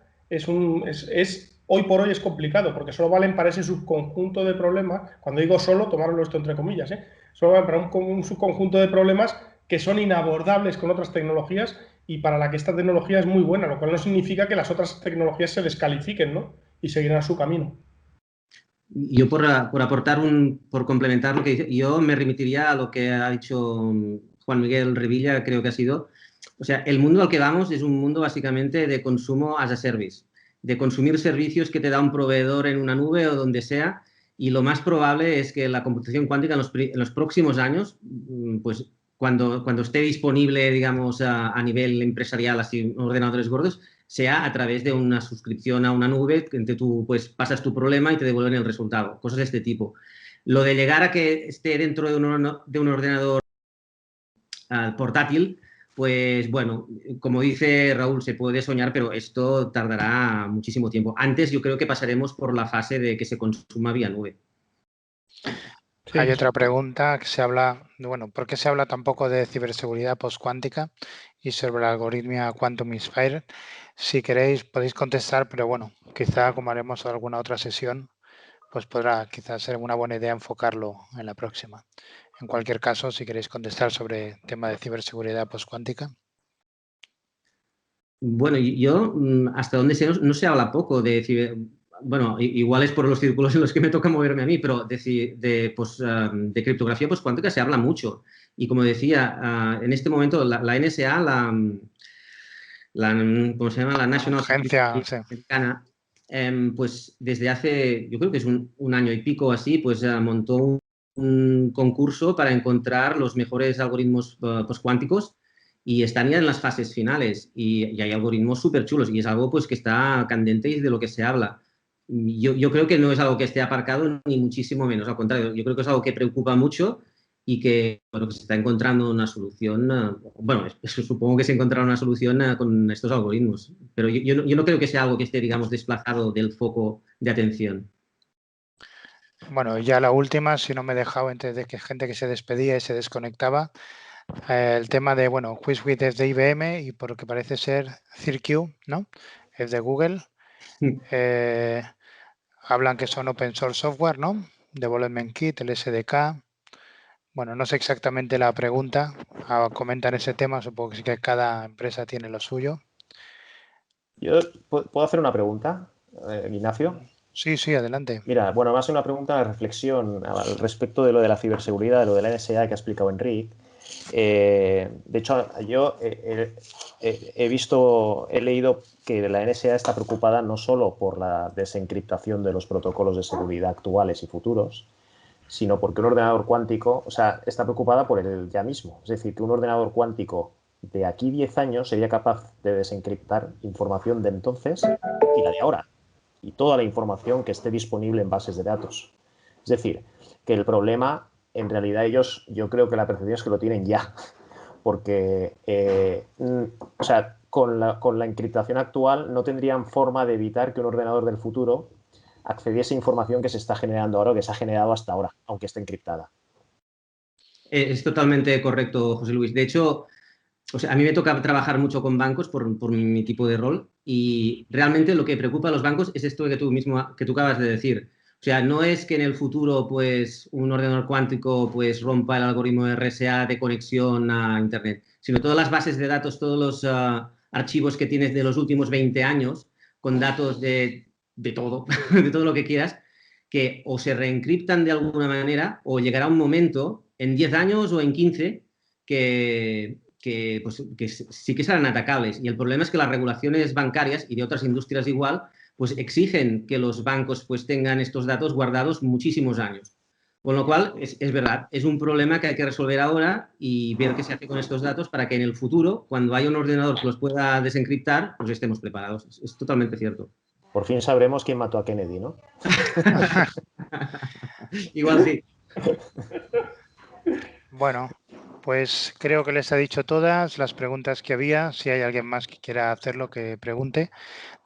hoy por hoy es complicado, porque solo valen para ese subconjunto de problemas. Cuando digo solo, tomarlo esto entre comillas, solo valen para un subconjunto de problemas que son inabordables con otras tecnologías y para la que esta tecnología es muy buena, lo cual no significa que las otras tecnologías se descalifiquen, ¿no? Y seguirán su camino. Yo por complementar lo que dice, yo me remitiría a lo que ha dicho Juan Miguel Revilla, creo que ha sido. O sea, el mundo al que vamos es un mundo básicamente de consumo as a service, de consumir servicios que te da un proveedor en una nube o donde sea, y lo más probable es que la computación cuántica en los próximos años, pues cuando esté disponible, digamos, a nivel empresarial, así, ordenadores gordos, sea a través de una suscripción a una nube, que tú pues pasas tu problema y te devuelven el resultado, cosas de este tipo. Lo de llegar a que esté dentro de un ordenador portátil, pues bueno, como dice Raúl, se puede soñar, pero esto tardará muchísimo tiempo. Antes yo creo que pasaremos por la fase de que se consuma vía nube. Sí. Hay otra pregunta que se habla, bueno, ¿por qué se habla tampoco de ciberseguridad postcuántica y sobre la algoritmia Quantum Inspired? Si queréis podéis contestar, pero bueno, quizá como haremos alguna otra sesión, pues podrá quizás ser una buena idea enfocarlo en la próxima. En cualquier caso, si queréis contestar sobre el tema de ciberseguridad postcuántica. Bueno, yo hasta donde sé, no se habla poco de ciber... Bueno, igual es por los círculos en los que me toca moverme a mí, pero de criptografía postcuántica se habla mucho. Y como decía, en este momento la NSA, ¿cómo se llama? La National Agencia Americana, pues desde hace, yo creo que es un año y pico así, pues montó un concurso para encontrar los mejores algoritmos postcuánticos y están ya en las fases finales y hay algoritmos súper chulos y es algo pues que está candente y de lo que se habla. Yo creo que no es algo que esté aparcado ni muchísimo menos, al contrario, yo creo que es algo que preocupa mucho y que, bueno, que se está encontrando una solución, bueno, supongo que se encontrará una solución con estos algoritmos, pero yo no creo que sea algo que esté, digamos, desplazado del foco de atención. Bueno, ya la última, si no me he dejado antes de que gente que se despedía y se desconectaba, el tema de, bueno, QuizWith es de IBM y por lo que parece ser CirQ, ¿no? Es de Google. Hablan que son open source software, ¿no? Development Kit, el SDK. Bueno, no sé exactamente la pregunta a comentar ese tema, supongo que sí que cada empresa tiene lo suyo. ¿Yo puedo hacer una pregunta, Ignacio? Sí, adelante. Mira, bueno, va a ser una pregunta de reflexión al respecto de lo de la ciberseguridad, de lo de la NSA que ha explicado Enric. De hecho, yo he leído que la NSA está preocupada no solo por la desencriptación de los protocolos de seguridad actuales y futuros, sino porque un ordenador cuántico, o sea, está preocupada por el ya mismo. Es decir, que un ordenador cuántico de aquí 10 años sería capaz de desencriptar información de entonces y la de ahora, y toda la información que esté disponible en bases de datos. Es decir, que el problema, en realidad ellos, yo creo que la percepción es que lo tienen ya, porque, o sea, con la encriptación actual no tendrían forma de evitar que un ordenador del futuro accediese a información que se está generando ahora o que se ha generado hasta ahora, aunque esté encriptada. Es totalmente correcto, José Luis. De hecho, o sea, a mí me toca trabajar mucho con bancos por mi tipo de rol y realmente lo que preocupa a los bancos es esto que tú acabas de decir. O sea, no es que en el futuro pues un ordenador cuántico pues rompa el algoritmo de RSA de conexión a Internet, sino todas las bases de datos, todos los archivos que tienes de los últimos 20 años con datos de todo, de todo lo que quieras, que o se reencriptan de alguna manera o llegará un momento, en 10 años o en 15, que sí que serán atacables. Y el problema es que las regulaciones bancarias y de otras industrias igual, pues exigen que los bancos pues tengan estos datos guardados muchísimos años. Con lo cual, es verdad, es un problema que hay que resolver ahora y ver qué se hace con estos datos para que en el futuro, cuando haya un ordenador que los pueda desencriptar, pues estemos preparados. Es totalmente cierto. Por fin sabremos quién mató a Kennedy, ¿no? Igual sí. Bueno, pues creo que les he dicho todas las preguntas que había. Si hay alguien más que quiera hacerlo, que pregunte.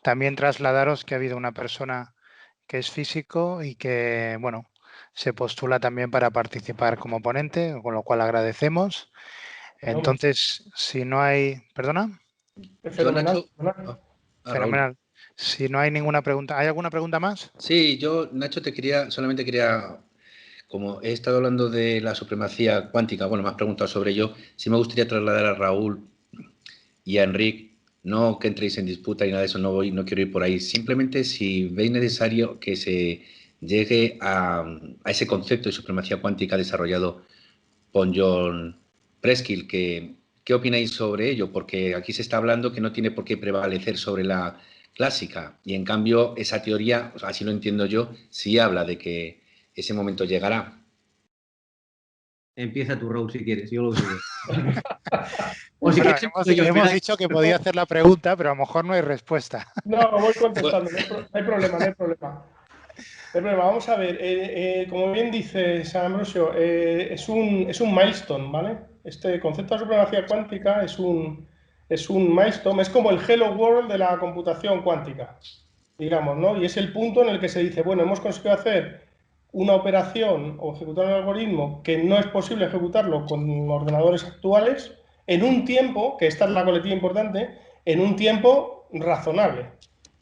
También trasladaros que ha habido una persona que es físico y que, bueno, se postula también para participar como ponente, con lo cual agradecemos. Entonces, si no hay... ¿Perdona? Fenomenal. Fenomenal. Si no hay ninguna pregunta... ¿Hay alguna pregunta más? Sí, yo, Nacho, solamente quería, como he estado hablando de la supremacía cuántica, bueno, me has preguntado sobre ello, sí me gustaría trasladar a Raúl y a Enric, no que entréis en disputa y nada de eso, no quiero ir por ahí, simplemente si veis necesario que se llegue a ese concepto de supremacía cuántica desarrollado por John Preskill, ¿qué opináis sobre ello? Porque aquí se está hablando que no tiene por qué prevalecer sobre la clásica y en cambio esa teoría, así lo entiendo yo, sí habla de que ese momento llegará. Empieza tu Raúl si quieres, yo lo sigo. O si hemos dicho que podía hacer la pregunta, pero a lo mejor no hay respuesta. No, voy contestando, no hay problema. Vamos a ver, como bien dice San Ambrosio, es un milestone, ¿vale? Este concepto de supremacía cuántica es un milestone, es como el Hello World de la computación cuántica, digamos, ¿no? Y es el punto en el que se dice, bueno, hemos conseguido hacer una operación o ejecutar un algoritmo que no es posible ejecutarlo con ordenadores actuales en un tiempo, que esta es la coletilla importante, en un tiempo razonable.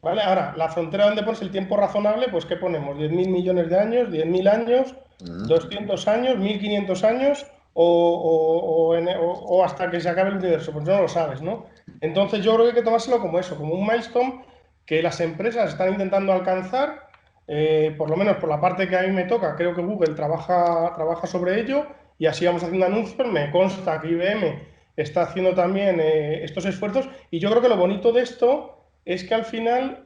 ¿Vale? Ahora, la frontera donde pones el tiempo razonable, pues ¿qué ponemos? ¿10.000 millones de años? ¿10.000 años? ¿200 años? ¿1.500 años? O hasta que se acabe el universo, pues no lo sabes, ¿no? Entonces yo creo que hay que tomárselo como eso, como un milestone que las empresas están intentando alcanzar, por lo menos por la parte que a mí me toca, creo que Google trabaja sobre ello y así vamos haciendo anuncios. Me consta que IBM está haciendo también estos esfuerzos y yo creo que lo bonito de esto es que al final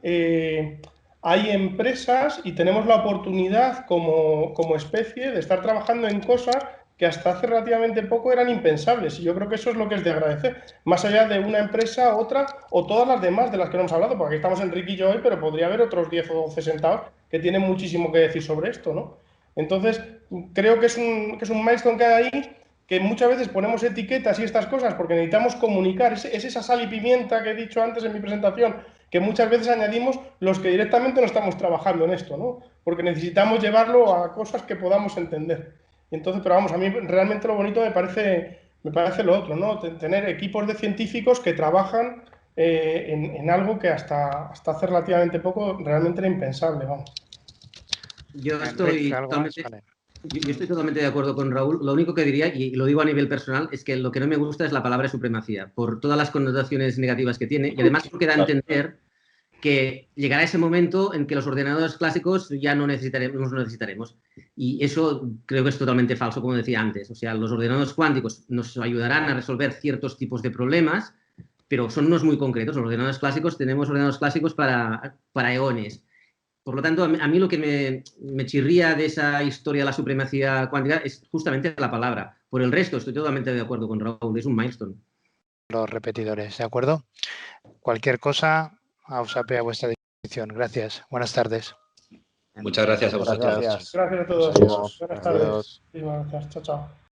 hay empresas y tenemos la oportunidad como especie de estar trabajando en cosas que hasta hace relativamente poco eran impensables. Y yo creo que eso es lo que es de agradecer. Más allá de una empresa, otra o todas las demás de las que no hemos hablado, porque aquí estamos Enrique y yo hoy, pero podría haber otros 10 o 12 sentados que tienen muchísimo que decir sobre esto, ¿no? Entonces, creo que es un milestone que hay ahí, que muchas veces ponemos etiquetas y estas cosas porque necesitamos comunicar. Es esa sal y pimienta que he dicho antes en mi presentación, que muchas veces añadimos los que directamente no estamos trabajando en esto, ¿no? Porque necesitamos llevarlo a cosas que podamos entender. Entonces, pero vamos, a mí realmente lo bonito me parece lo otro, ¿no? Tener equipos de científicos que trabajan en algo que hasta hace relativamente poco realmente era impensable, vamos. Yo estoy totalmente de acuerdo con Raúl. Lo único que diría, y lo digo a nivel personal, es que lo que no me gusta es la palabra supremacía, por todas las connotaciones negativas que tiene, y además porque da a entender que llegará ese momento en que los ordenadores clásicos ya no necesitaremos. Y eso creo que es totalmente falso, como decía antes. O sea, los ordenadores cuánticos nos ayudarán a resolver ciertos tipos de problemas, pero son unos muy concretos. Los ordenadores clásicos, tenemos ordenadores clásicos para eones. Por lo tanto, a mí lo que me chirría de esa historia de la supremacía cuántica es justamente la palabra. Por el resto, estoy totalmente de acuerdo con Raúl, es un milestone. Los repetidores, ¿de acuerdo? Cualquier cosa, a USAPE a vuestra disposición. Gracias. Buenas tardes. Muchas gracias a vosotros. Gracias a todos. Buenas tardes. Gracias. Chao, chao.